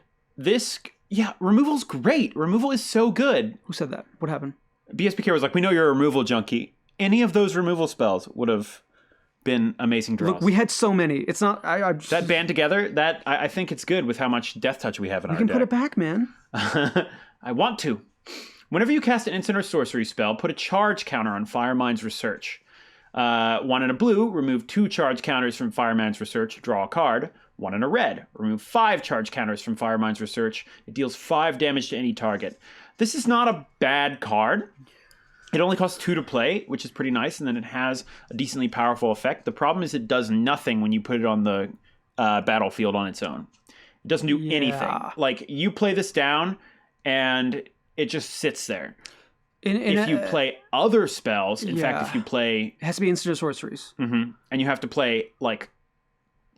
Removal's great. Removal is so good. Who said that? What happened? BSPK was like, we know you're a removal junkie. Any of those removal spells would have been amazing draws. Look, we had so many. It's not. I just, that band together, I think it's good with how much Death Touch we have in our you can deck. put it back, man. I want to. Whenever you cast an instant or sorcery spell, put a charge counter on Firemind's Research. One in a blue, remove 2 charge counters from Firemind's Research, draw a card. One in a red, remove 5 charge counters from Firemind's Research. It deals 5 damage to any target. This is not a bad card. It only costs 2 to play, which is pretty nice, and then it has a decently powerful effect. The problem is it does nothing when you put it on the battlefield on its own. It doesn't do anything. Like, you play this down, and it just sits there. If you play other spells, in fact, if you play... It has to be instant sorceries. And you have to play, like,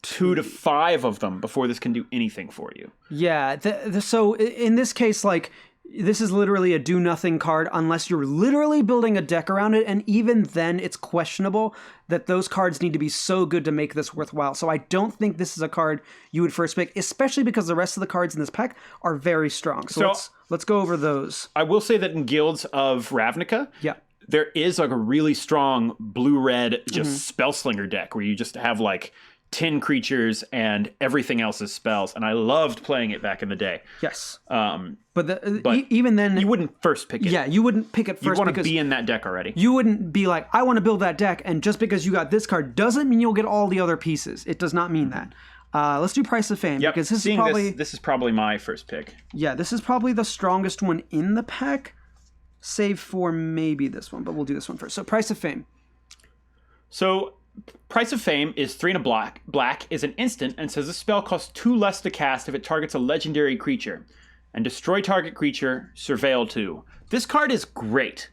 2 to 5 of them before this can do anything for you. Yeah, so in this case, like... This is literally a do-nothing card unless you're literally building a deck around it, and even then it's questionable that those cards need to be so good to make this worthwhile. So I don't think this is a card you would first pick, especially because the rest of the cards in this pack are very strong. So let's go over those. I will say that in Guilds of Ravnica, there is like a really strong blue-red just Spellslinger deck where you just have like 10 creatures and everything else is spells, and I loved playing it back in the day. Yes. But even then... You wouldn't first pick it. Yeah, you wouldn't pick it first. You want to be in that deck already. You wouldn't be like, I want to build that deck, and just because you got this card doesn't mean you'll get all the other pieces. It does not mean that. Let's do Price of Fame, because this is probably my first pick. Yeah, this is probably the strongest one in the pack, save for maybe this one, but we'll do this one first. So Price of Fame. So... Price of Fame is 3 and a black, is an instant, and says the spell costs 2 less to cast if it targets a legendary creature. And destroy target creature, surveil 2. This card is great.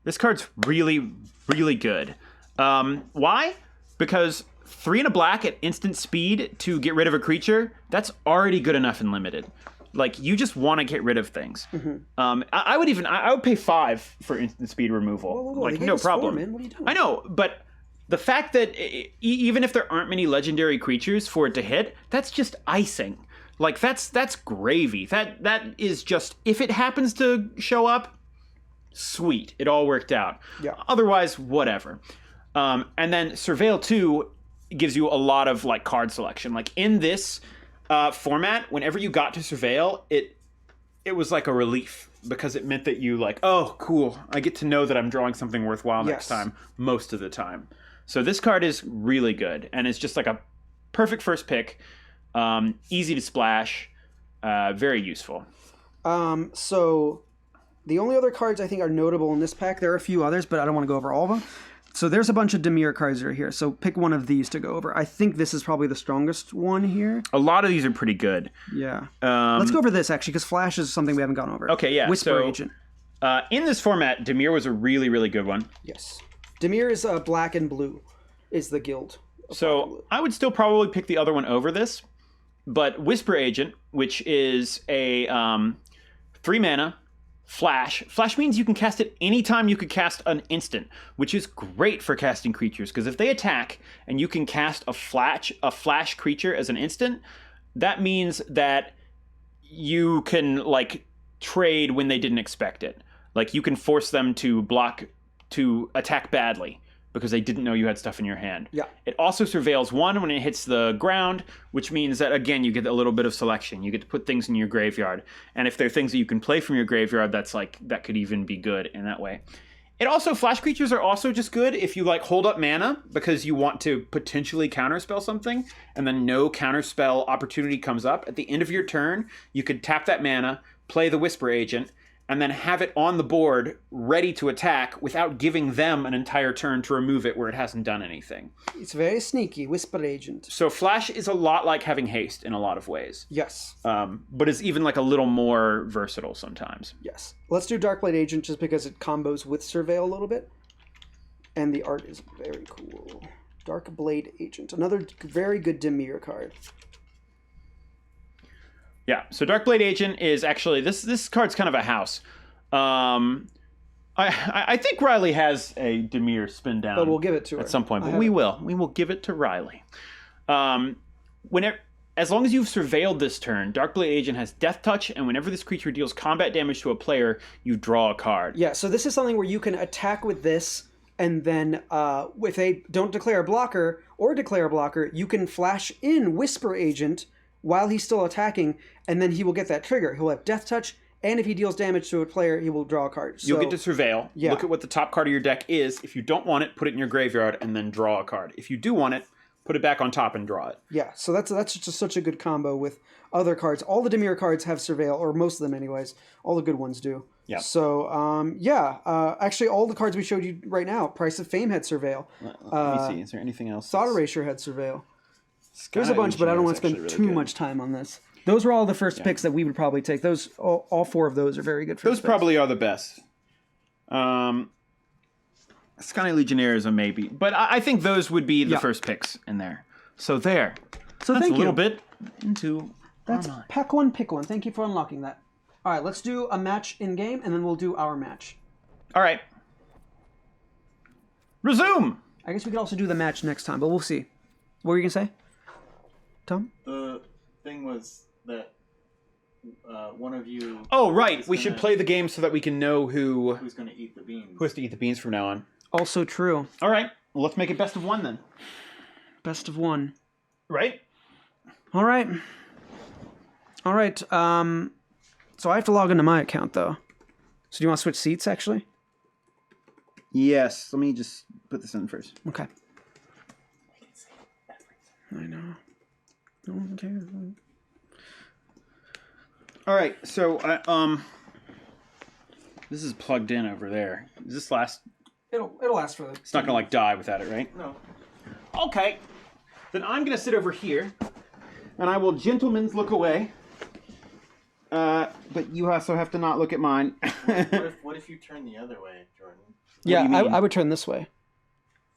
This card's really, really good. Why? Because 3 and a black at instant speed to get rid of a creature, that's already good enough in limited. Like, you just want to get rid of things. I would pay 5 for instant speed removal. Whoa, like, no problem. 4, man. What are you doing? I know, but... The fact that even if there aren't many legendary creatures for it to hit, that's just icing. Like, that's gravy. That is just, if it happens to show up, sweet. It all worked out. Yeah. Otherwise, whatever. And then Surveil 2 gives you a lot of, like, card selection. Like, in this format, whenever you got to Surveil, it was like a relief. Because it meant that you, like, oh, cool. I get to know that I'm drawing something worthwhile next time, most of the time. So this card is really good, and it's just like a perfect first pick, easy to splash, very useful. So the only other cards I think are notable in this pack, there are a few others, but I don't want to go over all of them. So there's a bunch of Dimir cards that are here, so pick one of these to go over. I think this is probably the strongest one here. A lot of these are pretty good. Yeah. Let's go over this, actually, because Flash is something we haven't gone over. Okay, yeah. Whisper Agent. In this format, Dimir was a really, really good one. Yes. Dimir is black and blue, is the guild. So I would still probably pick the other one over this, but Whisper Agent, which is a 3 mana, Flash. Flash means you can cast it anytime you could cast an instant, which is great for casting creatures, because if they attack and you can cast a flash creature as an instant, that means that you can, like, trade when they didn't expect it. Like, you can force them to attack badly because they didn't know you had stuff in your hand. Yeah. It also surveils 1 when it hits the ground, which means that, again, you get a little bit of selection. You get to put things in your graveyard. And if they're things that you can play from your graveyard, that could even be good in that way. It also, flash creatures are also just good if you, like, hold up mana because you want to potentially counterspell something, and then no counterspell opportunity comes up. At the end of your turn, you could tap that mana, play the Whisper Agent, and then have it on the board ready to attack without giving them an entire turn to remove it where it hasn't done anything. It's very sneaky, Whisper Agent. So Flash is a lot like having haste in a lot of ways. Yes. But it's even like a little more versatile sometimes. Yes. Let's do Darkblade Agent just because it combos with Surveil a little bit. And the art is very cool. Darkblade Agent. Another very good Dimir card. Yeah, so Darkblade Agent is actually, this card's kind of a house. I think Riley has a Dimir spin down. But we'll give it to her. At some point, but we will. We will give it to Riley. As long as you've surveilled this turn, Darkblade Agent has Death Touch, and whenever this creature deals combat damage to a player, you draw a card. Yeah, so this is something where you can attack with this, and then if they don't declare a blocker or declare a blocker, you can flash in Whisper Agent while he's still attacking, and then he will get that trigger. He'll have Death Touch, and if he deals damage to a player, he will draw a card. So, you'll get to surveil, look at what the top card of your deck is. If you don't want it, put it in your graveyard, and then draw a card. If you do want it, put it back on top and draw it. Yeah, so that's just such a good combo with other cards. All the Dimir cards have surveil, or most of them anyways. All the good ones do. Yeah. So, actually, all the cards we showed you right now, Price of Fame had Surveil. Let me see. Is there anything else? Thought Erasure had Surveil. There's a Skylight bunch, but I don't Legionnaire want is to spend actually really too good. much time on this. Those were all the first picks that we would probably take. Those, all four of those are very good. Those probably are the best. Skylight Legionnaire is a maybe, but I think those would be the first picks in there. So there. So That's thank a little you. bit into That's our mind. pack one, pick one. Thank you for unlocking that. All right, let's do a match in game, and then we'll do our match. All right. Resume. I guess we could also do the match next time, but we'll see. What were you gonna say, Tom? The thing was that one of you. Oh, right. is We should gonna- play the game so that we can know who Who's going to eat the beans? has to eat the beans from now on. Also true. All right. Well, let's make it best of one then. Best of one. Right? All right. All right. So I have to log into my account though. So do you want to switch seats actually? Yes. Let me just put this in first. Okay. I know. No one cares. All right. So, this is plugged in over there. Does this last? It'll last for the. It's not gonna like die without it, right? No. Okay. Then I'm gonna sit over here, and I will gentleman's look away. But you also have to not look at mine. What if you turn the other way, Jordan? Yeah, do you mean? I would turn this way.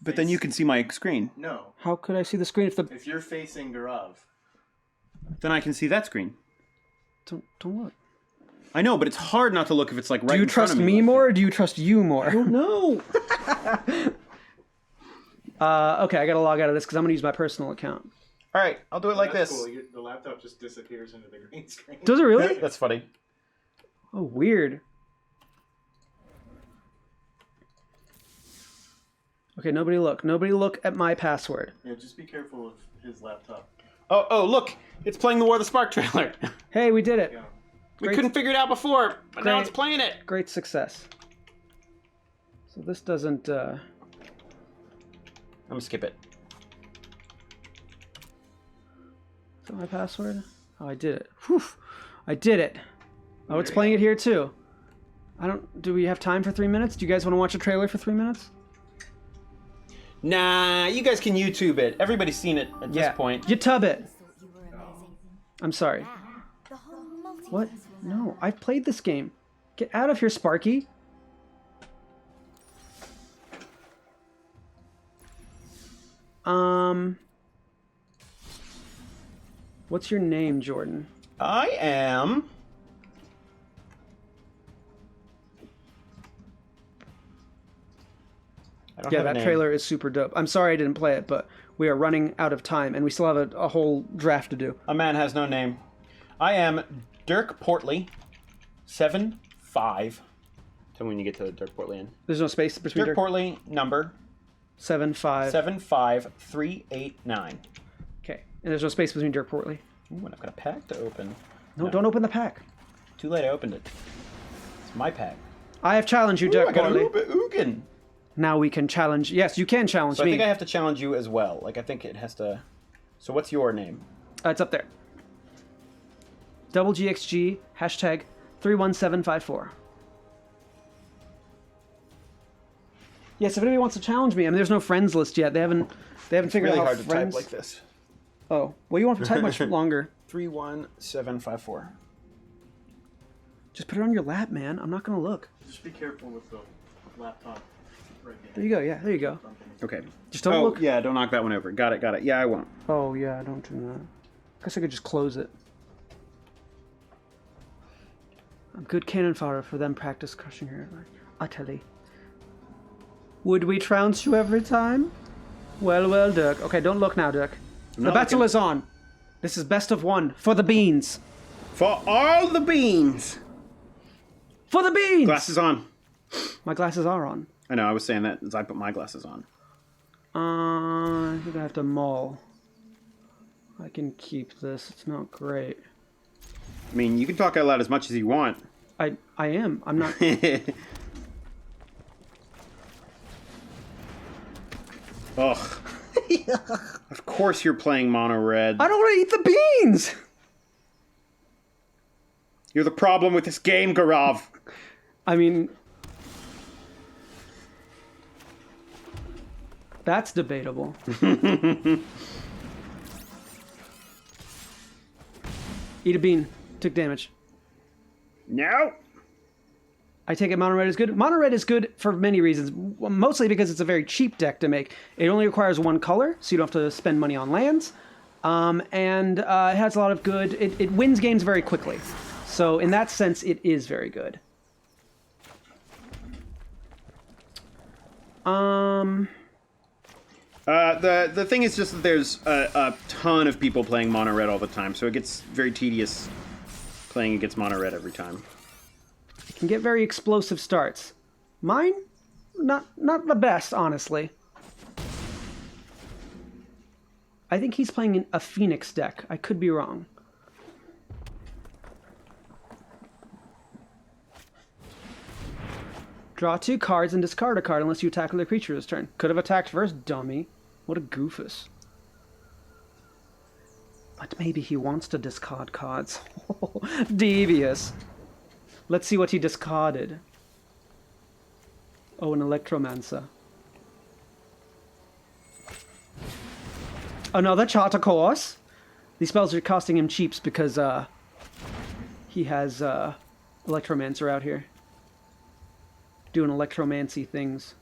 But then you can see my screen. No. How could I see the screen if the If you're facing Garav. Then I can see that screen. don't look? I know, but it's hard not to look if it's like right. Do you in front trust of me more or do you trust you more? No. Okay, I gotta log out of this because I'm gonna use my personal account. All right, I'll do it like That's this. Cool. The laptop just disappears into the green screen. Does it really? That's funny. Oh, weird. Okay, nobody look. Nobody look at my password. Yeah, just be careful of his laptop. Oh, look! It's playing the War of the Spark trailer. Hey, we did it. Yeah. We Great. couldn't figure it out before, but now Great. it's playing it. Great success. So this doesn't. I'm gonna skip it. Is that my password? Oh, I did it. Whew. I did it. Oh, it's playing it here too. Do we have time for 3 minutes? Do you guys want to watch a trailer for 3 minutes? Nah, you guys can YouTube it. Everybody's seen it at this point. You tub it. Thought you were amazing. I'm sorry. Now, the whole multiverse What? will No, know. I've played this game. Get out of here, Sparky. What's your name, Jordan? I am. I don't Yeah, have a that name. trailer is super dope. I'm sorry I didn't play it, but we are running out of time, and we still have a whole draft to do. A man has no name. I am Dirk Portley, 7'5". Tell me when you get to Dirk Portley in. There's no space between Dirk Portley, number 7'5". 75389. Okay, and there's no space between Dirk Portley. Ooh, and I've got a pack to open. No, don't open the pack. Too late, I opened it. It's my pack. I have challenged you, Ooh, Dirk I got a Portley. Ugin. Now we can challenge. Yes, you can challenge So I me. think I have to challenge you as well. Like, I think it has to... So what's your name? It's up there. Double GXG hashtag 31754. Yes, if anybody wants to challenge me, I mean, there's no friends list yet. They haven't figured Really out how hard to friends. type like this. Oh, well, you want to type much longer? 31754. Just put it on your lap, man. I'm not gonna look. Just be careful with the laptop right There you go. Yeah, there you go. Okay. Just don't look. Yeah, don't knock that one over. Got it. Yeah, I won't. Oh yeah, don't do that. Guess I could just close it. I'm good cannon fodder for them practice crushing her. Utterly. Would we trounce you every time? Well, Dirk. Okay, don't look now, Dirk. The not battle looking. is on. This is best of one. For the beans. For all the beans. For the beans! Glasses on. My glasses are on. I know, I was saying that as I put my glasses on. I think I have to mull. I can keep this. It's not great. I mean, you can talk out loud as much as you want. I am. I'm not. Ugh. Of course you're playing mono red. I don't want to eat the beans! You're the problem with this game, Garav. I mean, that's debatable. Eat a bean. Took damage. No. I take it mono red is good. Mono red is good for many reasons. Mostly because it's a very cheap deck to make. It only requires one color, so you don't have to spend money on lands. And it has a lot of good... It wins games very quickly. So in that sense, it is very good. The thing is just that there's a ton of people playing mono red all the time, so it gets very tedious playing against mono red every time. It can get very explosive starts. Mine, not the best, honestly. I think he's playing a Phoenix deck. I could be wrong. Draw 2 cards and discard a card unless you attack another creature this turn. Could have attacked first, dummy. What a goofus. But maybe he wants to discard cards. Devious. Let's see what he discarded. Oh, an Electromancer. Another Charter Course. These spells are costing him cheaps because he has Electromancer out here. Doing electromancy things.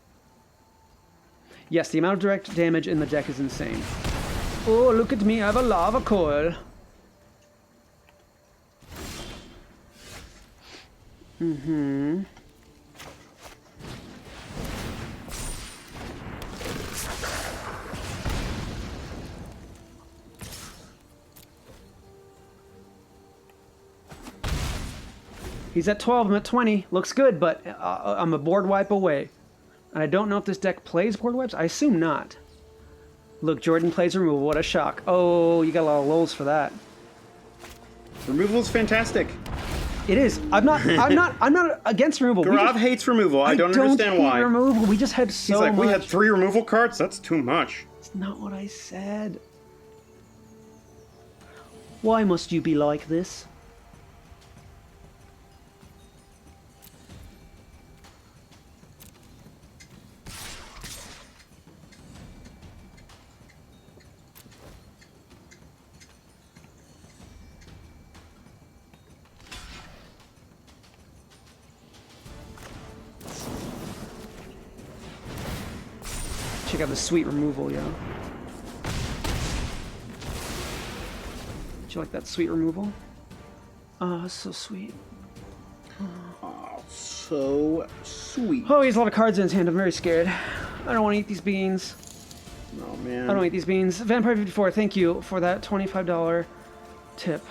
Yes, the amount of direct damage in the deck is insane. Oh, look at me, I have a lava coil. Mm-hmm. He's at 12, I'm at 20. Looks good, but I'm a board wipe away. And I don't know if this deck plays board wipes. I assume not. Look, Jordan plays removal. What a shock. Oh, you got a lot of lulls for that. Removal is fantastic. It is. I'm not against removal. Gaurav hates removal. I don't understand why. Removal. We just had so He's like, much. we had 3 removal cards? That's too much. It's not what I said. Why must you be like this? Check out the sweet removal, yo. Do you like that sweet removal? Oh, so sweet. Oh, so sweet. Oh, he has a lot of cards in his hand. I'm very scared. I don't want to eat these beans. Oh, man. I don't eat these beans. Vampire 54, thank you for that $25 tip.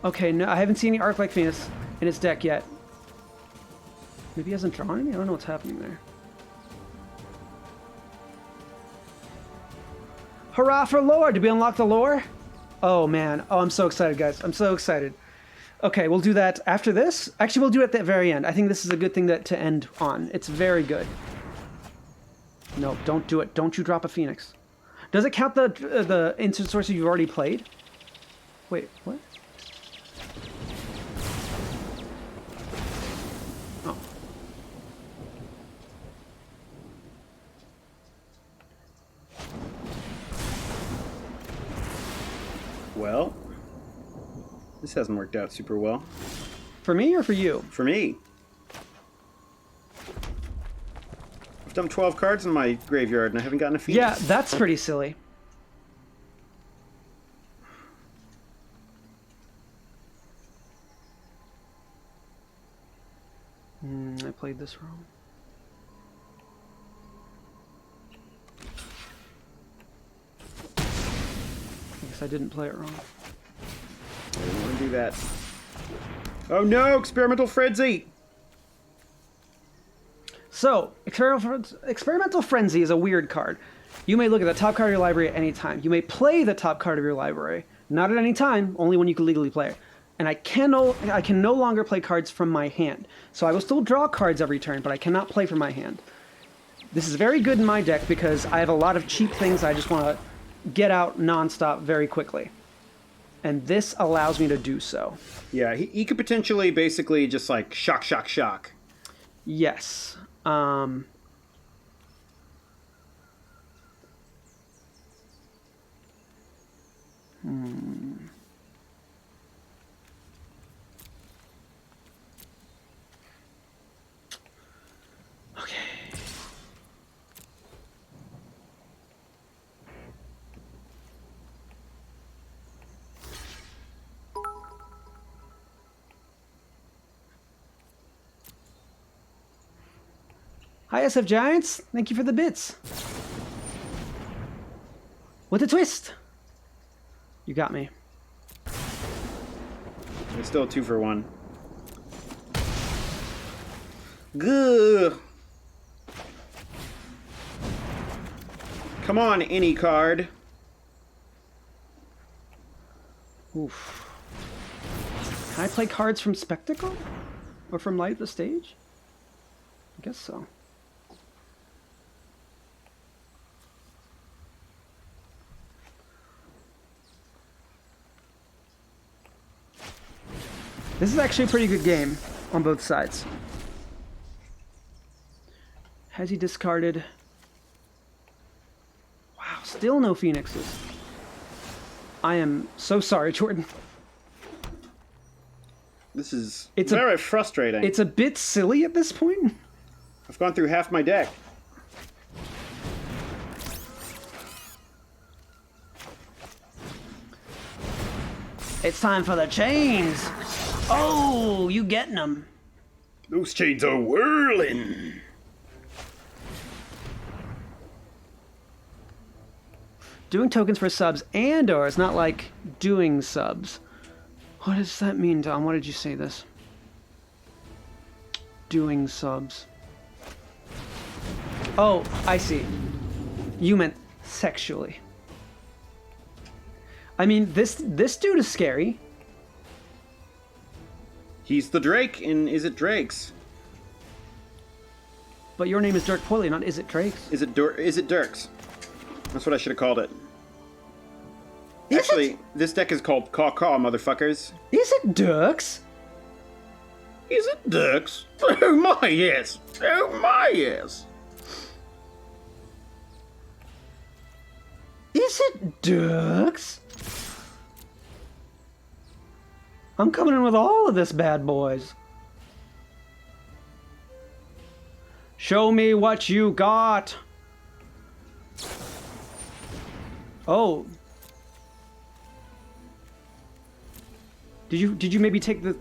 Okay, no, I haven't seen any Arc like Venus in his deck yet. Maybe he hasn't drawn any? I don't know what's happening there. Hurrah for lore! Did we unlock the lore? Oh, man. Oh, I'm so excited, guys. I'm so excited. Okay, we'll do that after this. Actually, we'll do it at the very end. I think this is a good thing to end on. It's very good. No, don't do it. Don't you drop a Phoenix. Does it count the instant sources you've already played? Wait, what? Oh. Well, this hasn't worked out super well. For me or for you? For me. I've dumped 12 cards in my graveyard and I haven't gotten a Phoenix. Yeah, that's pretty silly. I played this wrong. I guess I didn't play it wrong. I didn't want to do that. Oh no! Experimental Frenzy! So, Experimental Frenzy is a weird card. You may look at the top card of your library at any time. You may play the top card of your library. Not at any time, only when you can legally play it. And I can no longer play cards from my hand. So I will still draw cards every turn, but I cannot play from my hand. This is very good in my deck because I have a lot of cheap things I just want to get out nonstop very quickly. And this allows me to do so. Yeah, he could potentially basically just like shock. Yes. Okay. Hi, SF Giants. Thank you for the bits. With a twist. You got me. It's still 2 for 1. Good. Come on, any card. Oof. Can I play cards from Spectacle? Or from Light the Stage? I guess so. This is actually a pretty good game on both sides. Has he discarded? Wow, still no Phoenixes. I am so sorry, Jordan. This is It's very frustrating. It's a bit silly at this point. I've gone through half my deck. It's time for the chains. Oh, you getting them. Those chains are whirling. Doing tokens for subs and or it's not like doing subs. What does that mean, Tom? What did you say this? Doing subs. Oh, I see. You meant sexually. I mean, this dude is scary. He's the Drake in Is It Drakes? But your name is Dirk Poily, not Is It Drakes? Is it Dirks? That's what I should have called it. Is Actually, this deck is called Caw Caw, motherfuckers. Is it Dirks? Is it Dirks? Oh my, yes. Oh my, yes. Is it Dirks? I'm coming in with all of this, bad boys. Show me what you got. Oh. Did you maybe take the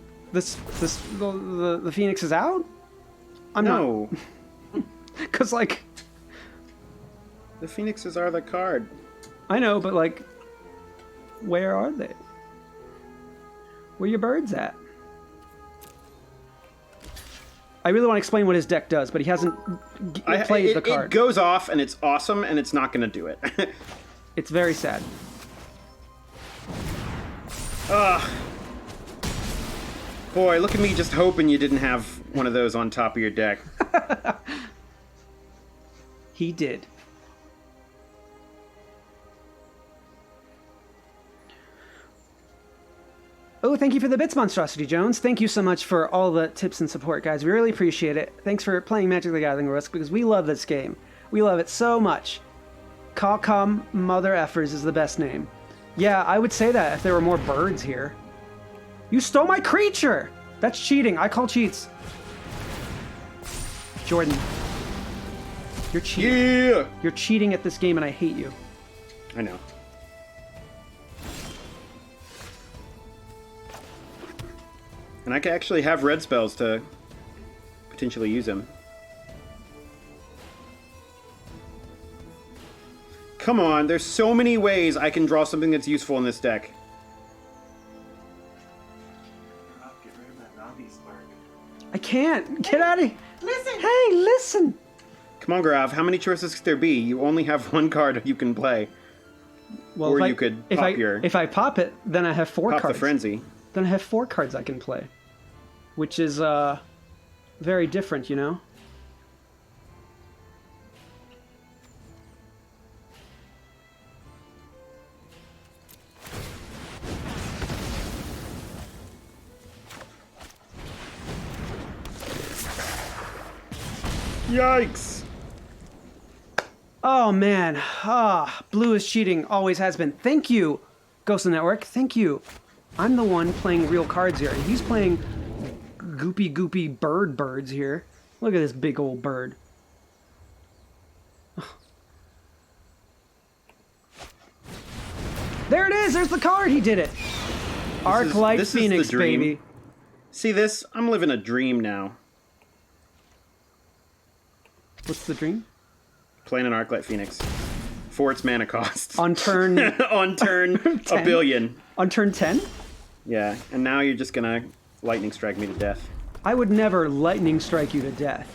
Phoenixes out? I'm No. not. Cause like The Phoenixes are the card. I know, but like where are they? Where your birds at? I really want to explain what his deck does, but he hasn't played the card. It goes off and it's awesome and it's not going to do it. It's very sad. Ugh. Boy, look at me just hoping you didn't have one of those on top of your deck. He did. Oh, thank you for the bits, Monstrosity Jones. Thank you so much for all the tips and support, guys. We really appreciate it. Thanks for playing Magic the Gathering with us, because we love this game. We love it so much. Cawcom Mother Effers is the best name. Yeah, I would say that if there were more birds here. You stole my creature! That's cheating. I call cheats. Jordan. You're cheating. Yeah! You're cheating at this game and I hate you. I know. And I can actually have red spells to potentially use them. Come on, there's so many ways I can draw something that's useful in this deck. Get rid of that Navi spark. I can't. Get out of here. Listen! Hey, listen. Come on, Grav, how many choices could there be? You only have one card you can play. Well, Or if you could if pop I, your- If I pop it, then I have four Pop cards. the Frenzy. Then I have 4 cards I can play. Which is, very different, you know? Yikes. Oh man, blue is cheating, always has been. Thank you, Ghost Network, thank you. I'm the one playing real cards here. He's playing goopy birds here. Look at this big old bird. There it is, there's the card, he did it. Arclight this is the Phoenix, dream. baby. See this? I'm living a dream now. What's the dream? Playing an Arclight Phoenix. For its mana cost. On turn... On turn 10? a billion. On turn 10? Yeah, and now you're just gonna lightning strike me to death. I would never lightning strike you to death.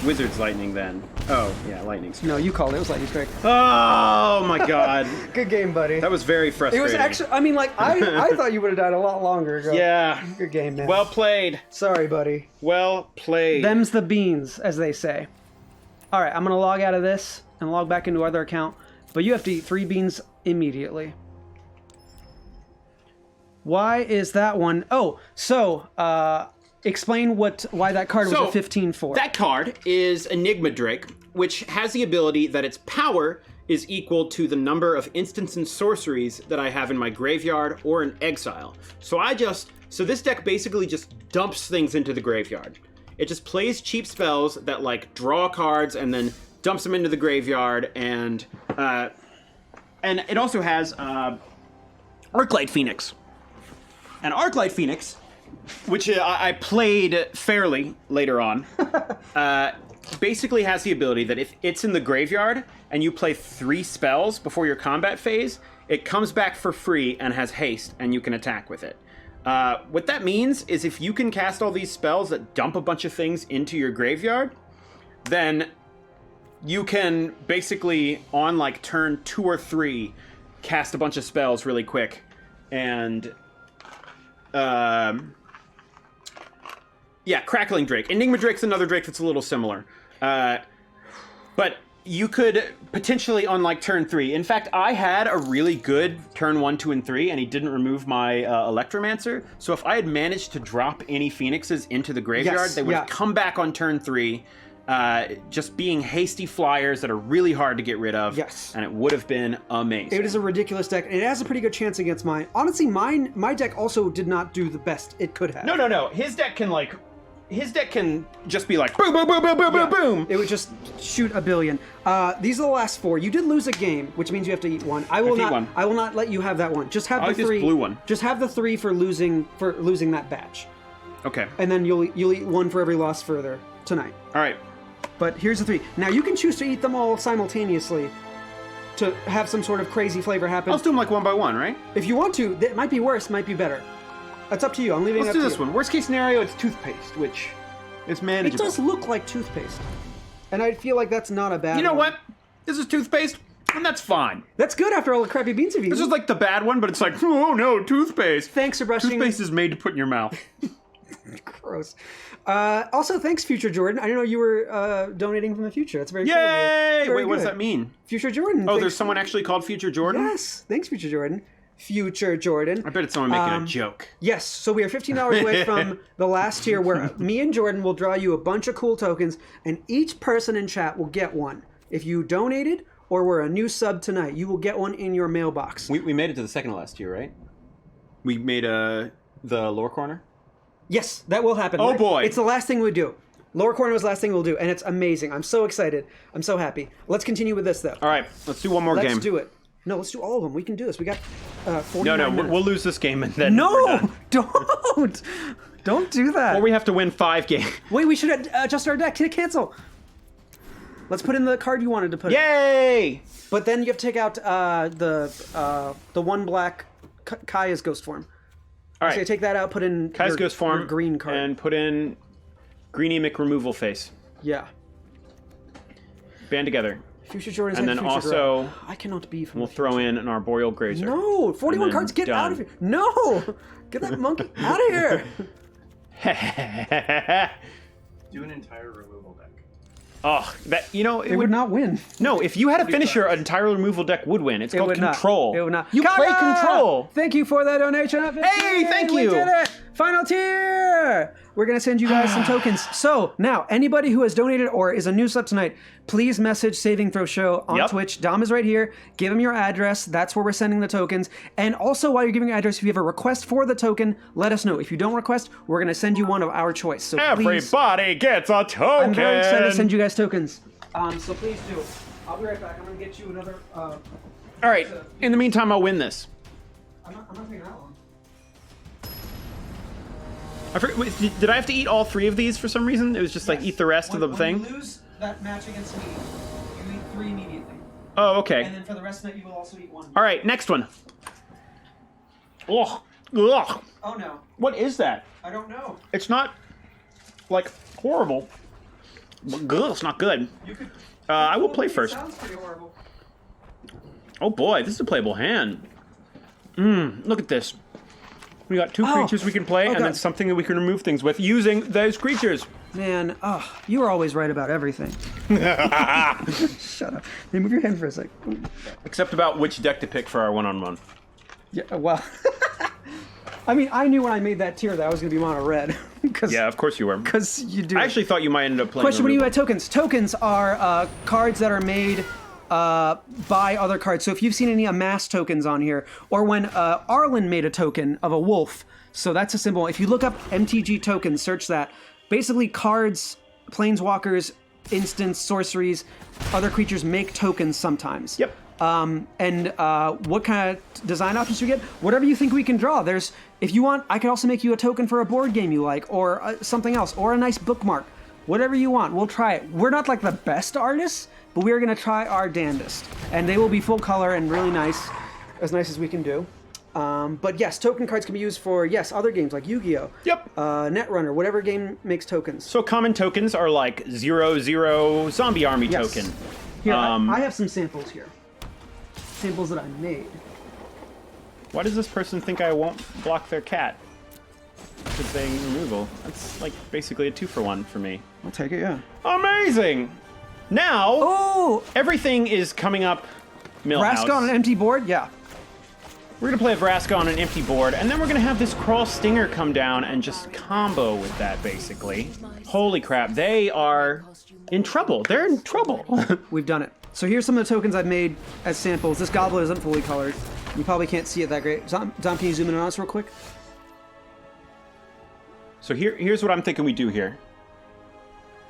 Wizard's lightning then. Oh, yeah, lightning strike. No, you called it. It was lightning strike. Oh my god. Good game, buddy. That was very It frustrating. was actually, I mean, like, I thought you would have died a lot longer ago. Yeah. Good game, man. Well played. Sorry, buddy. Well played. Them's the beans, as they say. All right, I'm going to log out of this and log back into our other account, but you have to eat 3 beans immediately. Why is that one? Oh, so, explain why that card was a 15 for. That card is Enigma Drake, which has the ability that its power is equal to the number of instants and sorceries that I have in my graveyard or in exile. So this deck basically just dumps things into the graveyard. It just plays cheap spells that like draw cards and then dumps them into the graveyard, and it also has Arclight Phoenix. And Arclight Phoenix, which I played fairly later on, basically has the ability that if it's in the graveyard and you play 3 spells before your combat phase, it comes back for free and has haste, and you can attack with it. What that means is if you can cast all these spells that dump a bunch of things into your graveyard, then you can basically, on like turn 2 or 3, cast a bunch of spells really quick. And yeah, Crackling Drake. Enigma Drake's another Drake that's a little similar. But you could potentially on like turn 3. In fact, I had a really good turn 1, 2, and 3, and he didn't remove my Electromancer. So if I had managed to drop any Phoenixes into the graveyard, they would have come back on turn 3, just being hasty flyers that are really hard to get rid of. Yes. And it would have been amazing. It is a ridiculous deck, and it has a pretty good chance against mine. Honestly, my deck also did not do the best it could have. No. His deck can just be like boom, boom, boom, boom, boom, boom, boom. It would just shoot a billion. These are the last 4. You did lose a game, which means you have to eat 1. I will not let you have that one. Just have I the like this 3. blue one. Just have the 3 for losing that batch, Okay. and then you'll eat 1 for every loss further tonight. All right. But here's the 3. Now you can choose to eat them all simultaneously to have some sort of crazy flavor happen. Let's do them like one by one, right? If you want to, it might be worse, might be better. That's up to you. I'm leaving it Let's up do to this you. one. Worst case scenario, it's toothpaste, which is It manageable. does look like toothpaste, and I feel like that's not a bad. You know one. what? This is toothpaste, and that's fine. That's good after all the crappy beans you've eaten. This is like the bad one, but it's like, oh no, toothpaste. Thanks for brushing. Toothpaste is made to put in your mouth. Gross. Also, thanks, Future Jordan. I didn't know you were donating from the future. That's very cool. Yay! Very Wait, what does good. that mean? Future Jordan. Oh, thanks. there's someone actually called Future Jordan? Yes. Thanks, Future Jordan. Future Jordan. I bet it's someone making a joke. Yes, so we are $15 away from the last tier where me and Jordan will draw you a bunch of cool tokens, and each person in chat will get one. If you donated or were a new sub tonight, you will get one in your mailbox. We made it to the second to last tier, right? We made the lore corner? Yes, that will happen. Oh, boy. It's the last thing we do. Lower corner was the last thing we'll do, and it's amazing. I'm so excited. I'm so happy. Let's continue with this, though. All right, let's do one more game. Let's do it. No, let's do all of them. We can do this. We got 49 No, minutes. we'll lose this game and then we're No, done. don't do that. Or we have to win 5 games. Wait, we should adjust our deck. Cancel. Let's put in the card you wanted to put in. Yay! But then you have to take out the one black Kaya's ghost form. All So you right, take that out, put in Kai's your, Ghost form your green card. and put in Greenie McRemoval face. Yeah. Band together. Future Jordan's And like then Future also, Girl. I cannot be from We'll the throw in an Arboreal Grazer. No, 41 And then cards. Get out of done. here. No, get that monkey out of here. Do an entire removal deck. Oh, that It would not win. No, if you had a finisher, an entire removal deck would win. It's called would not. Control. It would not. You play Kaya! Control. Thank you for that donation. Hey, thank We you. did it. Final tier. we're going to send you guys some tokens. So now, anybody who has donated or is a new sub tonight, please message Saving Throw Show on Twitch. Dom is right here. Give him your address. That's where we're sending the tokens. And also, while you're giving your address, if you have a request for the token, let us know. If you don't request, we're going to send you one of our choice. So Everybody gets a token. I'm very excited to send you guys tokens. So please do. I'll be right back. I'm going to get you another... All right. In the meantime, I'll win this. I'm not taking that long. I forget, wait, did I have to eat all 3 of these for some reason? It was just like eat the rest of the thing? When you lose that match against me, you eat 3 immediately. Oh, okay. And then for the rest of it, you will also eat 1. All right, next one. Ugh. Ugh. Oh no. What is that? I don't know. It's not, like, horrible. But ugh, it's not good. You could. I will play first. Sounds pretty horrible. Oh boy, this is a playable hand. Look at this. We got 2 creatures we can play, and then something that we can remove things with using those creatures. Man, you are always right about everything. Shut up. Hey, move your hand for a sec. Except about which deck to pick for our one-on-one. Yeah, well. I mean, I knew when I made that tier that I was going to be mono red. Yeah, of course you were. Because you do. I actually thought you might end up playing. Question: What do you at tokens? Tokens are cards that are made by other cards. So if you've seen any amass tokens on here, or when Arlen made a token of a wolf, so that's a symbol. If you look up MTG tokens, search that. Basically, cards, planeswalkers, instants, sorceries, other creatures make tokens sometimes. Yep. And what kind of design options you get? Whatever you think we can draw. There's, if you want, I could also make you a token for a board game you like, or something else, or a nice bookmark. Whatever you want, we'll try it. We're not like the best artists, but we're gonna try our damnedest. And they will be full color and really nice as we can do. But yes, token cards can be used for, yes, other games like Yu-Gi-Oh! Yep. Netrunner, whatever game makes tokens. So common tokens are like 0/0 zombie army Yes. token. Here, I have some samples here. Samples that I made. Why does this person think I won't block their cat? For saying removal. That's like basically a 2-for-1 for me. I'll take it, yeah. Amazing! Now, Oh! everything is coming up Millhouse. Vraska on an empty board? Yeah. We're gonna play a Vraska on an empty board, and then we're gonna have this Crawl Stinger come down and just combo with that, basically. Holy crap, they are in trouble. They're in trouble. We've done it. So here's some of the tokens I've made as samples. This goblet isn't fully colored. You probably can't see it that great. Dom, can you zoom in on us real quick? So here's what I'm thinking we do here.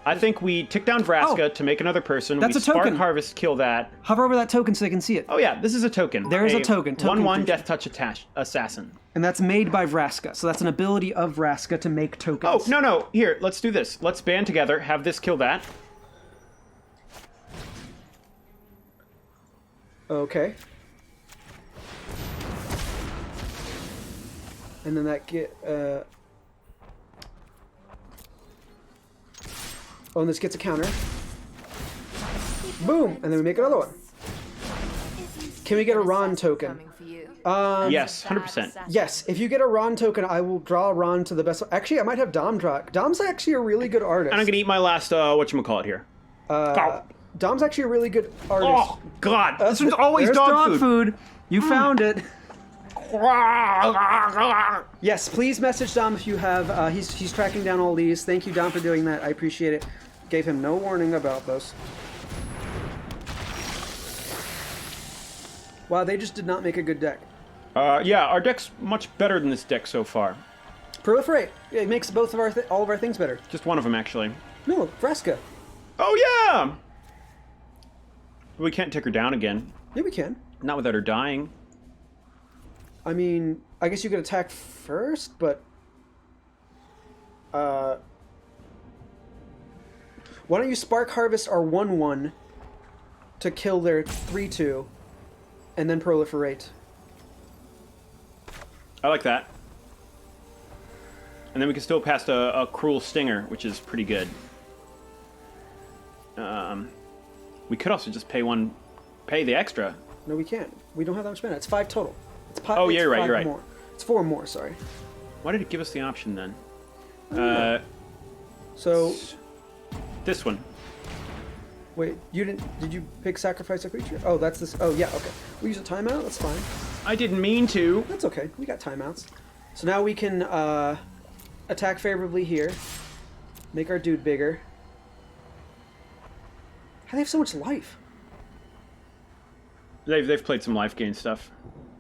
I think we tick down Vraska to make another person. That's we a token. Spark Harvest, kill that. Hover over that token so they can see it. Oh yeah, this is a token. There is a token. 1/1 Death Touch Assassin. And that's made by Vraska. So that's an ability of Vraska to make tokens. Oh, no. Here, let's do this. Let's band together, have this kill that. Okay. And then that get, oh, and this gets a counter. Boom! And then we make another one. Can we get a Ron token? Yes, 100%. Yes, if you get a Ron token, I will draw Ron to the best. Actually, I might have Dom draw. Dom's actually a really good artist. And I'm gonna eat my last, whatchamacallit here. Dom's actually a really good artist. Oh, God. This one's always There's dog food. You found it. Yes, please message Dom if you have. He's tracking down all these. Thank you, Dom, for doing that. I appreciate it. Gave him no warning about this. Wow, they just did not make a good deck. Yeah, our deck's much better than this deck so far. Proliferate. Yeah, it makes both of our all of our things better. Just one of them, actually. No, Vraska. Oh, yeah! We can't tick her down again. Yeah, we can. Not without her dying. I mean, I guess you could attack first, but... why don't you Spark Harvest our 1/1 to kill their 3/2, and then Proliferate. I like that. And then we can still pass a Cruel Stinger, which is pretty good. We could also just pay the extra. No, we can't. We don't have that much mana. It's 5 total. It's Oh, yeah, you're right, five you're right. More. It's 4 more, sorry. Why did it give us the option then? So, This one. wait, did you pick Sacrifice a Creature? Oh, that's this. Oh, yeah, okay. We use a timeout? That's fine. I didn't mean to. That's okay. We got timeouts. So now we can attack favorably here. Make our dude bigger. How do they have so much life? They've played some life gain stuff.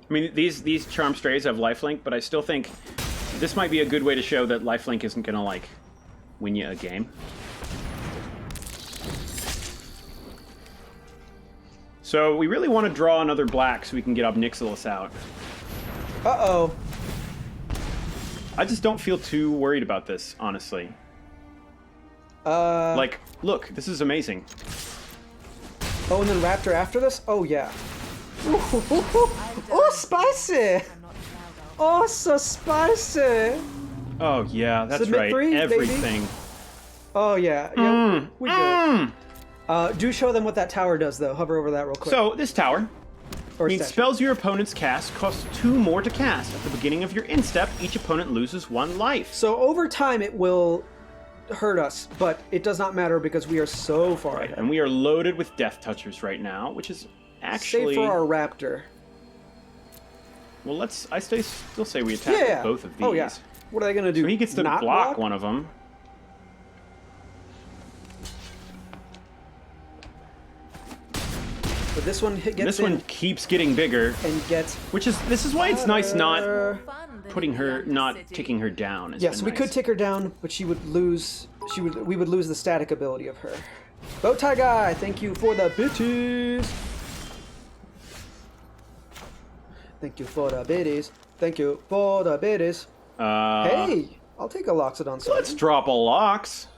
I mean, these Charm Strays have lifelink, but I still think this might be a good way to show that lifelink isn't gonna like win you a game. So we really want to draw another black so we can get Obnixilis out. Uh-oh. I just don't feel too worried about this, honestly. Like, look, this is amazing. Oh, and then Raptor after this? Oh, yeah. Oh, spicy! Oh, so spicy! Oh, yeah, that's Submit right. 3, Everything. baby. Oh, yeah. Yeah, we good. Do show them what that tower does, though. Hover over that real quick. So, this tower Or means statue. spells your opponents cast cost 2 more to cast. At the beginning of your instep, each opponent loses 1 life. So over time, it will hurt us, but it does not matter because we are so far Right, ahead. and we are loaded with Death Touchers right now, which is actually... Save for our Raptor. Well, I still say we attack Yeah. with both of these. Oh, yeah. What are they going to do? So he gets to Not block one of them. But this one gets This in one keeps getting bigger, and gets... this is why it's nice not Fun than putting in her, the not city. ticking her down. It's Yes, been we nice. could tick her down, but she would lose... we would lose the static ability of her. Bowtie guy, thank you for the bitches. Thank you for the biddies. Thank you for the biddies. Hey, I'll take a Loxodon. Let's drop a Lox.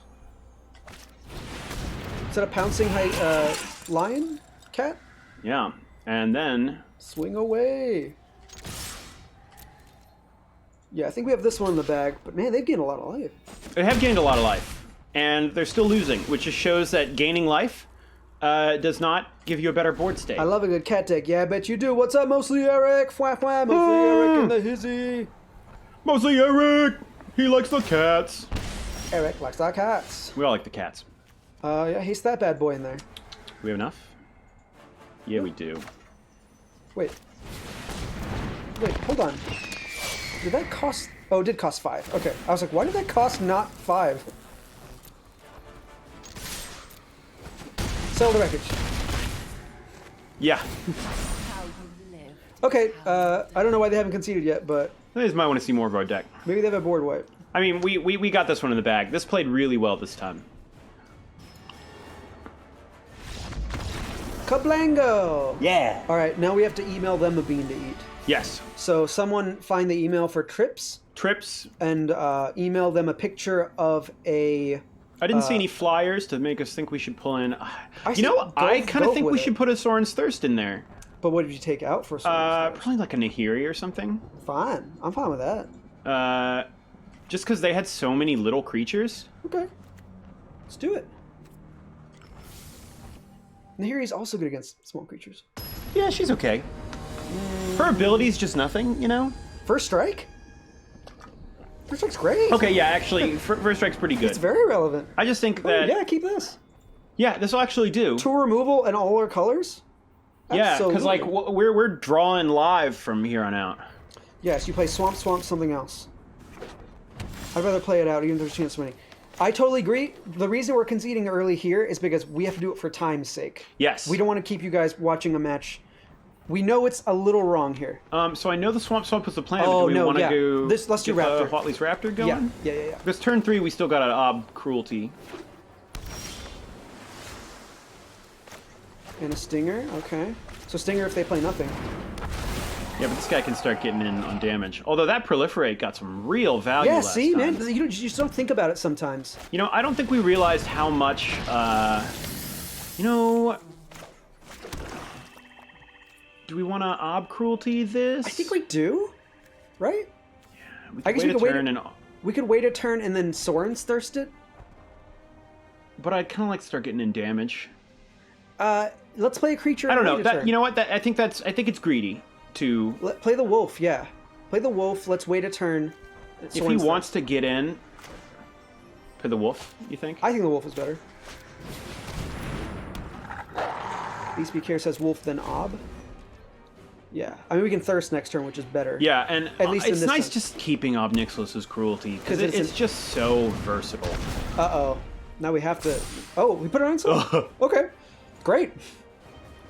Is that a pouncing lion cat? Yeah, and then Swing away. Yeah, I think we have this one in the bag, but man, they've gained a lot of life. they have gained a lot of life, and they're still losing, which just shows that gaining life does not give you a better board state. I love a good cat deck. Yeah, I bet you do. What's up, Mostly Eric? Fwah, fwah, Mostly Eric and the hizzy. Mostly Eric. He likes the cats. Eric likes our cats. We all like the cats. Yeah, he's that bad boy in there. We have enough? Yeah, we do. Wait, hold on. Did that cost... Oh, it did cost 5. Okay, I was like, why did that cost not 5? Sell the wreckage. Yeah. How you live. Okay, I don't know why they haven't conceded yet, but I just might want to see more of our deck. maybe they have a board wipe. I mean, we got this one in the bag. This played really well this time. Kablango! Yeah. Alright, now we have to email them a bean to eat. Yes. So someone find the email for Trips Trips. and email them a picture of a... I didn't see any flyers to make us think we should pull in. You say know, go- I kind go of think with we it. should put a Soren's Thirst in there. But what did you take out for some? Probably like a Nahiri or something. Fine. I'm fine with that. Just because they had so many little creatures. Okay. Let's do it. Nahiri's also good against small creatures. Yeah, she's okay. Her ability's just nothing, you know? First Strike? First Strike's great. Okay, yeah, actually, First Strike's pretty good. It's very relevant. I just think Oh, that... yeah, keep this. Yeah, this will actually do. Tool removal and all our colors? Yeah, because, like, Absolutely. we're drawing live from here on out. Yes, you play Swamp, something else. I'd rather play it out, even if there's a chance of winning. I totally agree. The reason we're conceding early here is because we have to do it for time's sake. Yes. We don't want to keep you guys watching a match. We know it's a little wrong here. So I know the Swamp was the plan, Oh, but do we no, want to yeah. go... Let's do get Raptor. Hotley's Raptor going? Yeah. Because turn 3, we still got an Ob Cruelty. And a Stinger, okay. So Stinger if they play nothing. Yeah, but this guy can start getting in on damage. Although that Proliferate got some real value Yeah, last see, time. man, you just don't think about it sometimes. You know, I don't think we realized how much, you know... Do we want to Ob Cruelty this? I think we do, right? We I guess wait we a could wait turn a- and... We could wait a turn and then Soren's Thirst it. But I'd kind of like to start getting in damage. Let's play a creature. I don't and know. wait a That turn. you know what? I think it's greedy to... Play the wolf, yeah. Play the wolf. Let's wait a turn. If he Soren's wants Thirst. to get in... Play the wolf, you think? I think the wolf is better. BSB Care says wolf then Ob. Yeah, I mean we can thirst next turn, which is better. Yeah, and At least in it's this nice sense. just keeping Obnixilus's cruelty because 'Cause it's just so versatile. Uh-oh. Now we have to... Oh, we put it on some? Okay. Great.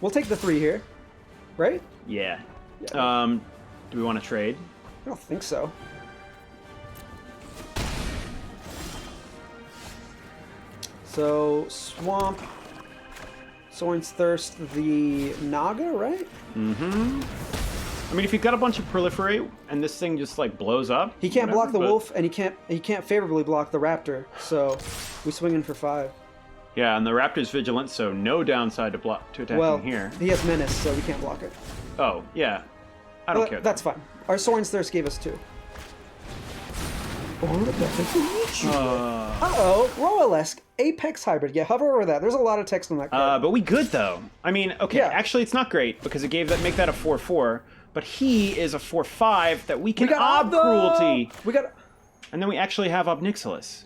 We'll take the 3 here. Right? Yeah. Yeah. Do we want to trade? I don't think so. So, Swamp, Sorin's Thirst, the Naga, right? Mm-hmm. I mean, if you've got a bunch of proliferate and this thing just like blows up, He can't whatever, block the but- wolf, and he can't favorably block the raptor. So, we swing in for 5. Yeah, and the raptor's vigilant, so no downside to attacking Well, here. he has menace, so we can't block it. Oh, yeah. I don't care. That's fine. Our Sorin's Thirst gave us 2. Uh-oh, Roalesque, Apex Hybrid. Yeah, hover over that. There's a lot of text on that card. But we good though. I mean, okay, Yeah. actually it's not great because it make that a 4/4, but he is a 4/5 that we can we got ob Ob, cruelty, We got... and then we actually have Obnixilus.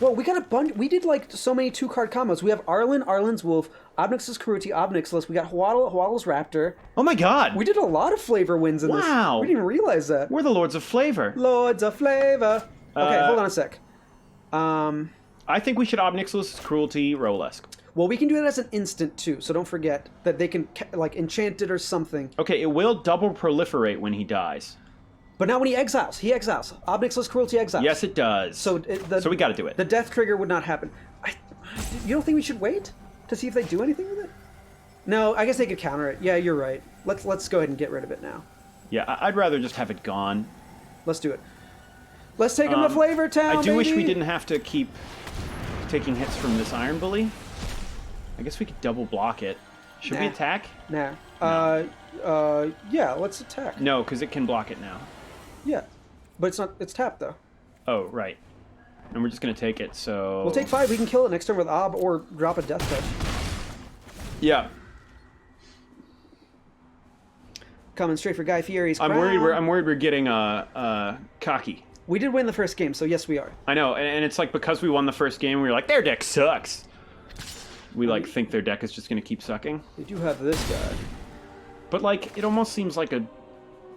Well, we got a bunch. We did like so many 2-card combos. We have Arlen, Arlen's Wolf, Obnix's Cruelty, Obnixilus. We got Huaddle's Raptor. Oh my God, We did a lot of flavor wins in this. Wow. We didn't even realize that. we're the Lords of Flavor. Lords of Flavor. Okay, hold on a sec. I think we should Obnixilus Cruelty Roalesque. Well, we can do that as an instant too, so don't forget that they can like enchant it or something. Okay, it will double proliferate when he dies. But not when he exiles. He exiles. Obnixilus Cruelty exiles. Yes, it does. So So we got to do it. The death trigger would not happen. You don't think we should wait to see if they do anything with it? No, I guess they could counter it. Yeah, you're right. Let's go ahead and get rid of it now. Yeah, I'd rather just have it gone. Let's do it. Let's take him to Flavor Town. I do wish we baby! didn't have to keep taking hits from this Iron Bully. I guess we could double block it. Should we Nah. attack? Nah. Yeah, let's attack. No, because it can block it now. Yeah. But it's not. It's tapped though. Oh, right. And we're just going to take it, so... We'll take 5. We can kill it next turn with Ob or drop a Death Touch. Yeah. Coming straight for Guy Fieri's I'm crown. worried we're getting cocky. We did win the first game, so yes, we are. I know, and it's like because we won the first game, we were like, their deck sucks. We like think their deck is just going to keep sucking. We do have this guy. But like, it almost seems like a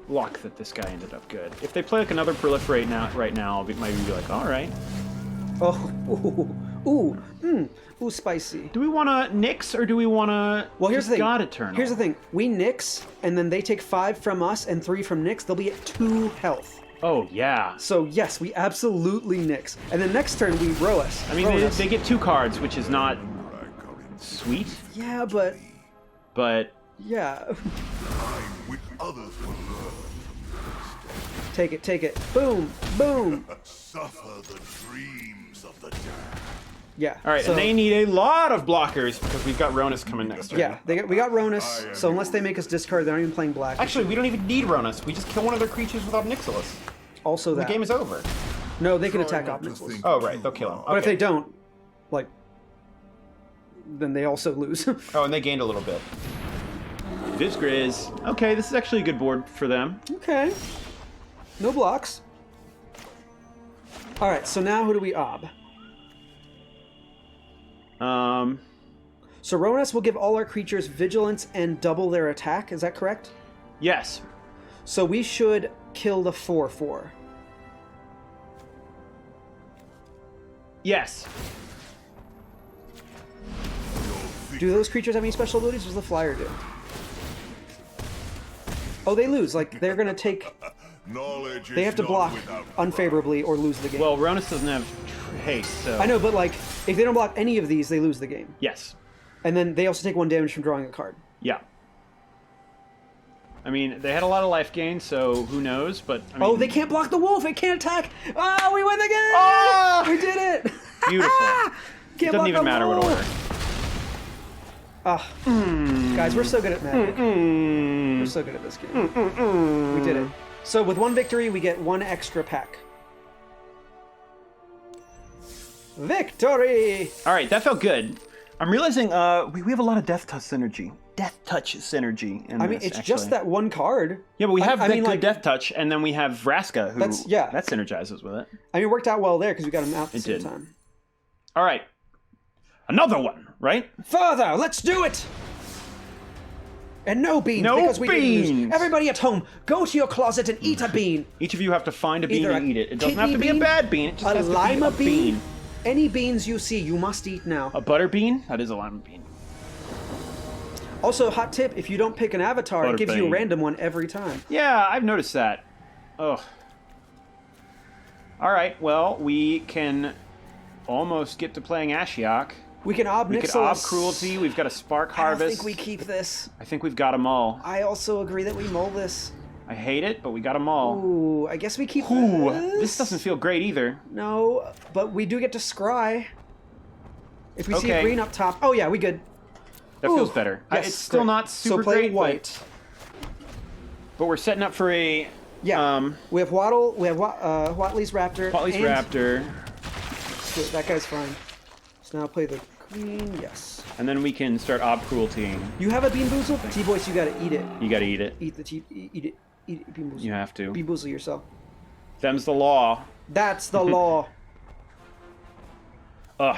luck that this guy ended up good. If they play like another proliferate right now, I'll maybe be like, all right. Oh, ooh, spicy. Do we want to nix or do we want to? Well, here's the thing. God Eternal. Here's the thing. We nix, and then they take 5 from us and 3 from Nix. They'll be at 2 health. Oh yeah. So yes, we absolutely nix. And then next turn we row us. I mean, they get 2 cards, which is not sweet, Yeah, but but yeah. With others will learn. Take it. Boom, boom. Suffer the dreams of the damned. Yeah. all right. so- And they need a lot of blockers because we've got Ronus coming next turn. Yeah, we got Ronus, so unless they make us discard, they're not even playing black. Actually, we don't even need Ronus. We just kill one of their creatures with Obnixilus. Also The that. game is over. No, they can Try attack not to Obnixilus. think Oh, right. too They'll kill him. hard. But if Okay. they don't, like, then they also lose. Oh, and they gained a little bit. Viz Grizz. Okay, this is actually a good board for them. Okay. No blocks. Alright, so now who do we ob? So Ronus will give all our creatures vigilance and double their attack, is that correct? Yes. So we should kill the 4/4. Yes. Do those creatures have any special abilities? What does the flyer do? Oh, they lose. Like, they're gonna take... Knowledge They is have to not block without unfavorably or lose the game. Well, Ronus doesn't have haste, so... I know, but like, if they don't block any of these, they lose the game. Yes. And then they also take 1 damage from drawing a card. Yeah. I mean, they had a lot of life gain, so who knows, but... I mean, Oh, they can't block the wolf! It can't attack! Oh, we win the game! Oh! We did it! Beautiful. Can't It doesn't block even the matter what wolf! order. Guys, we're so good at Magic. We're so good at this game. We did it. So with 1 victory, we get 1 extra pack. Victory! All right, that felt good. I'm realizing we have a lot of Death Touch synergy. Death Touch synergy in I mean, this, it's actually. just that 1 card. Yeah, but we have I that mean, good like, Death Touch, and then we have Vraska, who... Yeah. That synergizes with it. I mean, it worked out well there because we got him out at the It same did. time. All right. Another one, right? Further, let's do it! And no beans, No because we didn't beans! lose. Everybody at home, go to your closet and eat a bean. Each of you have to find a bean Either and a eat it. It doesn't have kidney to be a bean, bad bean. It just a has to be lima a bean. Any beans you see, you must eat now. A butter bean? That is a lima bean. Also, hot tip, if you don't pick an avatar, it gives you a Butterbean. random one every time. Yeah, I've noticed that. Ugh. All right, well, we can almost get to playing Ashiok. We can ob We could ob Nixilis. Cruelty. We've got a Spark I Harvest. don't think we keep this. I think we've got them all. I also agree that we mull this. I hate it, but we got them all. Ooh, I guess we keep Ooh, this. this doesn't feel great either. No, but we do get to scry. If we see Okay. green up top. Oh, yeah, we good. That Ooh, feels better. yes, It's still great. not super so play great, white. but we're setting up for a Yeah. We have Waddle. We have Watley's Raptor. Polly's and- Raptor, Good, that guy's fine. So now play the green. Yes. and then we can start ob crueltying. You have a Bean Boozle? T-Boys, you gotta eat it. You gotta eat it. Eat the Eat it. Eat it. Bean Boozle. You have to. Bean Boozle yourself. Them's the law. That's the law.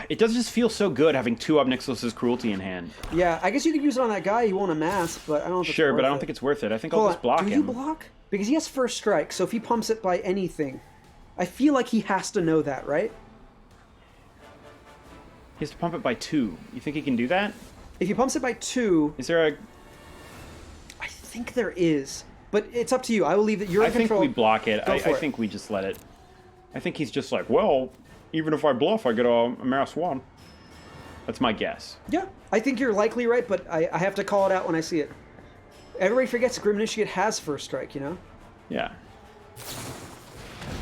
It does just feel so good having two Ob Nixilis' cruelty in hand. Yeah, I guess you could use it on that guy you won't amass, but I don't know if it's Sure, but I don't worth think it. it's worth it. I think Hold I'll on, just block do him. you block? Because he has first strike, so if he pumps it by anything, I feel like he has to know that, right? He has to pump it by 2. You think he can do that? If he pumps it by 2, Is there a... I think there is. But it's up to you. I will leave that. You're I in think control. we block it. Go I for it. think we just let it. I think he's just like, well, even if I bluff, I get a mass 1. That's my guess. Yeah, I think you're likely right, but I have to call it out when I see it. Everybody forgets Grim Initiate has first strike, you know? Yeah.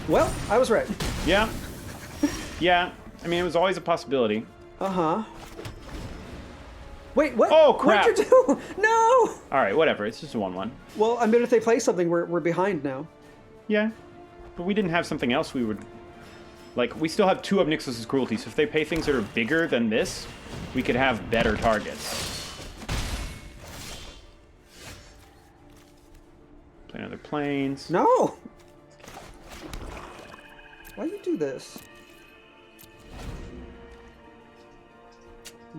Well, I was right. Yeah. Yeah. I mean, it was always a possibility. Uh-huh. Wait, what? Oh, crap. What'd you do? No! All right, whatever. It's just a 1-1. Well, I mean, if they play something, we're behind now. Yeah. But we didn't have something else we would... Like, we still have 2 Ob Nixilis' cruelty, so if they pay things that are bigger than this, we could have better targets. Play another planes. No! Why do you do this?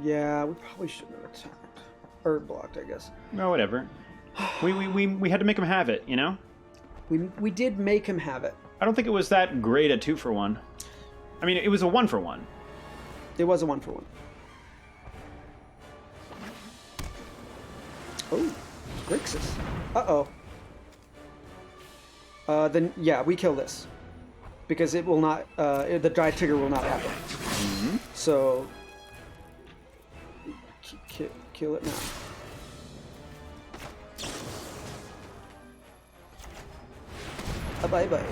Yeah, we probably shouldn't have attacked. Or blocked, I guess. No, whatever. We had to make him have it, you know? We did make him have it. I don't think it was that great a 2-for-1. I mean, it was a 1-for-1. It was a 1-for-1. Oh, Grixis. Uh-oh. Then, yeah, we kill this. Because it will not, the dry trigger will not happen. Mm-hmm. So, kill it now. Bye-bye.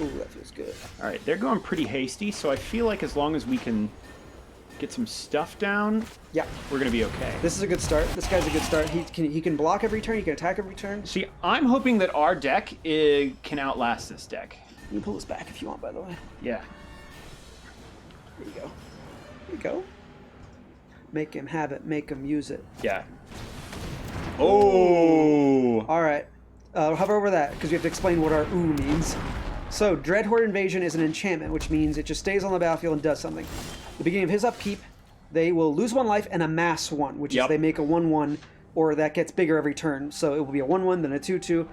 Ooh, that feels good. All right, they're going pretty hasty, so I feel like as long as we can get some stuff down, Yeah, we're going to be okay. this is a good start. This guy's a good start. He can block every turn. He can attack every turn. See, I'm hoping that our deck can outlast this deck. You can pull this back if you want, by the way. Yeah. There you go. There you go. Make him have it. Make him use it. Yeah. Oh! All right. Hover over that because we have to explain what our ooh means. So, Dreadhorde Invasion is an enchantment, which means it just stays on the battlefield and does something. At the beginning of his upkeep, they will lose 1 life and amass 1, which is they make a 1/1, or that gets bigger every turn. So it will be a 1/1, then a 2/2,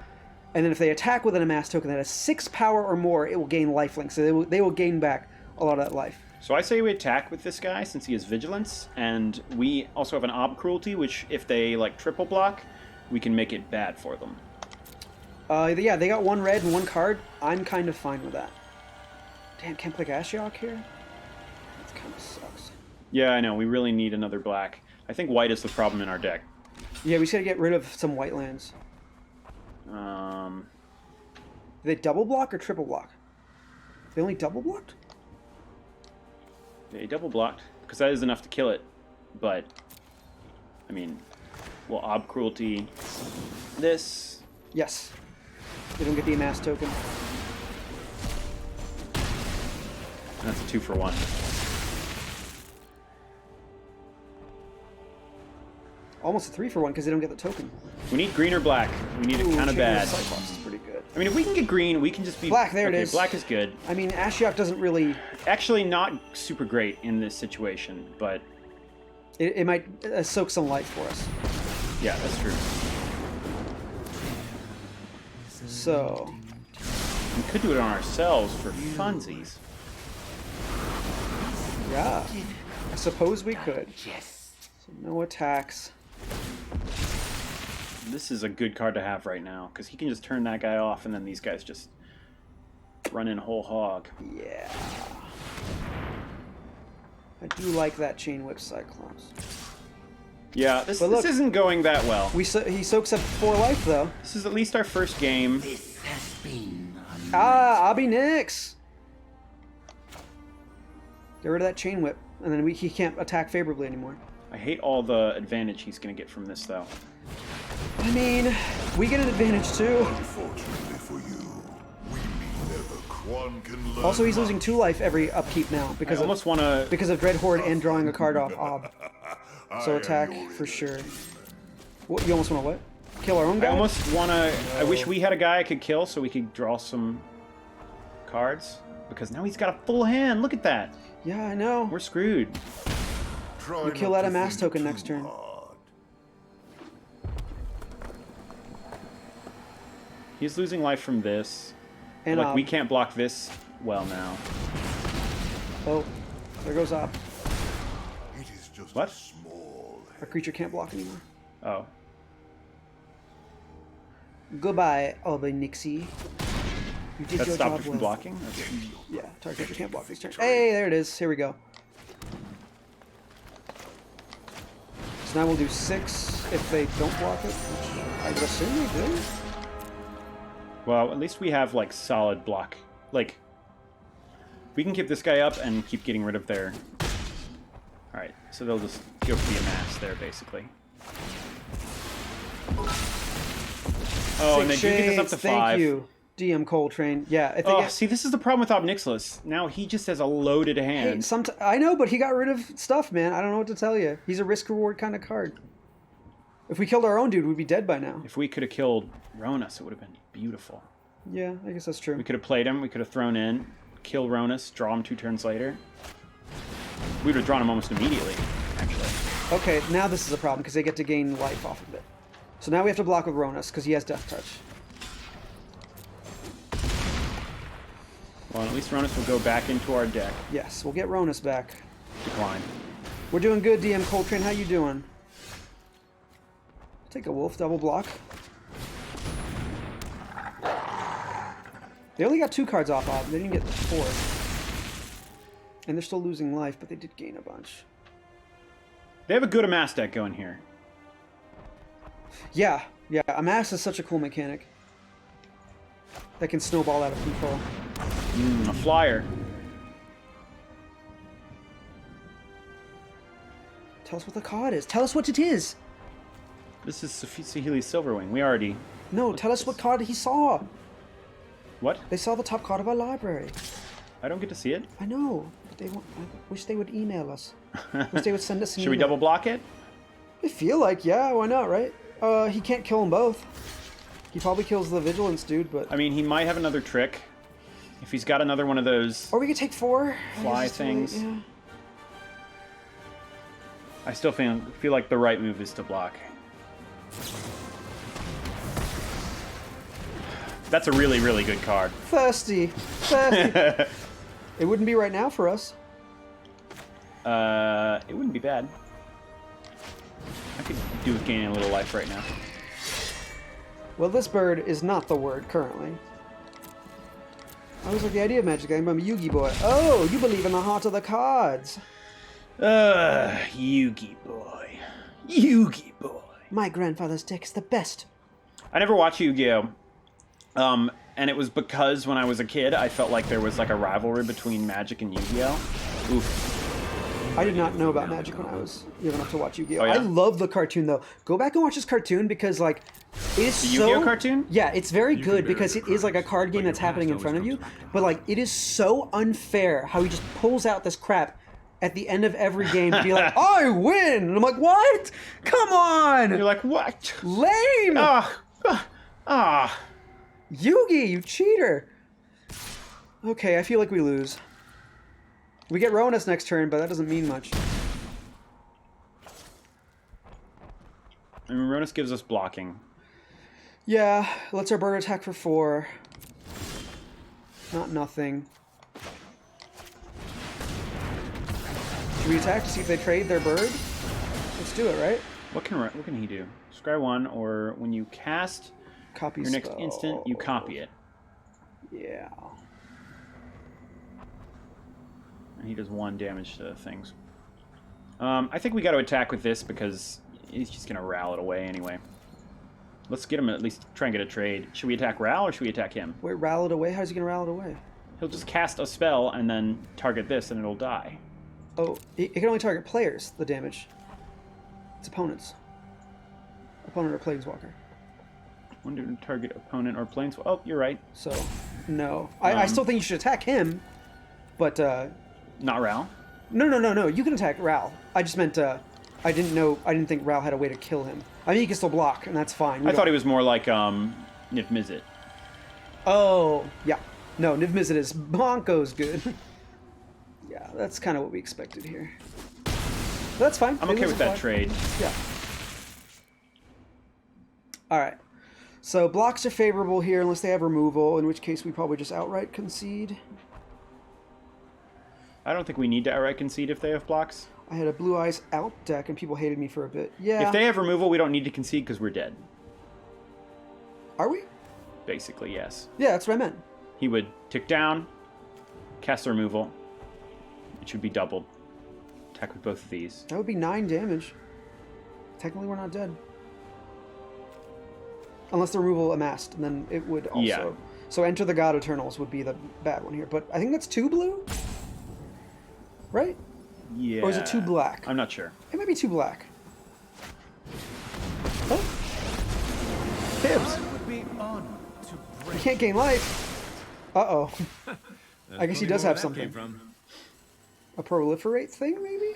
and then if they attack with an amass token that has 6 power or more, it will gain lifelink. So they will gain back a lot of that life. So I say we attack with this guy since he has vigilance, and we also have an ob cruelty, which if they like triple block, we can make it bad for them. Yeah, they got 1 red and 1 card. I'm kind of fine with that. Damn, can't play Ashiok here? That kind of sucks. Yeah, I know. We really need another black. I think white is the problem in our deck. Yeah, we just gotta get rid of some white lands. Um, Do they double block or triple block? They only double blocked? they double blocked because that is enough to kill it, but I mean, well, ob cruelty. This. Yes. They don't get the amass token. That's a 2-for-1. Almost a 3-for-1 because they don't get the token. We need green or black. We need it Ooh, kind of Chamber bad. Cyclops is pretty good. I mean, if we can get green, we can just be Black, there it okay, is. Black is good. I mean, Ashiok doesn't really... Actually, not super great in this situation, but It might soak some life for us. Yeah, that's true. So, We could do it on ourselves for funsies. yeah. I suppose we could. So no attacks. This is a good card to have right now, because he can just turn that guy off, and then these guys just run in whole hog. Yeah. I do like that Chain Whip Cyclops. Yeah, this But look- isn't going that well. He soaks up 4 life, though. This is at least our first game. This has been a Ah, Abby Nix! Get rid of that Chain Whip, and then he can't attack favorably anymore. I hate all the advantage he's going to get from this, though. I mean, we get an advantage, too. Unfortunately for you, we meet never. One can learn Also, he's losing much. 2 life every upkeep now I because of, almost want to... because of Dread Horde and drawing a card off Ob. So I am attack your for sure. enemy. What, you almost want to what? Kill our own I guy? almost want to... I wish we had a guy I could kill so we could draw some cards. Because now he's got a full hand. Look at that. Yeah, I know. We're screwed. Try We kill not out a to mass think token too next turn. hard. He's losing life from this. And Like, Ob. we can't block this well now. Oh, there goes Ob. It is just What? a small Our creature can't block anymore. Oh. Goodbye, Alba Nixie. You did That your stopped job it from well. blocking? Okay. Yeah, target creature can't block this turn. Hey, there it is. Here we go. So now we'll do 6 if they don't block it, which I would assume they do. Well, at least we have, like, solid block. Like, we can keep this guy up and keep getting rid of their... Alright, so they'll just go for the amass there, basically. Oh, and they 6 do get us up to shades, 5. Thank you, DM Coltrane. Yeah, if they Oh, get... see, this is the problem with Obnixilis. Now he just has a loaded hand. Hey, I know, but he got rid of stuff, man. I don't know what to tell you. He's a risk-reward kind of card. If we killed our own dude, we'd be dead by now. If we could have killed Ronus, it would have been beautiful. Yeah, I guess that's true. We could have played him, we could have thrown in, kill Ronus, draw him 2 turns later. We would have drawn him almost immediately, actually. Okay, now this is a problem, because they get to gain life off of it. So now we have to block with Ronus, because he has Death Touch. Well, at least Ronus will go back into our deck. Yes, we'll get Ronus back. Decline. We're doing good, DM Coltrane. How you doing? Take a wolf, double block. They only got 2 cards off Ob. They didn't get the 4th. And they're still losing life, but they did gain a bunch. They have a good amass deck going here. Yeah, Amass is such a cool mechanic. That can snowball out of control. A flyer. Tell us what the card is. Tell us what it is. This is Sahili's Silverwing. We already... No, tell us what card he saw. What? They saw the top card of our library. I don't get to see it? I know, but they want, I wish they would email us. Wish they would send us an Should we email. double block it? I feel like, yeah, why not, right? He can't kill them both. He probably kills the Vigilance dude, but... I mean, he might have another trick. If he's got another one of those Or we could take 4. I fly guess it's too late, things. yeah. I still feel like the right move is to block. That's a really, really good card. Thirsty. Thirsty. It wouldn't be right now for us. It wouldn't be bad. I could do with gaining a little life right now. Well, this bird is not the word currently. I always like the idea of Magic. I'm a Yugi boy. Oh, you believe in the heart of the cards. Yugi boy. Yugi boy. My grandfather's deck is the best. I never watched Yu-Gi-Oh! And it was because when I was a kid, I felt like there was like a rivalry between Magic and Yu-Gi-Oh! Oof. I did not know about Magic when I was young enough to watch Yu-Gi-Oh! Oh, yeah? I love the cartoon though. Go back and watch this cartoon because like it is The so Yu-Gi-Oh! Cartoon? Yeah, it's very good bury because your it is like a card game but that's your happening in past front of always you. comes back to But like it is so unfair how he just pulls out this crap at the end of every game to be like, I win! And I'm like, what? Come on! You're like, what? Lame! Yugi, you cheater! Okay, I feel like we lose. We get Ronus next turn, but that doesn't mean much. I mean, Ronus gives us blocking. Yeah, lets our bird attack for 4. Not nothing. Should we attack to see if they trade their bird? Let's do it, right? What can he do? Scry 1, or when you cast Copy your next spell. instant, you copy it. Yeah. And he does 1 damage to things. I think we got to attack with this because he's just going to Ral it away anyway. Let's get him at least try and get a trade. Should we attack Ral or should we attack him? Wait, ral it away? How's he gonna ral it away? He'll just cast a spell and then target this and it'll die. Oh, it can only target players, the damage. It's opponents. Opponent or planeswalker. One to target opponent or planeswalker. Oh, you're right. So, no. I still think you should attack him, but, Not Ral. No. You can attack Ral. I just meant, I didn't think Ral had a way to kill him. I mean, he can still block, and that's fine. I thought he was more like Niv Mizzet. Oh, yeah. No, Niv Mizzet is bonkos good. Yeah, that's kind of what we expected here. But that's fine. I'm They okay lose with a that flag. trade. Yeah. Alright. So blocks are favorable here unless they have removal, in which case we probably just outright concede. I don't think we need to outright concede if they have blocks. I had a Blue Eyes out deck and people hated me for a bit. Yeah. If they have removal, we don't need to concede because we're dead. Are we? Basically, yes. Yeah, that's what I meant. He would tick down, cast the removal. It should be doubled. Attack with both of these. That would be 9 damage. Technically, we're not dead. Unless the removal amassed, and then it would also... Yeah. So Enter the God Eternals would be the bad one here. But I think that's 2 blue? Right? Yeah. Or is it 2 black? I'm not sure. It might be 2 black. Oh. Tibbs. You can't gain life. Uh-oh. I guess he does have something. A proliferate thing, maybe?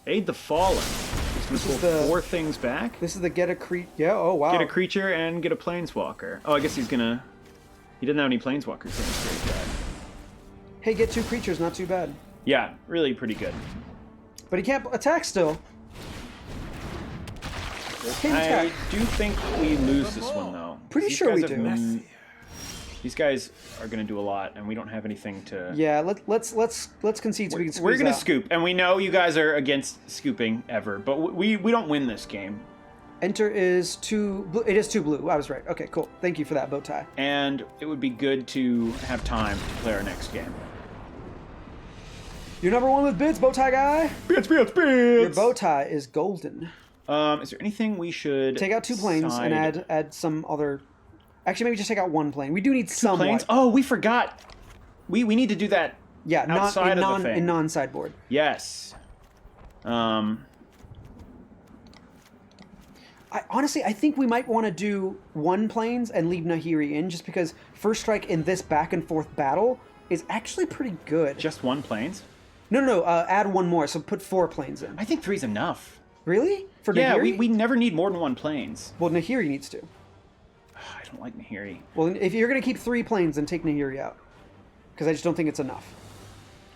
Aid the Fallen. This is will the- 4 things back. This is the get a creature. Yeah, oh wow. Get a creature and get a planeswalker. Oh, I guess he's gonna... He didn't have any planeswalkers in his graveyard. Hey, get 2 creatures, not too bad. Yeah, really pretty good. But he can't attack still. Can't I attack. do think we lose this one, though. Pretty These sure guys we have do. These guys are going to do a lot, and we don't have anything to... Yeah, let's concede so we can squeeze We're going to out. scoop, and we know you guys are against scooping ever, but we don't win this game. Enter is 2 blue. It is 2 blue. I was right. Okay, cool. Thank you for that, bow tie. And it would be good to have time to play our next game. You're number 1 with bids, bow tie guy. Bits! Your bow tie is golden. Is there anything we should Take out 2 planes side- and add some other. Actually, maybe just take out 1 plane. We do need 2 some planes? white. Oh, we forgot. We need to do that. Yeah, outside of the thing. in non-sideboard. Yes. I think we might want to do 1 planes and leave Nahiri in, just because first strike in this back and forth battle is actually pretty good. Just 1 planes? No, add 1 more, so put 4 planes in. I think 3's enough. Really? For Yeah, Nahiri? we never need more than 1 planes. Well, Nahiri needs to. I don't like Nahiri. Well, if you're going to keep 3 planes, then take Nahiri out. Because I just don't think it's enough.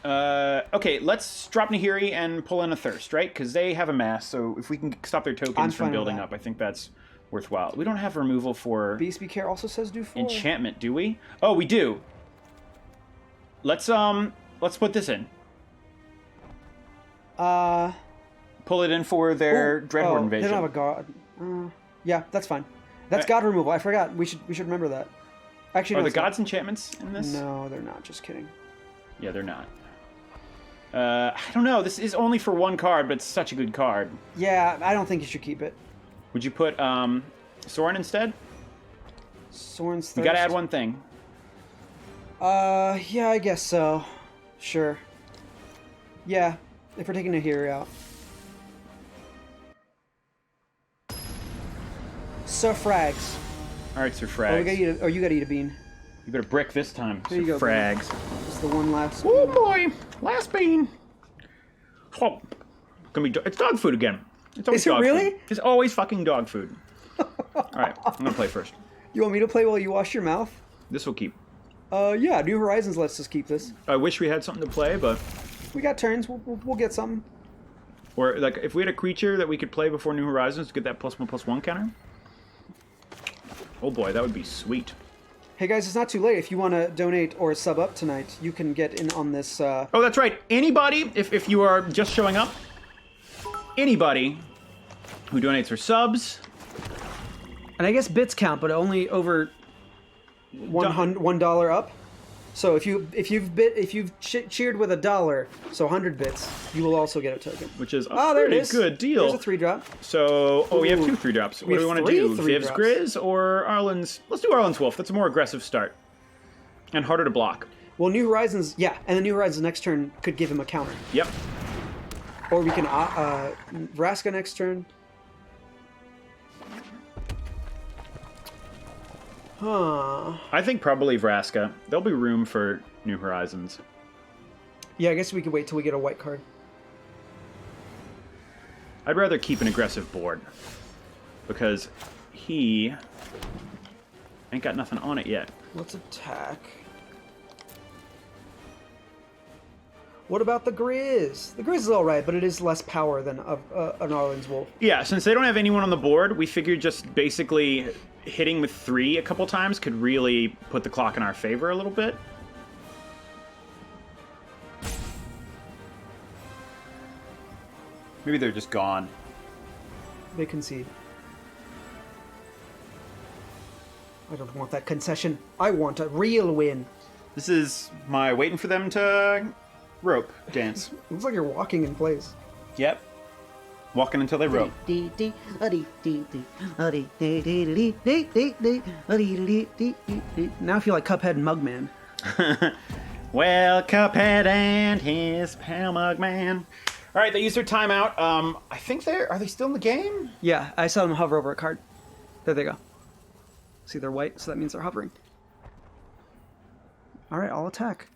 Okay, let's drop Nahiri and pull in a Thirst, right? Because they have a mass, so if we can stop their I'm tokens fine from with building that. up, I think that's worthwhile. We don't have removal for Beast Be Care also says do 4. enchantment, do we? Oh, we do. Let's put this in. Pull it in for their Dreadhorde invasion. They don't have a god. Yeah, that's fine. That's god removal. I forgot. We should remember that. Actually, no, Are the it's not. gods enchantments in this? No, they're not. Just kidding. Yeah, they're not. I don't know. This is only for 1 card, but it's such a good card. Yeah, I don't think you should keep it. Would you put Sorin instead? Sorin's Thirst. You gotta add 1 thing. Yeah, I guess so. Sure. Yeah, if we're taking Nahiri out. So frags. All right, Sir Oh, Frags. you gotta eat a bean. You better brick this time, There you Sir go, buddy. Frags. Just the one last. Oh boy, last bean. Oh, it's dog food again. It's always Is it dog really? Food. It's always fucking dog food. All right, I'm gonna play first. You want me to play while you wash your mouth? This will keep. Yeah, New Horizons lets us keep this. I wish we had something to play, but We got turns. We'll get something. Or like if we had a creature that we could play before New Horizons to get that +1/+1 counter. Oh boy, that would be sweet. Hey guys, it's not too late. If you want to donate or sub up tonight, you can get in on this. Oh, that's right. Anybody, if you are just showing up, anybody who donates or subs. And I guess bits count, but only over $1 up. So if you've cheered with $1, so 100 bits, you will also get a token. Which is a there it pretty is. good deal. There's a 3-drop. So, we have Ooh. 2 3-drops. What We do we have want to do? three Viv's drops. Grizz or Arlen's? Let's do Arlen's Wolf. That's a more aggressive start. And harder to block. Well, New Horizons, yeah, and the New Horizons next turn could give him a counter. Yep. Or we can Vraska next turn. Huh. I think probably Vraska. There'll be room for New Horizons. Yeah, I guess we could wait till we get a white card. I'd rather keep an aggressive board. Because he ain't got nothing on it yet. Let's attack. What about the Grizz? The Grizz is alright, but it is less power than an Arlen's Wolf. Yeah, since they don't have anyone on the board, we figured just basically hitting with 3 a couple times could really put the clock in our favor a little bit. Maybe they're just gone. They concede. I don't want that concession. I want a real win. This is my waiting for them to rope dance. Looks like you're walking in place. Yep. Walking until they rope. Now I feel like Cuphead and Mugman. Well, Cuphead and his pal Mugman. All right, they used their timeout. I think are they still in the game? Yeah, I saw them hover over a card. There they go. See, they're white, so that means they're hovering. All right, I'll attack.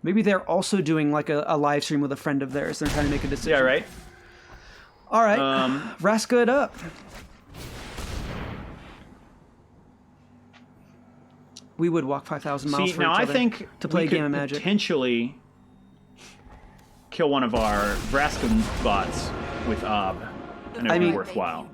Maybe they're also doing like a live stream with a friend of theirs. They're trying to make a decision. Yeah, right. All right, Vraska it up. We would walk 5,000 miles See, for now each I other think to play we a game could of Magic. potentially kill one of our Vraskin bots with Ob, and it would be worthwhile.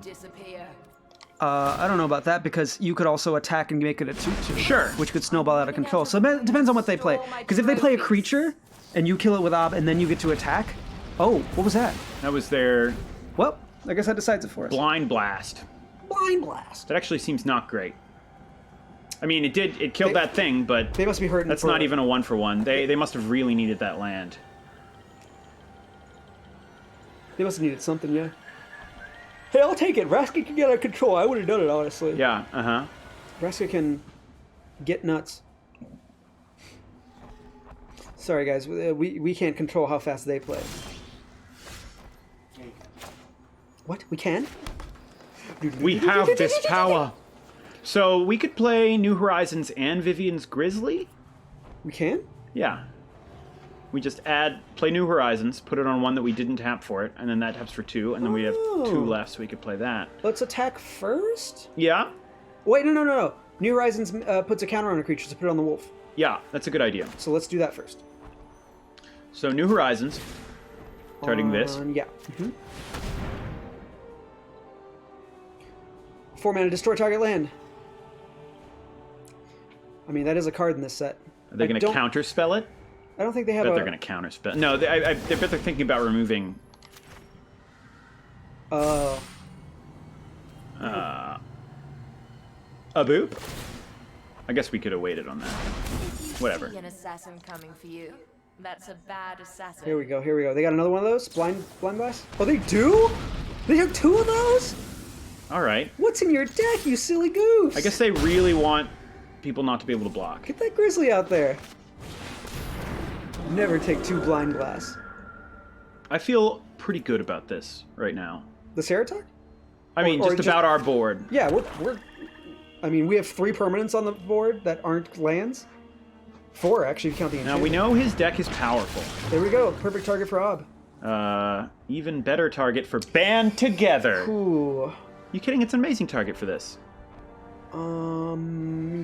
I don't know about that because you could also attack and make it a 2/2. Sure. Which could snowball out of control. So it depends on what they play. Because if they play a creature and you kill it with Ob and then you get to attack, oh, what was that? That was their Well, I guess that decides it for us. Blind Blast. Blind Blast. That actually seems not great. I mean, it killed that thing, but They must be hurting. that's not even a 1-for-1. They must have really needed that land. They must have needed something, yeah. Hey, I'll take it. Vraska can get out of control. I would have done it, honestly. Yeah, Vraska can get nuts. Sorry, guys. We can't control how fast they play. What? We can? We have this power. So we could play New Horizons and Vivian's Grizzly? We can? Yeah. We just play New Horizons, put it on one that we didn't tap for it, and then that taps for 2, and then we have 2 left, so we could play that. Let's attack first? Yeah? Wait, no. New Horizons puts a counter on a creature, so put it on the wolf. Yeah, that's a good idea. So let's do that first. So New Horizons, targeting this. Yeah. 4 mana, destroy target land. I mean, that is a card in this set. Are they going to counterspell it? I don't think they I have bet they're going to counterspell. No, I bet they're thinking about removing. A boop? I guess we could have waited on that. Whatever. An assassin coming for you. That's a bad assassin. Here we go. They got another one of those? Blind Blast? Oh, they do? They have 2 of those? All right. What's in your deck, you silly goose? I guess they really want people not to be able to block. Get that Grizzly out there. Never take 2 Blind Glass. I feel pretty good about this right now. The Ceratok? I mean, or just just- about our board. Yeah, we're... I mean, we have 3 permanents on the board that aren't lands. 4, actually, if you count the Now, enchantment. we know his deck is powerful. There we go. Perfect target for Ob. Even better target for Band Together. Ooh. You kidding? It's an amazing target for this.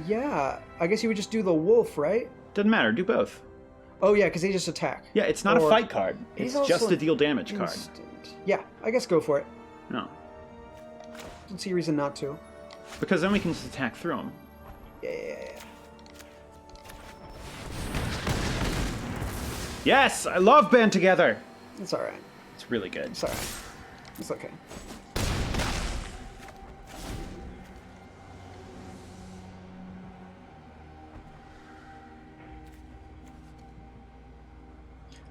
Yeah. I guess you would just do the wolf, right? Doesn't matter. Do both. Oh yeah, because they just attack. Yeah, it's not a Or- fight card. He's It's just also a deal damage card. instant. Yeah, I guess go for it. No. Don't see a reason not to. Because then we can just attack through them. Yeah. Yes! I love Band Together! It's alright. It's really good. It's alright. It's okay.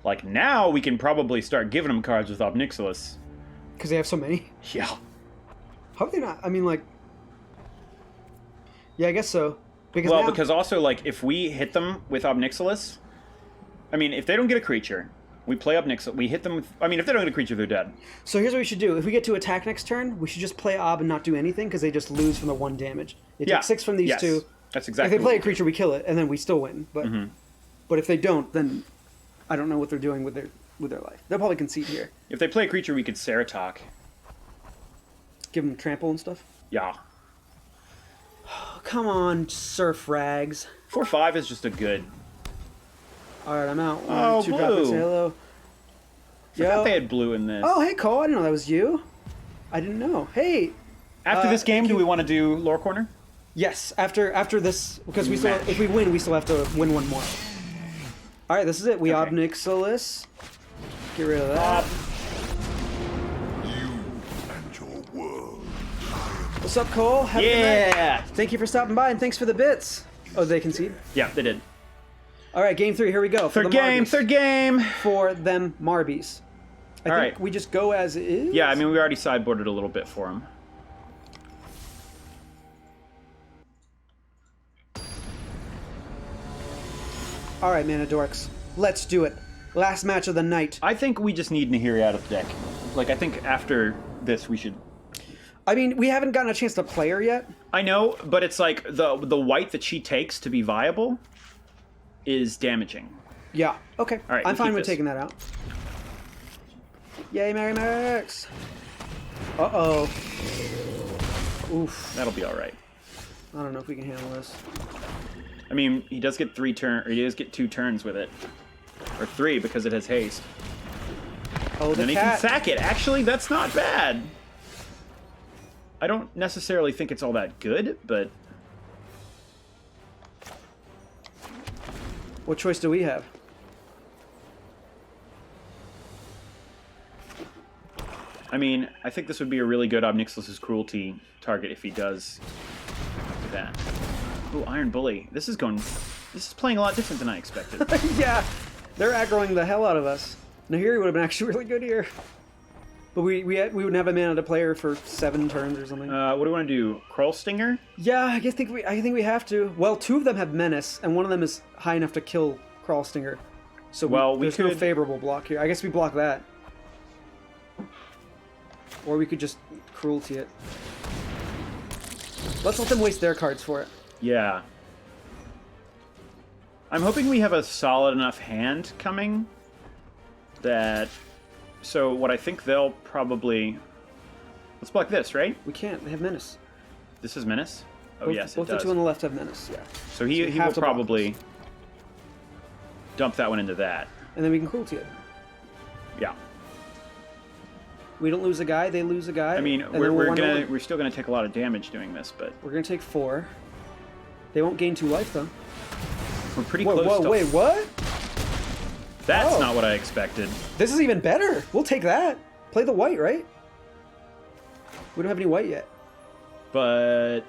Like, now we can probably start giving them cards with Obnixilis. Because they have so many. Yeah. How are they not? I mean, like... Yeah, I guess so. Because Well, now... because also, like, if we hit them with Obnixilis... I mean, if they don't get a creature, we play Obnixilis, we hit them with... I mean, if they don't get a creature, they're dead. So here's what we should do. If we get to attack next turn, we should just play Ob and not do anything, because they just lose from the 1 damage. They take 6 from these Yes. 2. That's If exactly they play a what creature, we kill it, and then we still win. But but if they don't, then I don't know what they're doing with their life. They'll probably concede here. If they play a creature, we could Ceratok. Give them trample and stuff. Yeah. Oh, come on, Surf Rags. 4/5 is just a good... Alright, I'm out. Oh, 2 blue. drop and say hello. Forgot they had blue in this. Oh, hey, Cole. I didn't know that was you. I didn't know. Hey. After this game, thank do you. we want to do Lore Corner? Yes, after this, because we still, Match. if we win, we still have to win one more. All right, this is it. We Okay. Obnixilis. Get rid of that. You and your world. What's up, Cole? Have a good night. Yeah! Thank you for stopping by, and thanks for the bits. Oh, they concede? Yeah, they did. All right, game 3. Here we go. For Third the game, Marbies. third game! For them Marbies. I All think right. we just go as is. Yeah, I mean, we already sideboarded a little bit for him. All right, man, Dorks. Let's do it. Last match of the night. I think we just need Nahiri out of the deck. Like, I think after this we should... I mean, we haven't gotten a chance to play her yet. I know, but it's like the white that she takes to be viable is damaging. Yeah. Okay. All right, I'm we fine keep with this. taking that out. Yay, Mary Max. Uh-oh. Oof. That'll be all right. I don't know if we can handle this. I mean, he does get 2 turns with it. Or 3 because it has haste. Oh, And the then he can cat. sack it. Actually, that's not bad. I don't necessarily think it's all that good, but What choice do we have? I mean, I think this would be a really good Obnixilis' Cruelty target if he does do that. Ooh, Iron Bully. This is playing a lot different than I expected. Yeah, they're aggroing the hell out of us. Nahiri would have been actually really good here. But we wouldn't have a mana to play her for 7 turns or something. What do we want to do? Kroll Stinger? Yeah, I think we have to. Well, 2 of them have Menace, and one of them is high enough to kill Crawl Stinger. So there's no could- favorable block here. I guess we block that. Or we could just Cruelty it. Let's let them waste their cards for it. Yeah. I'm hoping we have a solid enough hand coming that... So what I think they'll probably... Let's block this, right? We can't. They have Menace. This is Menace? Oh, Both, yes, it both does. the 2 on the left have Menace, yeah. So he we will have to block probably dump that one into that. And then we can Cruelty it. Yeah. We don't lose a guy, they lose a guy. I mean, and then we're still gonna take a lot of damage doing this, but We're gonna take 4. They won't gain 2 life, though. we're pretty Whoa, close whoa, to... wait, what? That's Oh. not what I expected. This is even better. We'll take that. Play the white, right? We don't have any white yet. But...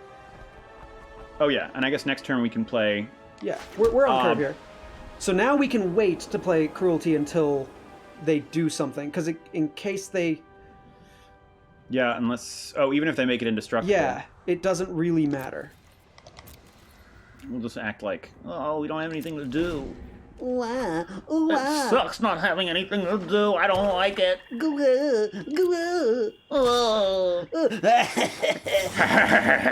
Oh yeah, and I guess next turn we can play... Yeah, we're on curve here. So now we can wait to play Cruelty until they do something, because in case they... Yeah, unless... Oh, even if they make it indestructible. Yeah, it doesn't really matter. We'll just act like, oh, we don't have anything to do. Wow. It sucks not having anything to do. I don't like it.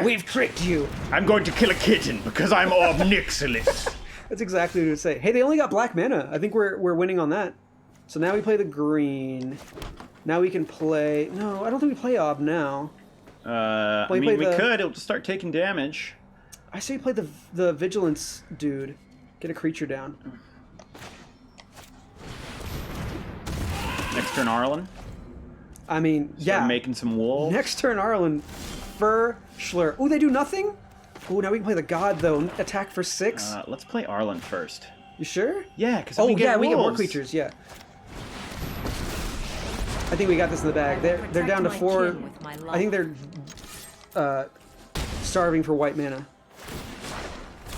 We've tricked you. I'm going to kill a kitten because I'm Obnixilis. That's exactly what to say. Hey, they only got black mana. I think we're winning on that. So now we play the green. Now we can play... No, I don't think we play Ob now. I Well, you mean, play we the- could. It'll just start taking damage. I say play the Vigilance dude. Get a creature down. Next turn, Arlen. I mean, Start yeah. making some wool. Next turn, Arlen. Schler. Ooh, they do nothing? Ooh, now we can play the god, though. Attack for 6. Let's play Arlen first. You sure? Yeah, because Oh, we get we get more wolves. creatures, yeah. I think we got this in the bag. They're down to 4. I think they're starving for white mana.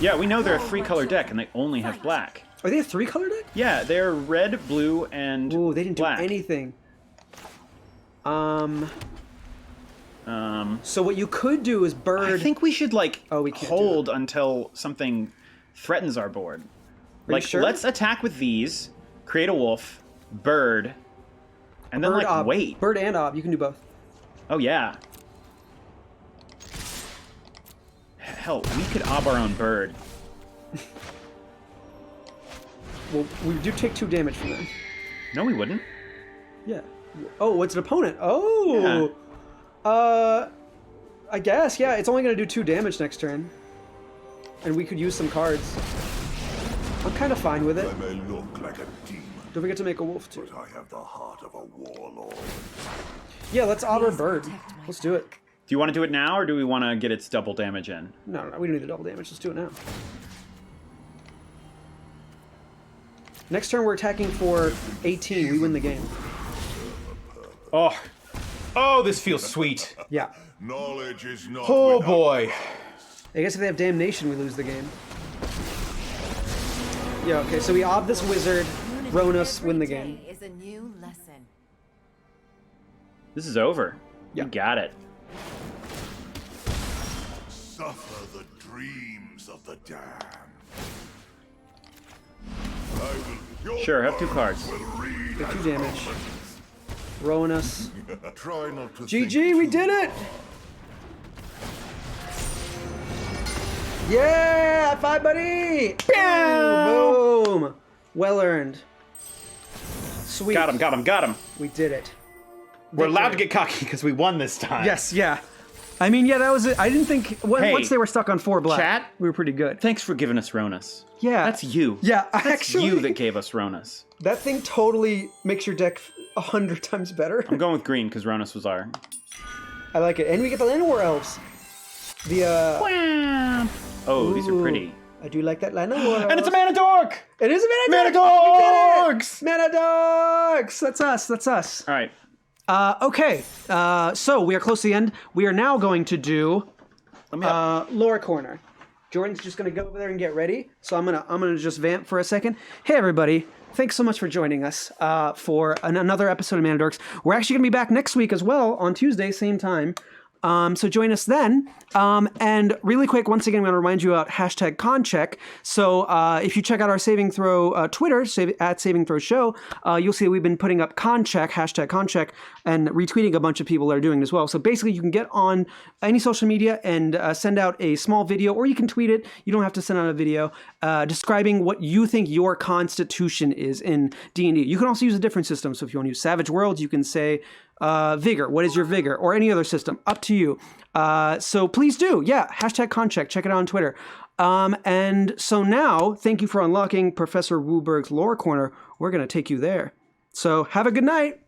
Yeah, we know they're a 3-color deck, and they only have black. Are they a 3-color deck? Yeah, they're red, blue, and Ooh, they didn't black. do anything. So what you could do is bird. I think we should, like, we can't do hold until something threatens our board. you Like, sure? let's attack with these, create a wolf, bird, and then, bird, like, wait. Bird and ob. You can do both. Oh, yeah. Hell, we could ob our own bird. Well, we do take 2 damage from them. No, we wouldn't. Yeah. Oh, what's an opponent? Oh. I guess, yeah. It's only going to do 2 damage next turn. And we could use some cards. I'm kind of fine with it. I may look like a demon, Don't forget to make a wolf, too. but I have the heart of a warlord. Yeah, let's ob our bird. Let's do it. Do you want to do it now, or do we want to get its double damage in? No, we don't need the double damage. Let's do it now. Next turn, we're attacking for 18. We win the game. Oh, this feels sweet. Yeah. Knowledge is not Oh without- boy. I guess if they have damnation, we lose the game. Yeah, okay, so we ob this wizard, Ronus, win the game. Every day is a new lesson. This is over. Yeah. You got it. Suffer the dreams of the damned. Your Sure, have 2 bird cards. will read Get 2 as damage. Ronus. Try not to GG, think we too did it! Yeah! High five, buddy! Boom! Well earned. Sweet. Got him. We did it. We're allowed to get cocky because we won this time. Yes, yeah. I mean, yeah, that was it. I didn't think... Hey, once they were stuck on 4 black, chat? we were pretty good. Thanks for giving us Ronus. Yeah. That's you. Yeah, That's actually... you that gave us Ronus. That thing totally makes your deck 100 times better. I'm going with green because Ronus was our... I like it. And we get the Land War Elves. The, Oh, these are Ooh, pretty. I do like that Land War Elves. And it's a mana dork! It is a Mana Mana Dork! We did it! Dorks! Mana Dorks! That's us. All right. Okay, so we are close to the end. We are now going to do Lore Corner. Jordan's just gonna go over there and get ready. So I'm gonna just vamp for a second. Hey everybody, thanks so much for joining us for another episode of Mana Dorks. We're actually gonna be back next week as well on Tuesday, same time. So join us then. And really quick, once again, I'm going to remind you about hashtag #ConCheck. So if you check out our Saving Throw Twitter, at Saving Throw Show, you'll see that we've been putting up #ConCheck, hashtag #ConCheck, and retweeting a bunch of people that are doing it as well. So basically, you can get on any social media and send out a small video, or you can tweet it. You don't have to send out a video describing what you think your constitution is in D&D. You can also use a different system. So if you want to use Savage Worlds, you can say vigor. What is your vigor? Or any other system. Up to you. So please do. Yeah. Hashtag #ConCheck. Check it out on Twitter. And so now, thank you for unlocking Professor Wubrg's Lore Corner. We're going to take you there. So have a good night.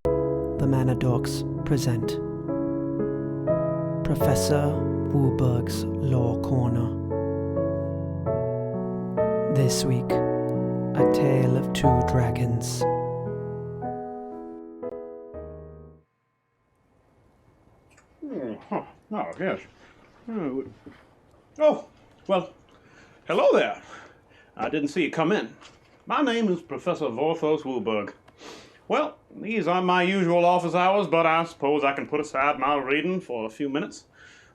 The Mana Dorks present Professor Wubrg's Lore Corner. This week, A Tale of Two Dragons. Oh, yes. Oh, well, hello there. I didn't see you come in. My name is Professor Wubrg. Well, these aren't my usual office hours, but I suppose I can put aside my reading for a few minutes.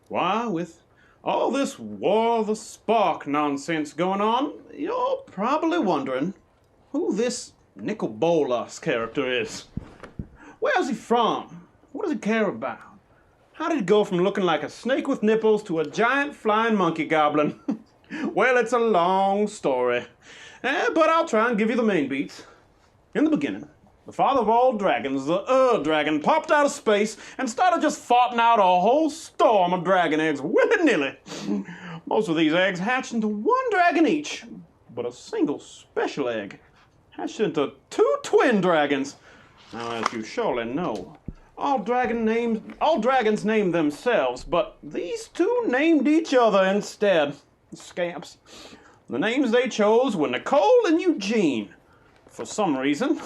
Why, with all this War of the Spark nonsense going on, you're probably wondering who this Nicol Bolas character is. Where's he from? What does he care about? How did he go from looking like a snake with nipples to a giant flying monkey goblin? Well, it's a long story, but I'll try and give you the main beats. In the beginning, the father of all dragons, the dragon, popped out of space and started just farting out a whole storm of dragon eggs willy-nilly. Most of these eggs hatched into one dragon each, but a single special egg hatched into 2 twin dragons. Now, as you surely know, all dragons name themselves, but these 2 named each other instead. Scamps. The names they chose were Nicole and Eugene, for some reason,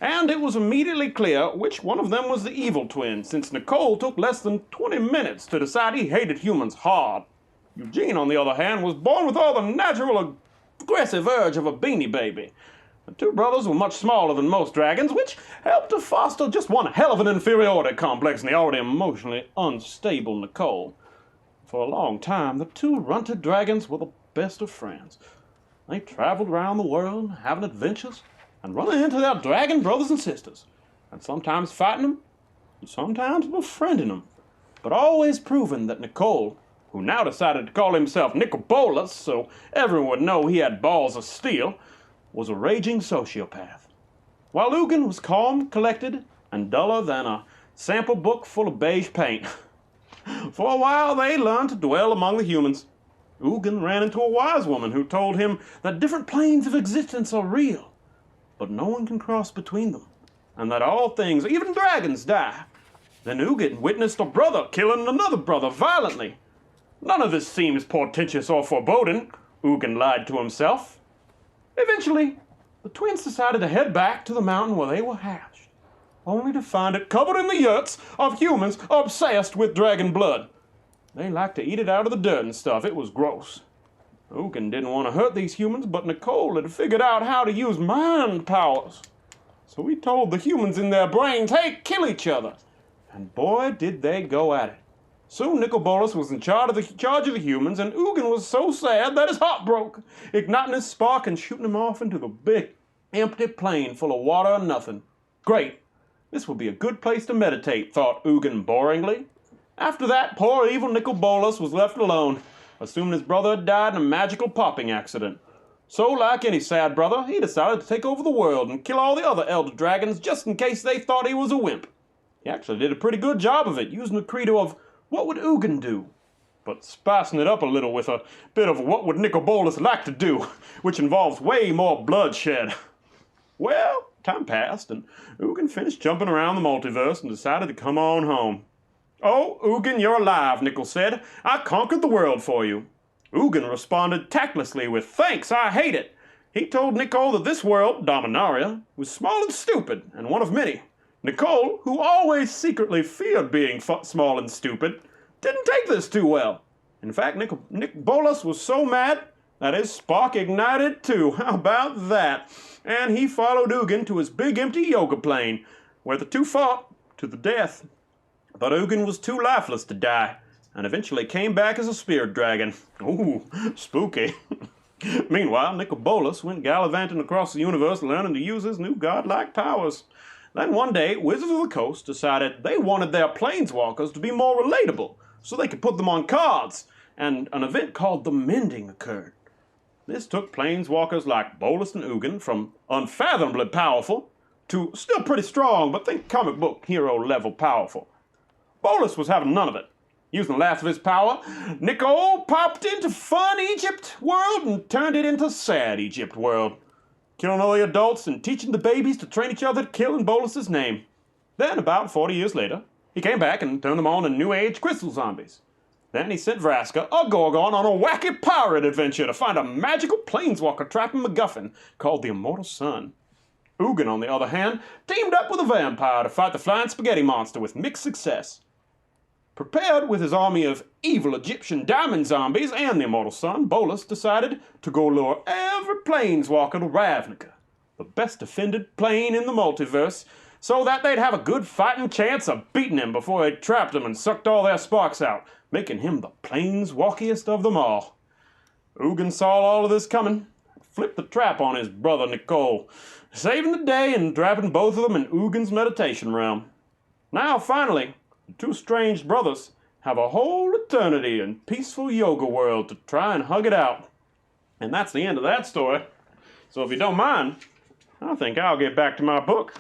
and it was immediately clear which one of them was the evil twin, since Nicole took less than 20 minutes to decide he hated humans hard. Eugene, on the other hand, was born with all the natural aggressive urge of a beanie baby. The 2 brothers were much smaller than most dragons, which helped to foster just one hell of an inferiority complex in the already emotionally unstable Nicole. For a long time, the 2 runted dragons were the best of friends. They traveled around the world, having adventures, and running into their dragon brothers and sisters, and sometimes fighting them, and sometimes befriending them, but always proving that Nicole, who now decided to call himself Nicobolus so everyone would know he had balls of steel, was a raging sociopath. While Ugin was calm, collected, and duller than a sample book full of beige paint. For a while they learned to dwell among the humans. Ugin ran into a wise woman who told him that different planes of existence are real, but no one can cross between them, and that all things, even dragons, die. Then Ugin witnessed a brother killing another brother violently. None of this seems portentous or foreboding, Ugin lied to himself. Eventually, the twins decided to head back to the mountain where they were hatched, only to find it covered in the yurts of humans obsessed with dragon blood. They liked to eat it out of the dirt and stuff. It was gross. Ugin didn't want to hurt these humans, but Nicole had figured out how to use mind powers. So he told the humans in their brains, hey, kill each other. And boy, did they go at it. Soon Nicobolus was in charge of the humans, and Ugin was so sad that his heart broke, igniting his spark and shooting him off into the big, empty plain full of water and nothing. Great. This will be a good place to meditate, thought Ugin boringly. After that, poor evil Nicobolus was left alone, assuming his brother had died in a magical popping accident. So, like any sad brother, he decided to take over the world and kill all the other elder dragons just in case they thought he was a wimp. He actually did a pretty good job of it, using the credo of, what would Ugin do? But spicing it up a little with a bit of what would Nicobolus like to do, which involves way more bloodshed. Well, time passed, and Ugin finished jumping around the multiverse and decided to come on home. Oh, Ugin, you're alive, Nicol said. I conquered the world for you. Ugin responded tactlessly with, thanks, I hate it. He told Nicol that this world, Dominaria, was small and stupid, and one of many. Nicole, who always secretly feared being small and stupid, didn't take this too well. In fact, Nicobolus was so mad that his spark ignited too. How about that? And he followed Ugin to his big empty yoga plane, where the 2 fought to the death. But Ugin was too lifeless to die, and eventually came back as a spirit dragon. Ooh, spooky. Meanwhile, Nicobolus went gallivanting across the universe learning to use his new godlike powers. Then one day, Wizards of the Coast decided they wanted their planeswalkers to be more relatable, so they could put them on cards, and an event called the Mending occurred. This took planeswalkers like Bolas and Ugin from unfathomably powerful to still pretty strong, but think comic book hero level powerful. Bolas was having none of it. Using the last of his power, Nicol popped into Fun Egypt world and turned it into Sad Egypt world, killing all the adults and teaching the babies to train each other to kill in Bolas's name. Then, about 40 years later, he came back and turned them on to New Age crystal zombies. Then he sent Vraska, a Gorgon, on a wacky pirate adventure to find a magical planeswalker trapped in MacGuffin called the Immortal Sun. Ugin, on the other hand, teamed up with a vampire to fight the flying spaghetti monster with mixed success. Prepared with his army of evil Egyptian diamond zombies and the Immortal Sun, Bolas decided to go lure every planeswalker to Ravnica, the best defended plane in the multiverse, so that they'd have a good fighting chance of beating him before he trapped them and sucked all their sparks out, making him the planeswalkiest of them all. Ugin saw all of this coming, flipped the trap on his brother Nicol, saving the day and trapping both of them in Ugin's meditation realm. Now, finally, the 2 strange brothers have a whole eternity in peaceful yoga world to try and hug it out. And that's the end of that story. So if you don't mind, I think I'll get back to my book.